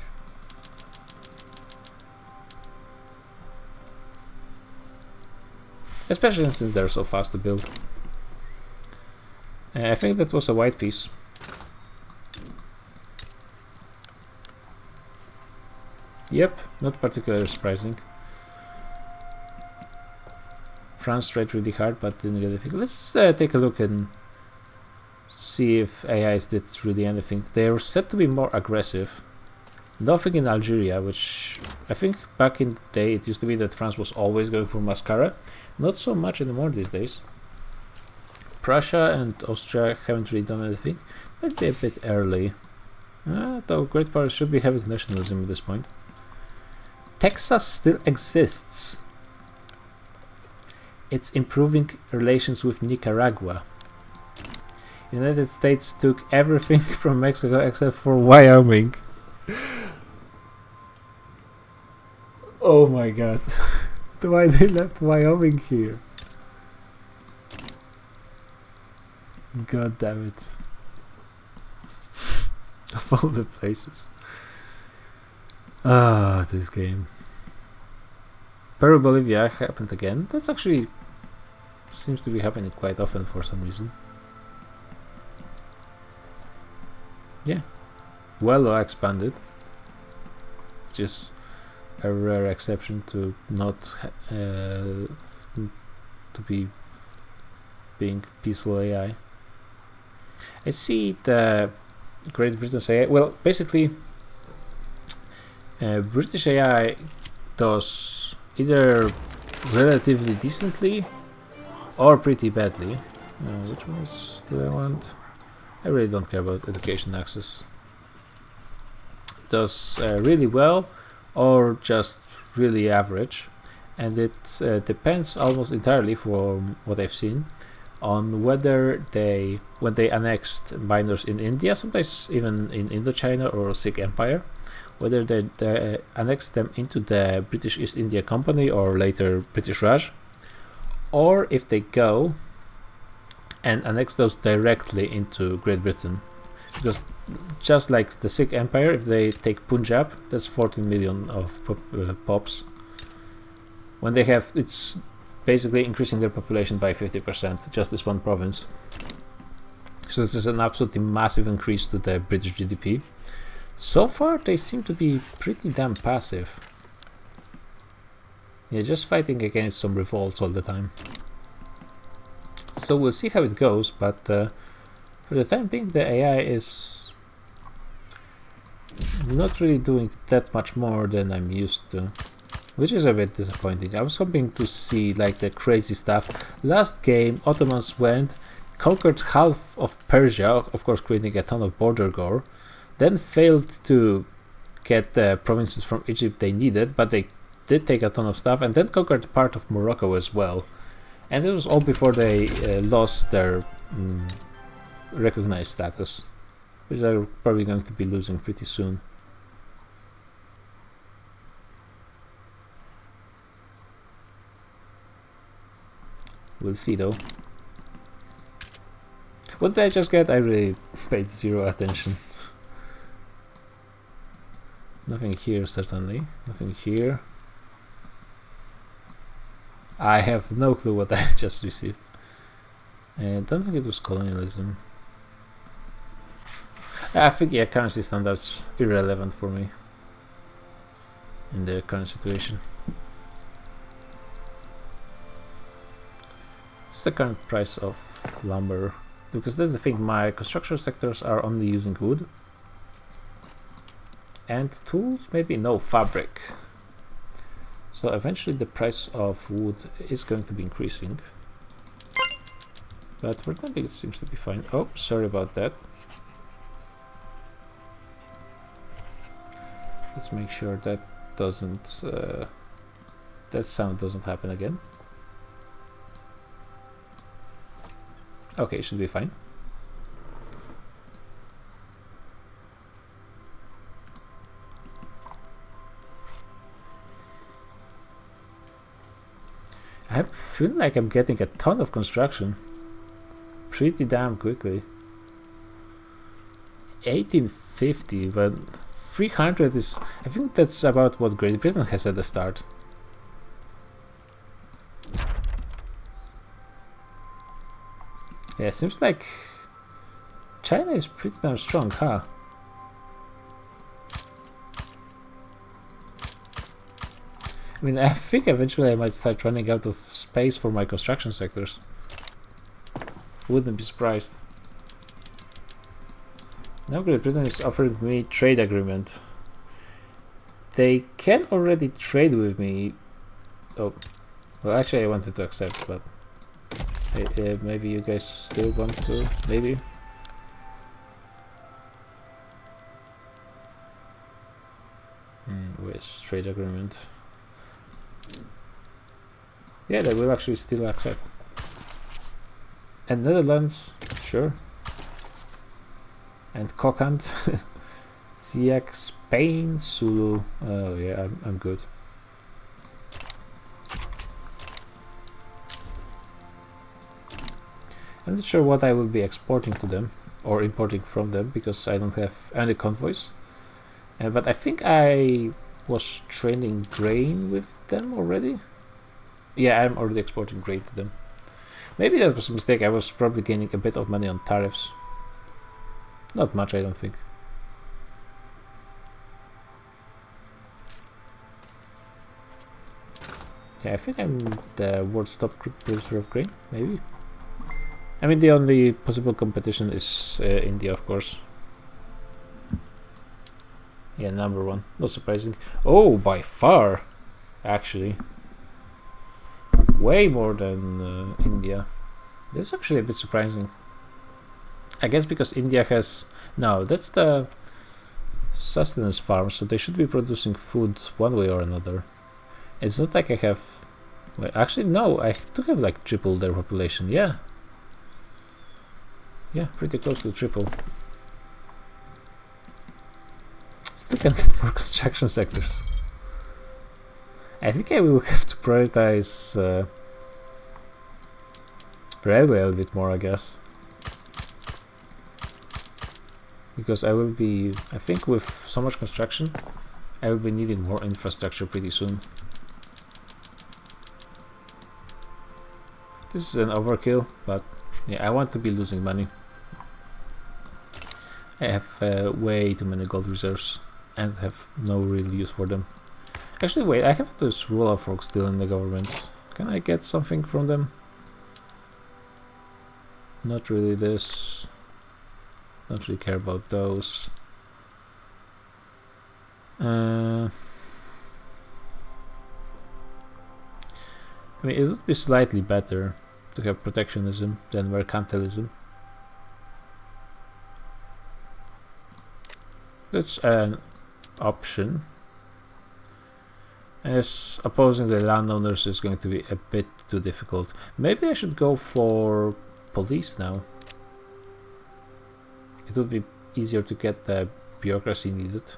Especially since they're so fast to build. I think that was a white piece. Yep, not particularly surprising. France tried really hard but didn't get anything. Let's take a look and see if AIs did really anything. They are said to be more aggressive. Nothing in Algeria, which I think back in the day it used to be that France was always going for mascara. Not so much anymore these days. Prussia and Austria haven't really done anything. Might be a bit early. Though great powers should be having nationalism at this point. Texas still exists. it's improving relations with Nicaragua. United States took everything from Mexico except for Wyoming. Oh my god. Why they left Wyoming here? God damn it. Of all the places. Ah, this game. Peru, Bolivia happened again. That's actually seems to be happening quite often for some reason. Yeah. Well expanded. Which is a rare exception to not to be being peaceful AI. I see the Great Britain's AI. Well, basically, British AI does either relatively decently or pretty badly. Which ones do I want? I really don't care about education access. Does really well or just really average, and it depends almost entirely, from what I've seen, on whether when they annexed miners in India, sometimes even in Indochina or Sikh Empire, whether they annexed them into the British East India Company or later British Raj, or if they go and annex those directly into Great Britain. Because just like the Sikh Empire, if they take Punjab, that's 14 million of pops. When they have, it's basically increasing their population by 50%, just this one province. So this is an absolutely massive increase to the British GDP. So far, they seem to be pretty damn passive. Yeah, just fighting against some revolts all the time. So we'll see how it goes, but for the time being, the AI is not really doing that much more than I'm used to, which is a bit disappointing. I was hoping to see like the crazy stuff. Last game, Ottomans went, conquered half of Persia, of course creating a ton of border gore, then failed to get the provinces from Egypt they needed, but they did take a ton of stuff, and then conquered part of Morocco as well. And it was all before they lost their recognized status, which they're probably going to be losing pretty soon. We'll see though. What did I just get? I really paid zero attention. Nothing here, certainly. Nothing here. I have no clue what I just received. I don't think it was colonialism. I think, yeah, currency standards irrelevant for me in the current situation. What's the current price of lumber? Because that's the thing, my construction sectors are only using wood. And tools, maybe no fabric. So eventually the price of wood is going to be increasing. But for the time being it seems to be fine. Oh, sorry about that. Let's make sure that doesn't that sound doesn't happen again. Okay, should be fine. I feel like I'm getting a ton of construction pretty damn quickly. 1850, but 300 is, I think that's about what Great Britain has at the start. Yeah, seems like China is pretty damn strong, huh? I mean, I think eventually I might start running out of space for my construction sectors. Wouldn't be surprised. Now Great Britain is offering me trade agreement. They can already trade with me. Oh, well, actually I wanted to accept, but hey, maybe you guys still want to, maybe? Where's trade agreement? Yeah, they will actually still accept. And Netherlands, sure. And Kokand, Siak, Spain, Sulu. Oh yeah, I'm good. I'm not sure what I will be exporting to them or importing from them because I don't have any convoys. But I think I was trading grain with them already. Yeah, I'm already exporting grain to them. Maybe that was a mistake. I was probably gaining a bit of money on tariffs. Not much, I don't think. Yeah, I think I'm the world's top producer of grain, maybe. I mean, the only possible competition is India, of course. Yeah, number one. Not surprising. Oh, by far, actually. Way more than India. That's actually a bit surprising. I guess because India has... No, that's the sustenance farm, so they should be producing food one way or another. It's not like I have... Well, actually, no, I do have like triple their population, yeah. Yeah, pretty close to triple. Still can get more construction sectors. I think I will have to prioritize railway a little bit more, I guess. Because I will be, I think with so much construction, I will be needing more infrastructure pretty soon. This is an overkill, but yeah, I want to be losing money. I have way too many gold reserves and have no real use for them. Actually, wait, I have this ruler folk still in the government. Can I get something from them? Not really this. Don't really care about those. I mean, it would be slightly better to have protectionism than mercantilism. That's an option. As opposing the landowners is going to be a bit too difficult. Maybe I should go for police now. It would be easier to get the bureaucracy needed.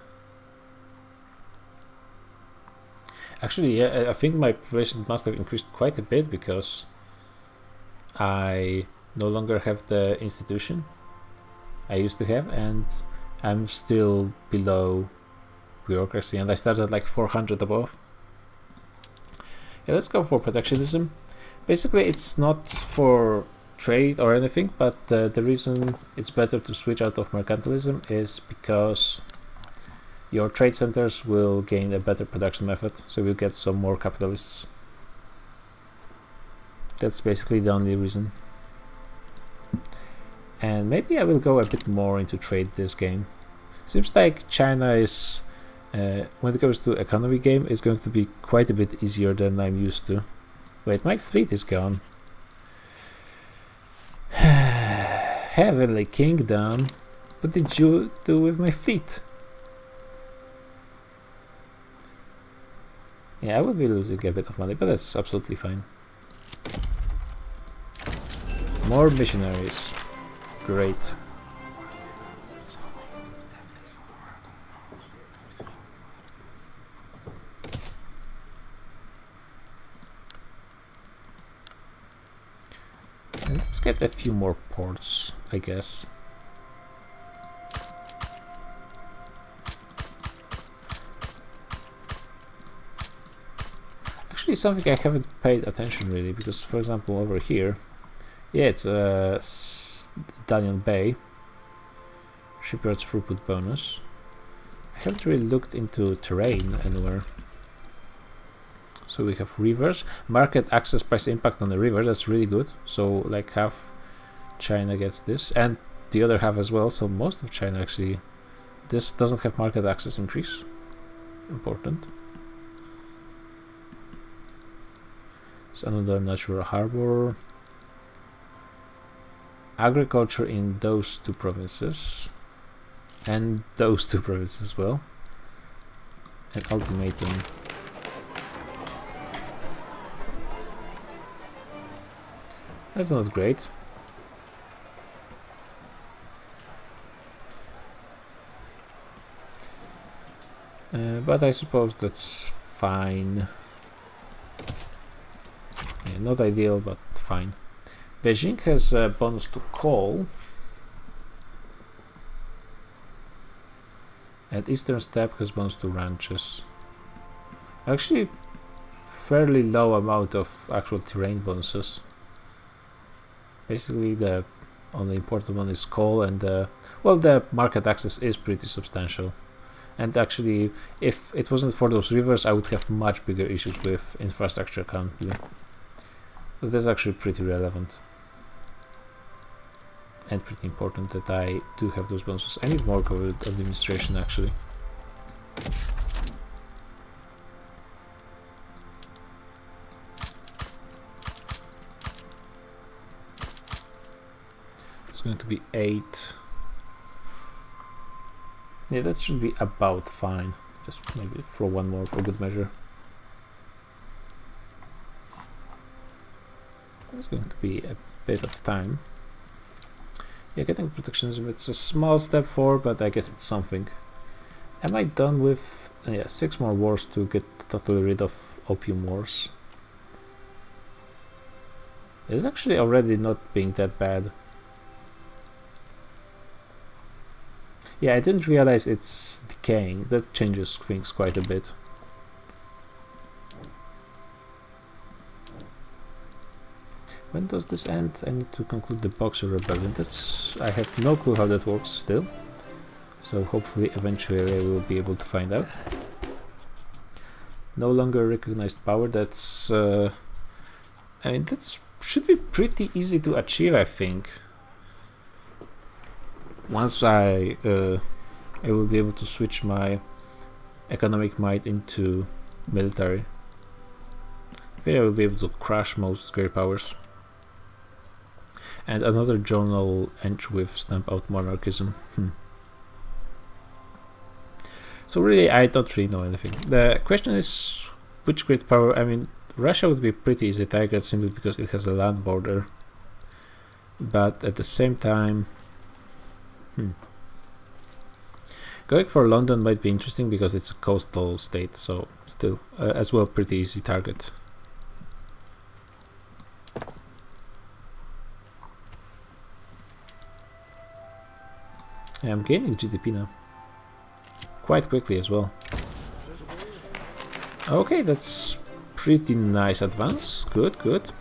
Actually, yeah, I think my population must have increased quite a bit because I no longer have the institution I used to have, and I'm still below bureaucracy, and I started like 400 above. Yeah, let's go for protectionism. Basically, it's not for trade or anything, but the reason it's better to switch out of mercantilism is because your trade centers will gain a better production method, so you'll get some more capitalists. That's basically the only reason. And maybe I will go a bit more into trade this game. Seems like China is, when it comes to economy game, is going to be quite a bit easier than I'm used to. Wait, my fleet is gone. Heavenly Kingdom. What did you do with my fleet? Yeah, I will be losing a bit of money, but that's absolutely fine. More missionaries. Great. And let's get a few more ports, I guess. Actually, something I haven't paid attention really, because for example over here, yeah, it's Dalian Bay shipyards throughput bonus. I haven't really looked into terrain anywhere. So we have rivers, market access price impact on the river. That's really good. So like half China gets this, and the other half as well. So most of China actually, this doesn't have market access increase. Important. It's another natural harbor. Agriculture in those two provinces, and those two provinces as well. An ultimatum. That's not great. But I suppose that's fine. Yeah, not ideal, but fine. Beijing has a bonus to coal. And Eastern Steppe has bonus to ranches. Actually, fairly low amount of actual terrain bonuses. Basically, the only important one is coal, and well, the market access is pretty substantial. And actually, if it wasn't for those rivers, I would have much bigger issues with infrastructure currently. But that's actually pretty relevant. And pretty important that I do have those bonuses. I need more government administration, actually. It's going to be 8. Yeah, that should be about fine. Just maybe throw one more for good measure. It's going to be a bit of time. Yeah, getting protectionism, it's a small step forward, but I guess it's something. Am I done with... yeah, 6 more wars to get totally rid of Opium Wars. It's actually already not being that bad. Yeah, I didn't realize it's decaying. That changes things quite a bit. When does this end? I need to conclude the Boxer Rebellion. I have no clue how that works still. So hopefully eventually I will be able to find out. No longer recognized power. That's... I mean, that should be pretty easy to achieve, I think. Once I will be able to switch my economic might into military. I think I will be able to crush most great powers. And another journal end with stamp out monarchism. So really, I don't really know anything. The question is, which great power? I mean, Russia would be pretty easy target simply because it has a land border. But at the same time, going for London might be interesting because it's a coastal state, so still as well pretty easy target. Yeah, I'm gaining GDP now. Quite quickly as well. Okay, that's pretty nice advance. Good, good.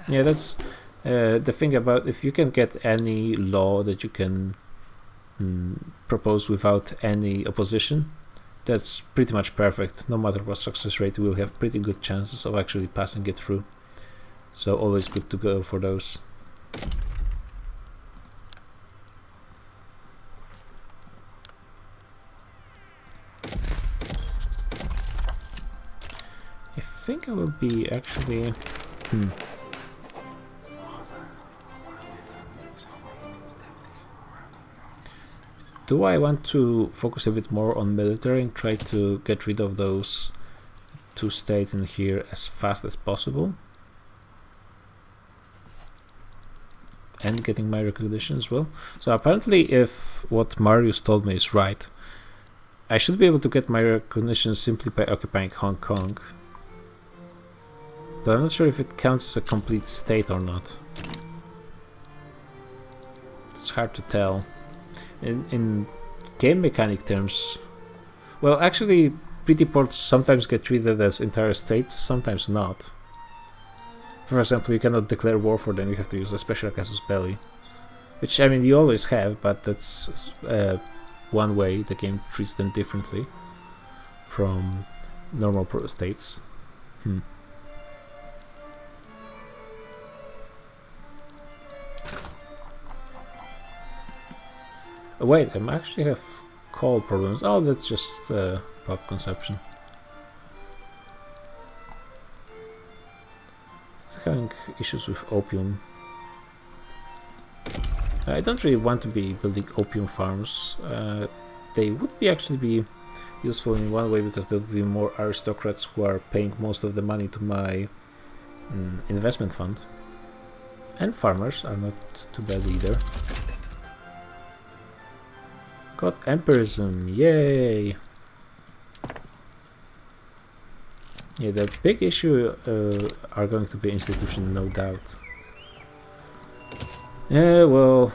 Yeah, that's the thing about if you can get any law that you can propose without any opposition, that's pretty much perfect. No matter what success rate, we'll have pretty good chances of actually passing it through. So always good to go for those. I think I will be actually... Do I want to focus a bit more on military and try to get rid of those 2 states in here as fast as possible? And getting my recognition as well. So apparently if what Marius told me is right, I should be able to get my recognition simply by occupying Hong Kong. But I'm not sure if it counts as a complete state or not. It's hard to tell. In game mechanic terms, well, actually, petty ports sometimes get treated as entire states, sometimes not. For example, you cannot declare war for them, you have to use a special casus belli. Which, I mean, you always have, but that's one way the game treats them differently from normal states. Wait, I actually have coal problems. Oh, that's just pop consumption. Still having issues with opium. I don't really want to be building opium farms. They would be actually be useful in one way because there would be more aristocrats who are paying most of the money to my investment fund. And farmers are not too bad either. Got empirism, yay! Yeah, the big issue are going to be institutions, no doubt. Yeah, well,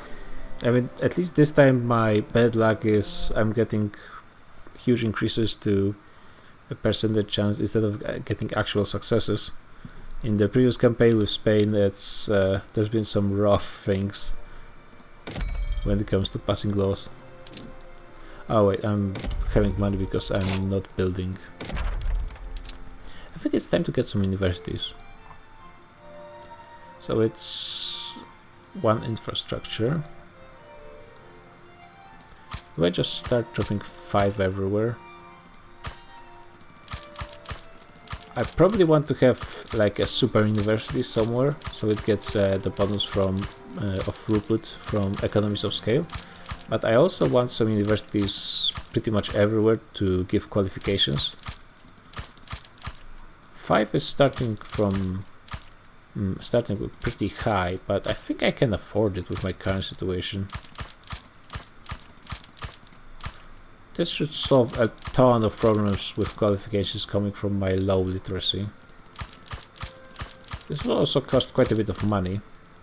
I mean, at least this time my bad luck is I'm getting huge increases to a percentage chance instead of getting actual successes. In the previous campaign with Spain, it's there's been some rough things when it comes to passing laws. Oh wait, I'm having money because I'm not building. I think it's time to get some universities. So it's one infrastructure. Do I just start dropping 5 everywhere? I probably want to have like a super university somewhere, so it gets the bonus from of throughput from economies of scale. But I also want some universities pretty much everywhere to give qualifications. 5 is starting with pretty high, but I think I can afford it with my current situation. This should solve a ton of problems with qualifications coming from my low literacy. This will also cost quite a bit of money,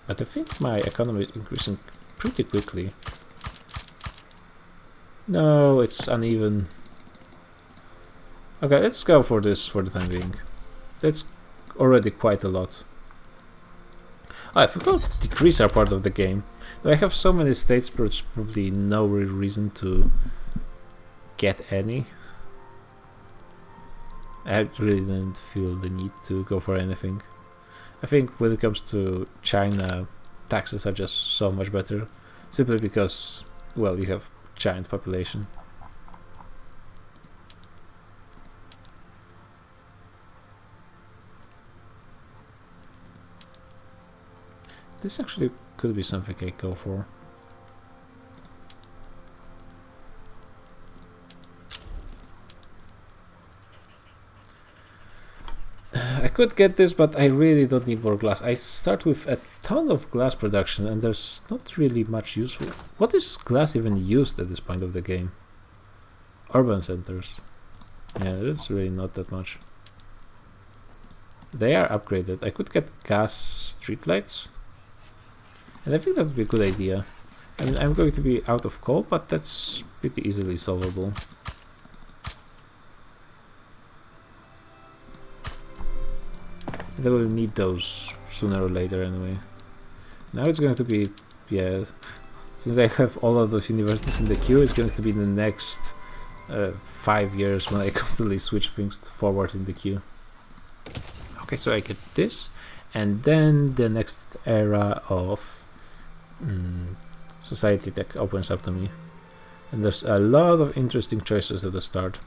but I think my economy is increasing pretty quickly. No, it's uneven. Okay, let's go for this for the time being. That's already quite a lot. Oh, I forgot decrees are part of the game. Though I have so many states, there's probably no real reason to get any. I really didn't feel the need to go for anything. I think when it comes to China, taxes are just so much better, simply because, well, you have giant population. This actually could be something I go for. I could get this, but I really don't need more glass. I start with a ton of glass production and there's not really much useful. What is glass even used at this point of the game? Urban centers. Yeah, there's really not that much. They are upgraded. I could get gas streetlights. And I think that would be a good idea. I mean, I'm going to be out of coal, but that's pretty easily solvable. They will need those sooner or later anyway. Now it's going to be, yeah, since I have all of those universities in the queue, it's going to be the next 5 years when I constantly switch things forward in the queue. Okay, so I get this, and then the next era of society tech opens up to me. And there's a lot of interesting choices at the start.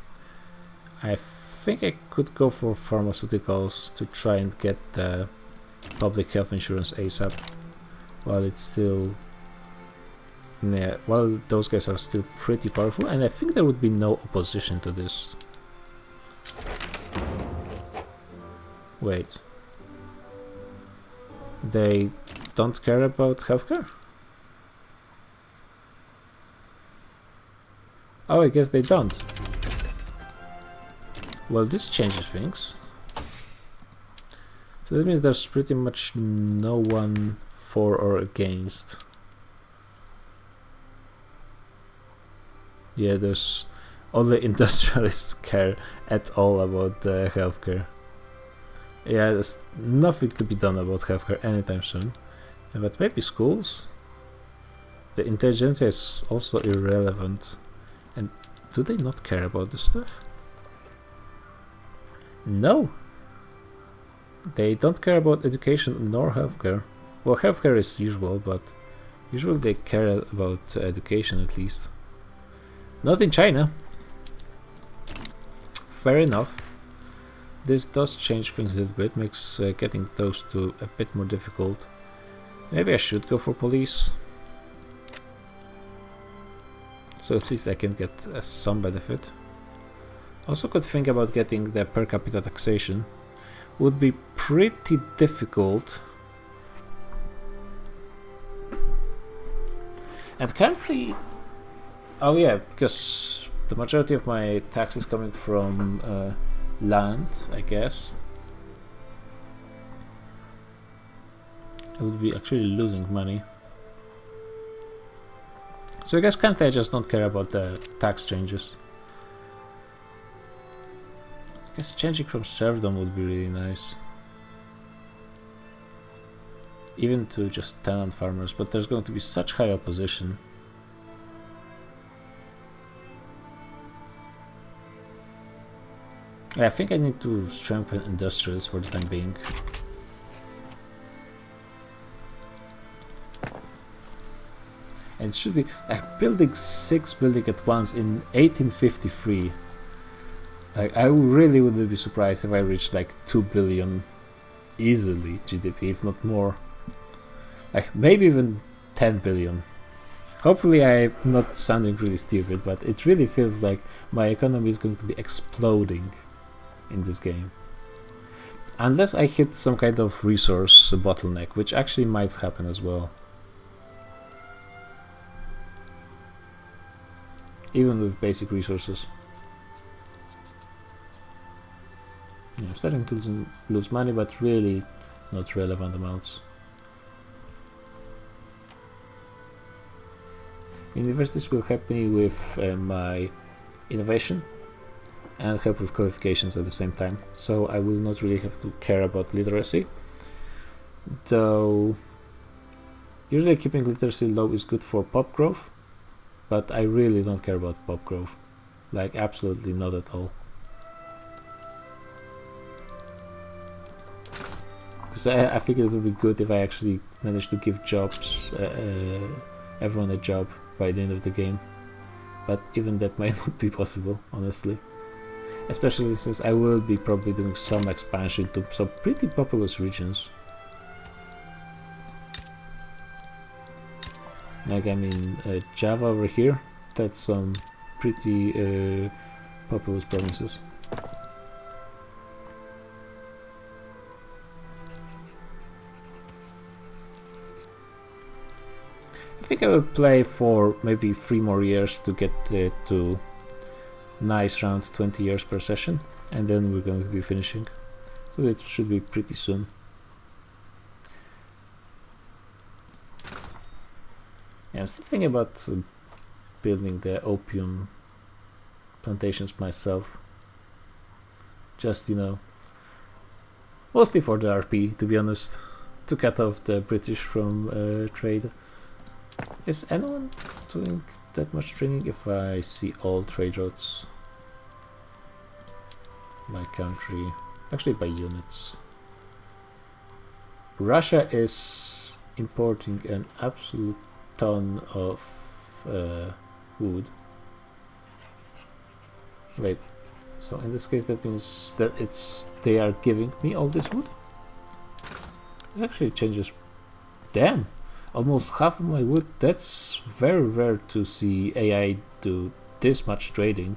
I think I could go for pharmaceuticals to try and get the public health insurance ASAP while it's still, yeah, while those guys are still pretty powerful, and I think there would be no opposition to this. Wait, they don't care about healthcare? Oh, I guess they don't. Well, this changes things. So that means there's pretty much no one for or against. Yeah, there's only industrialists care at all about healthcare. Yeah, there's nothing to be done about healthcare anytime soon. But maybe schools? The intelligentsia is also irrelevant. And do they not care about this stuff? No. They don't care about education nor healthcare. Well, healthcare is usual, but usually they care about education at least. Not in China. Fair enough. This does change things a little bit, makes getting those two a bit more difficult. Maybe I should go for police. So at least I can get some benefit. Also could think about getting the per capita taxation. Would be pretty difficult. And currently, oh yeah, because the majority of my tax is coming from land, I guess. I would be actually losing money. So I guess currently I just don't care about the tax changes. I guess changing from serfdom would be really nice. Even to just tenant farmers, but there's going to be such high opposition. I think I need to strengthen industrials for the time being. And it should be like building 6 buildings at once in 1853. Like, I really wouldn't be surprised if I reached like 2 billion easily GDP, if not more. Like maybe even 10 billion. Hopefully I'm not sounding really stupid, but it really feels like my economy is going to be exploding in this game. Unless I hit some kind of resource bottleneck, which actually might happen as well. Even with basic resources. Yeah, I'm starting to lose money, but really not relevant amounts. Universities will help me with my innovation and help with qualifications at the same time, so I will not really have to care about literacy. Though usually keeping literacy low is good for pop growth, but I really don't care about pop growth. Like absolutely not at all. Because I think it would be good if I actually managed to give jobs, everyone a job by the end of the game. But even that might not be possible, honestly. Especially since I will be probably doing some expansion to some pretty populous regions. Like I mean Java over here, that's some pretty populous provinces. I think I will play for maybe 3 more years to get to nice round 20 years per session, and then we're going to be finishing. So it should be pretty soon. Yeah, I'm still thinking about building the opium plantations myself. Just, you know, mostly for the RP, to be honest, to cut off the British from trade. Is anyone doing that much trading? If I see all trade routes by country, actually by units. Russia is importing an absolute ton of wood. Wait, so in this case that means that they are giving me all this wood? This actually changes. Damn! Almost half of my wood. That's very rare to see AI do this much trading.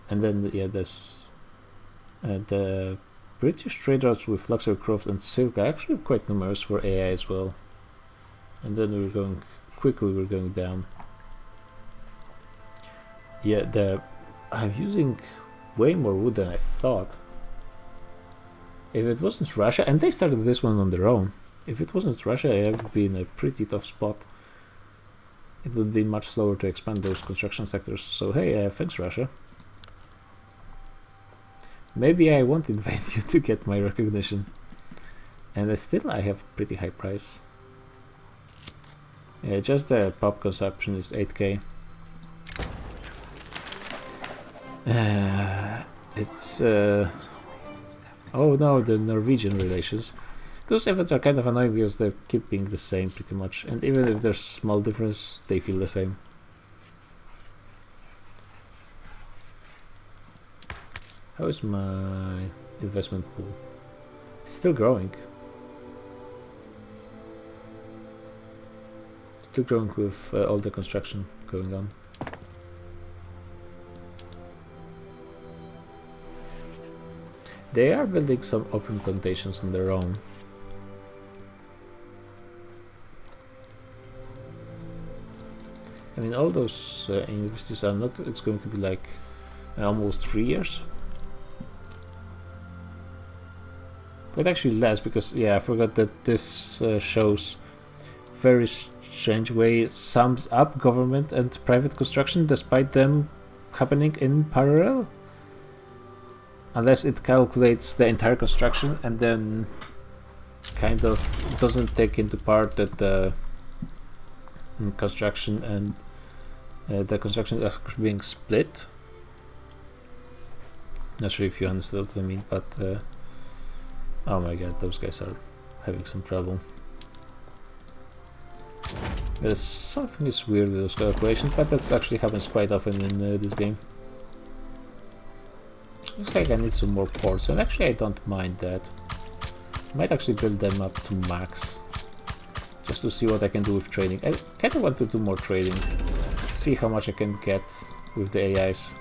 And then yeah, there's the British trade routes with luxury craft and silk are actually quite numerous for AI as well. And then we're going down. Yeah, I'm using way more wood than I thought. If it wasn't Russia, and they started this one on their own. If it wasn't Russia, I would be in a pretty tough spot. It would be much slower to expand those construction sectors. So hey, thanks Russia. Maybe I won't invite you to get my recognition. And I have pretty high price. Yeah, just the pop consumption is 8k. It's oh no, the Norwegian relations. Those events are kind of annoying because they're keeping the same pretty much, and even if there's small difference, they feel the same. How is my investment pool? It's still growing. Still growing with all the construction going on. They are building some opium plantations on their own. I mean, all those universities are not. It's going to be like almost 3 years. But actually less, because yeah, I forgot that this shows very strange way sums up government and private construction despite them happening in parallel. Unless it calculates the entire construction and then kind of doesn't take into part that the construction and the construction is being split. Not sure if you understood what I mean, but oh my god, those guys are having some trouble. There's something is weird with those calculations, but that actually happens quite often in this game. Looks like I need some more ports, and actually I don't mind that. I might actually build them up to max, just to see what I can do with trading. I kind of want to do more trading, see how much I can get with the AIs.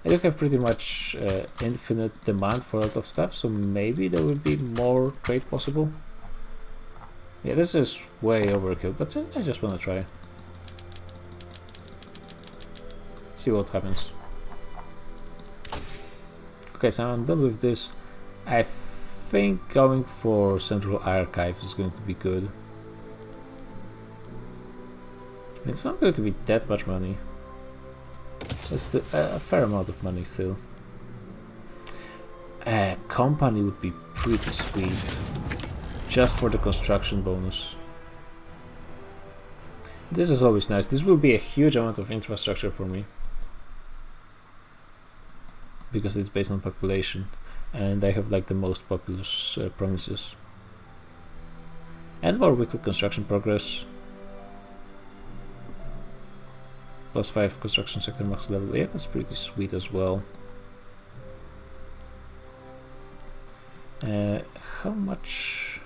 I do have pretty much infinite demand for a lot of stuff, so maybe there will be more trade possible. Yeah, this is way overkill, but I just want to try. See what happens. Okay, so I'm done with this. I think going for Central Archive is going to be good. It's not going to be that much money. It's a fair amount of money still. A company would be pretty sweet. Just for the construction bonus. This is always nice. This will be a huge amount of infrastructure for me. Because it's based on population. And I have like the most populous provinces. And more weekly construction progress. +5 construction sector max level. Yeah, that's pretty sweet as well. How much...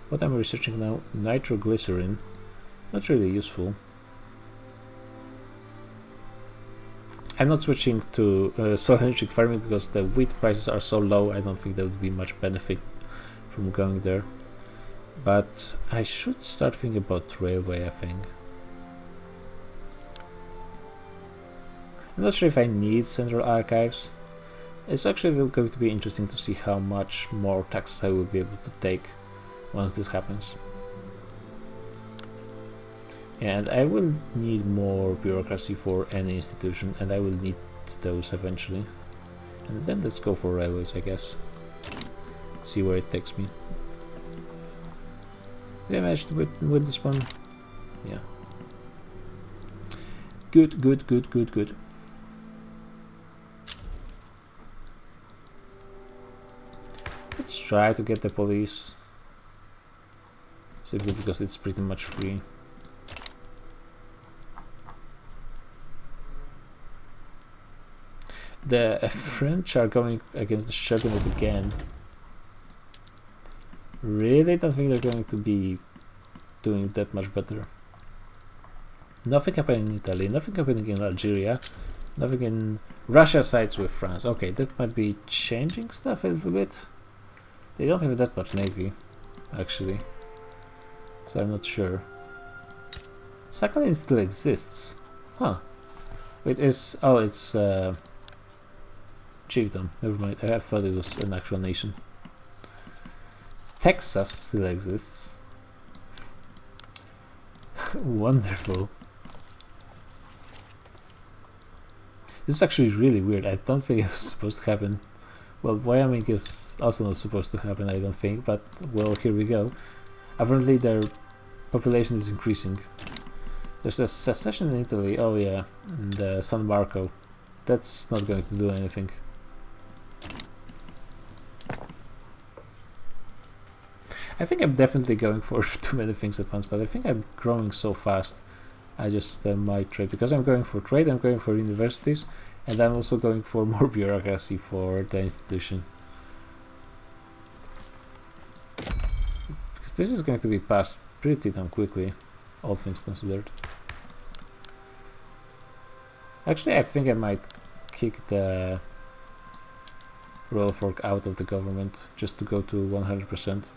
What am I researching now? Nitroglycerin. Not really useful. I'm not switching to solar energy farming because the wheat prices are so low. I don't think there would be much benefit from going there. But I should start thinking about railway, I think. I'm not sure if I need central archives. It's actually going to be interesting to see how much more taxes I will be able to take once this happens. And I will need more bureaucracy for any institution, and I will need those eventually. And then let's go for railways, I guess. See where it takes me. Did I manage to win this one? Yeah. Good, good, good, good, good. Let's try to get the police. Simply because it's pretty much free. The French are going against the Shogunate again. Really don't think they're going to be doing that much better. Nothing happening in Italy, nothing happening in Algeria, nothing in Russia sides with France. Okay, that might be changing stuff a little bit. They don't have that much navy, actually. So I'm not sure. Sakhalin still exists. Huh. It is... Oh, it's... Chiefdom. Never mind. I thought it was an actual nation. Texas still exists. Wonderful. This is actually really weird. I don't think it was supposed to happen. Well, Wyoming is also not supposed to happen, I don't think, but well, here we go. Apparently their population is increasing. There's a secession in Italy, oh yeah, and San Marco. That's not going to do anything. I think I'm definitely going for too many things at once, but I think I'm growing so fast. I just might trade, because I'm going for trade, I'm going for universities, and I'm also going for more bureaucracy for the institution. Because this is going to be passed pretty damn quickly, all things considered. Actually, I think I might kick the Royal Fork out of the government, just to go to 100%.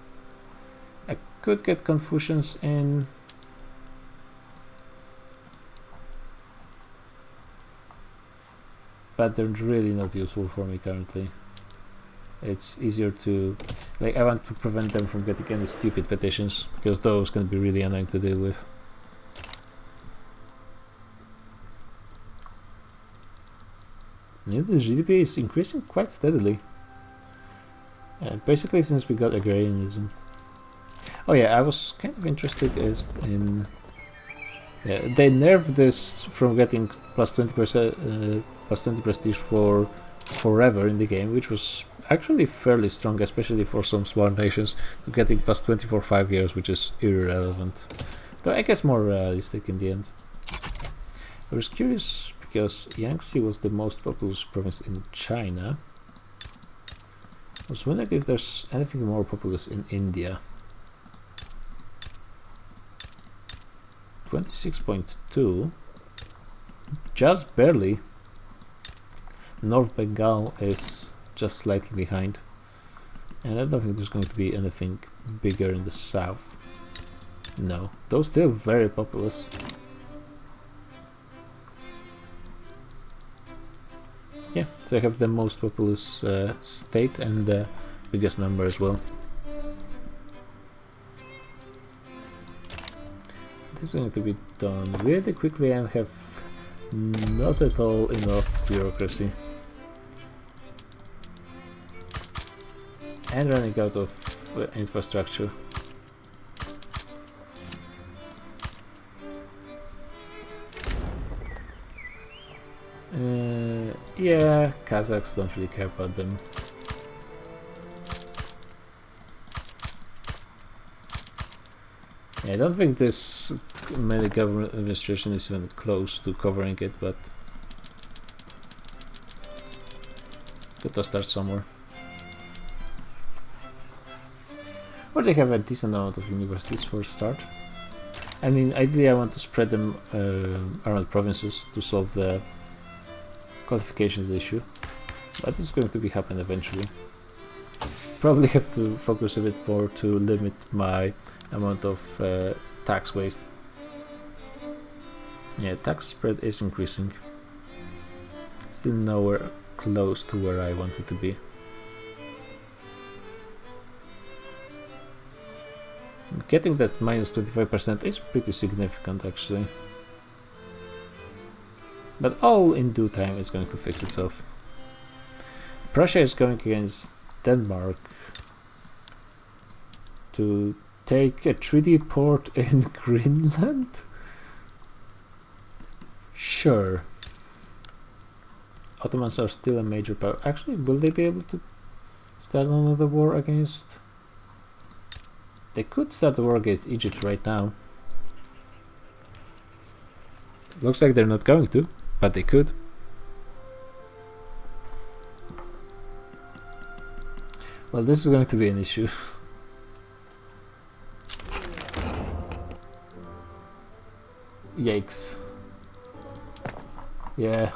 I could get Confucians in but they're really not useful for me currently. It's easier to, like, I want to prevent them from getting any stupid petitions, because those can be really annoying to deal with. Yeah, the GDP is increasing quite steadily. Basically since we got agrarianism. Oh yeah, I was kind of interested in... Yeah, they nerfed this from getting plus 20%, plus 20 prestige for forever in the game, which was actually fairly strong, especially for some small nations, to getting plus 20 for 5 years, which is irrelevant. Though I guess more realistic in the end. I was curious because Yangtze was the most populous province in China. I was wondering if there's anything more populous in India. 26.2, just barely. North Bengal is just slightly behind, and I don't think there's going to be anything bigger in the south. No, those still very populous. Yeah, so I have the most populous state and the biggest number as well. This is going to be done really quickly and have not at all enough bureaucracy. And running out of infrastructure. Yeah, Kazakhs don't really care about them. Yeah, I don't think this many government administration is even close to covering it, but got to start somewhere. Or they have a decent amount of universities for a start. I mean, ideally I want to spread them around provinces to solve the qualifications issue, but it's going to be happen eventually. Probably have to focus a bit more to limit my amount of tax waste. Yeah, tax spread is increasing. Still nowhere close to where I want it to be. Getting that minus 25% is pretty significant actually. But all in due time is going to fix itself. Prussia is going against Denmark to take a treaty port in Greenland? Sure. Ottomans are still a major power. Actually, will they be able to start another war against... They could start a war against Egypt right now. Looks like they're not going to, but they could. Well, this is going to be an issue. Yikes. Yeah.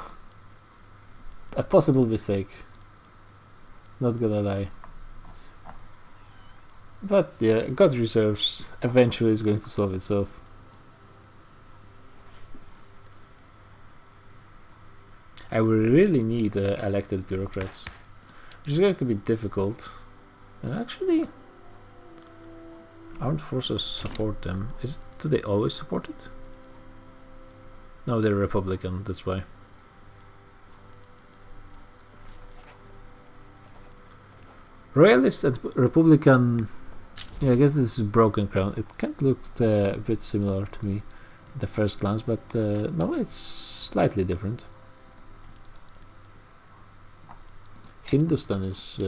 A possible mistake. Not gonna lie. But yeah, God reserves eventually is going to solve itself. I will really need elected bureaucrats, which is going to be difficult. Actually, armed forces support them. Do they always support it? No, they're Republican, that's why. Royalist and Republican. Yeah, I guess this is Broken Crown. It kind of looked a bit similar to me at the first glance, but no, it's slightly different. Hindustan is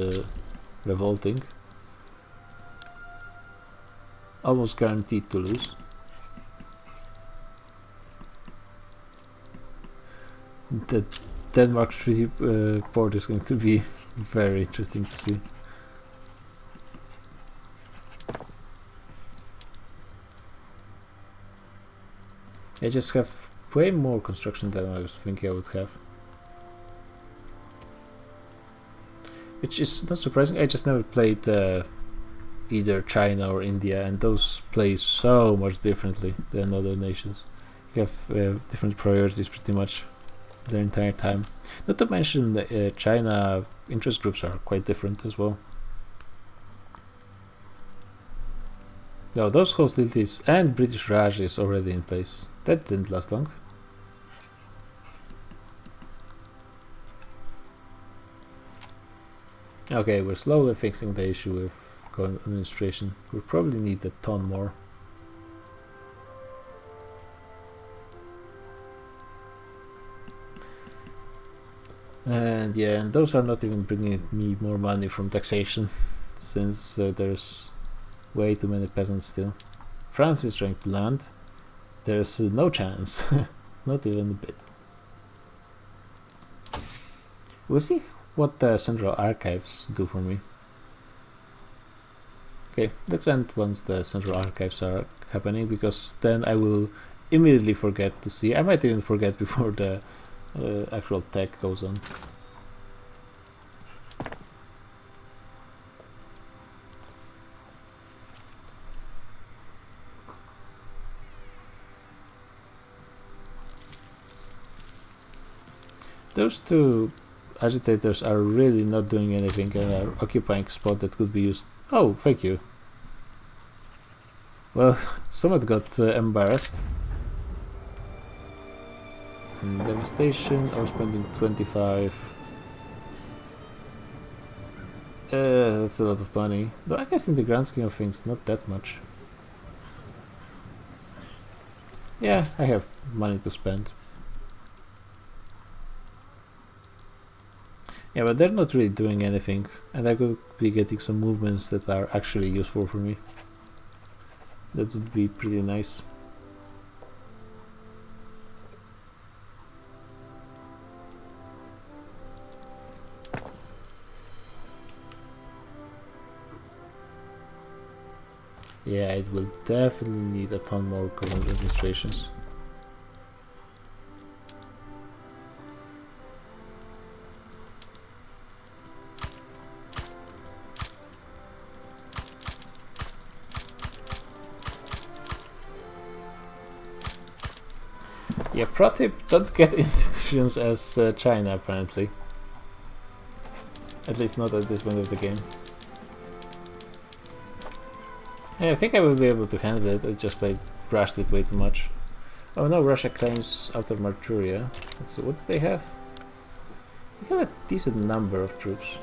revolting. Almost guaranteed to lose. The Denmark treaty port is going to be very interesting to see. I just have way more construction than I was thinking I would have. Which is not surprising, I just never played either China or India, and those play so much differently than other nations. You have different priorities pretty much. the entire time. Not to mention China interest groups are quite different as well. No, those hostilities and British Raj is already in place. That didn't last long. Okay, we're slowly fixing the issue with current administration. We'll probably need a ton more. And yeah, and those are not even bringing me more money from taxation, since there's way too many peasants still. France is trying to land. There's no chance, not even a bit. We'll see what the Central Archives do for me. Okay, let's end once the Central Archives are happening, because then I will immediately forget to see. I might even forget before the actual tech goes on. Those two agitators are really not doing anything and are occupying a spot that could be used. Oh, thank you. Well, someone got embarrassed. Devastation or spending 25. That's a lot of money. But I guess in the grand scheme of things, not that much. Yeah, I have money to spend. Yeah, but they're not really doing anything, and I could be getting some movements that are actually useful for me. That would be pretty nice. Yeah, it will definitely need a ton more colonial administrations. Yeah, pro tip, don't get institutions as China, apparently. At least not at this point of the game. Yeah, I think I will be able to handle it, I just rushed it way too much. Oh no, Russia claims Outer Manchuria. Let's see, what do they have? They have a decent number of troops.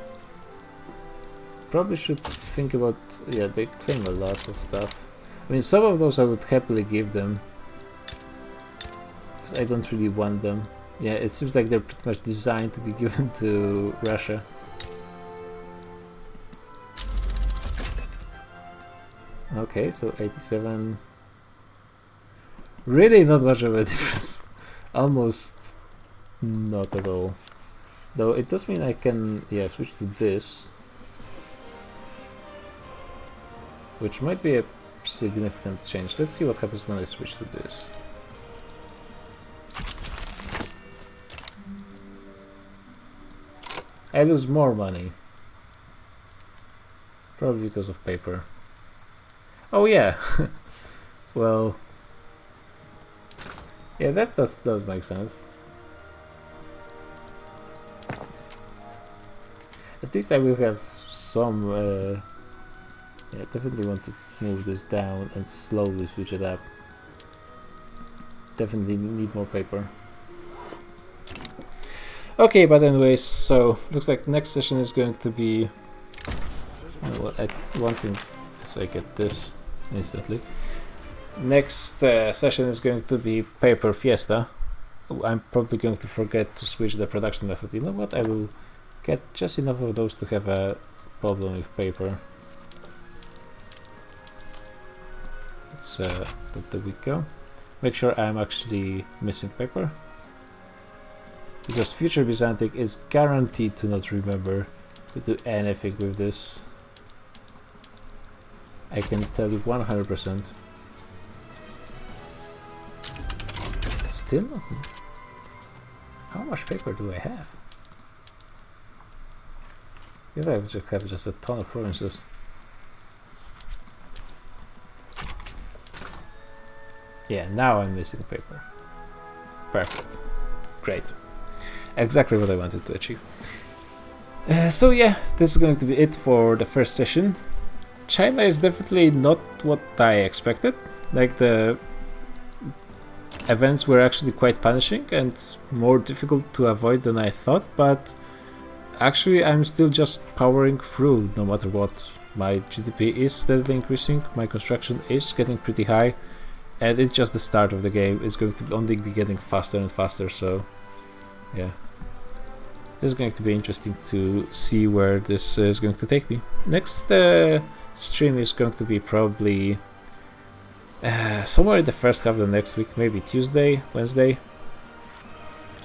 Probably should think about... yeah, they claim a lot of stuff. I mean, some of those I would happily give them. I don't really want them. Yeah, it seems like they're pretty much designed to be given to Russia. Okay, so 87. Really not much of a difference. Almost not at all. Though it does mean I can, yeah, switch to this. Which might be a significant change. Let's see what happens when I switch to this. I lose more money. Probably because of paper. Oh yeah. Well, yeah, that does make sense. At least I will have some. Yeah, definitely want to move this down and slowly switch it up. Definitely need more paper. Okay, but anyways, so looks like next session is going to be. One thing is I get this instantly. Next session is going to be paper fiesta. I'm probably going to forget to switch the production method. You know what? I will get just enough of those to have a problem with paper. Let's let the week go. Make sure I'm actually missing paper. Because future Byzantic is guaranteed to not remember to do anything with this. I can tell you 100%. Still nothing. How much paper do I have? Yes, I just have just a ton of provinces. Yeah, now I'm missing paper. Perfect. Great. exactly what I wanted to achieve. So yeah, this is going to be it for the first session. China is definitely not what I expected. Like, the events were actually quite punishing and more difficult to avoid than I thought, but actually I'm still just powering through no matter what. My GDP is steadily increasing, my construction is getting pretty high, and it's just the start of the game. It's going to only be getting faster and faster, so yeah. This is going to be interesting to see where this is going to take me. Next stream is going to be probably somewhere in the first half of the next week, maybe Tuesday, Wednesday.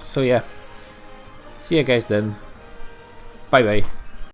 So yeah, see you guys then. Bye bye.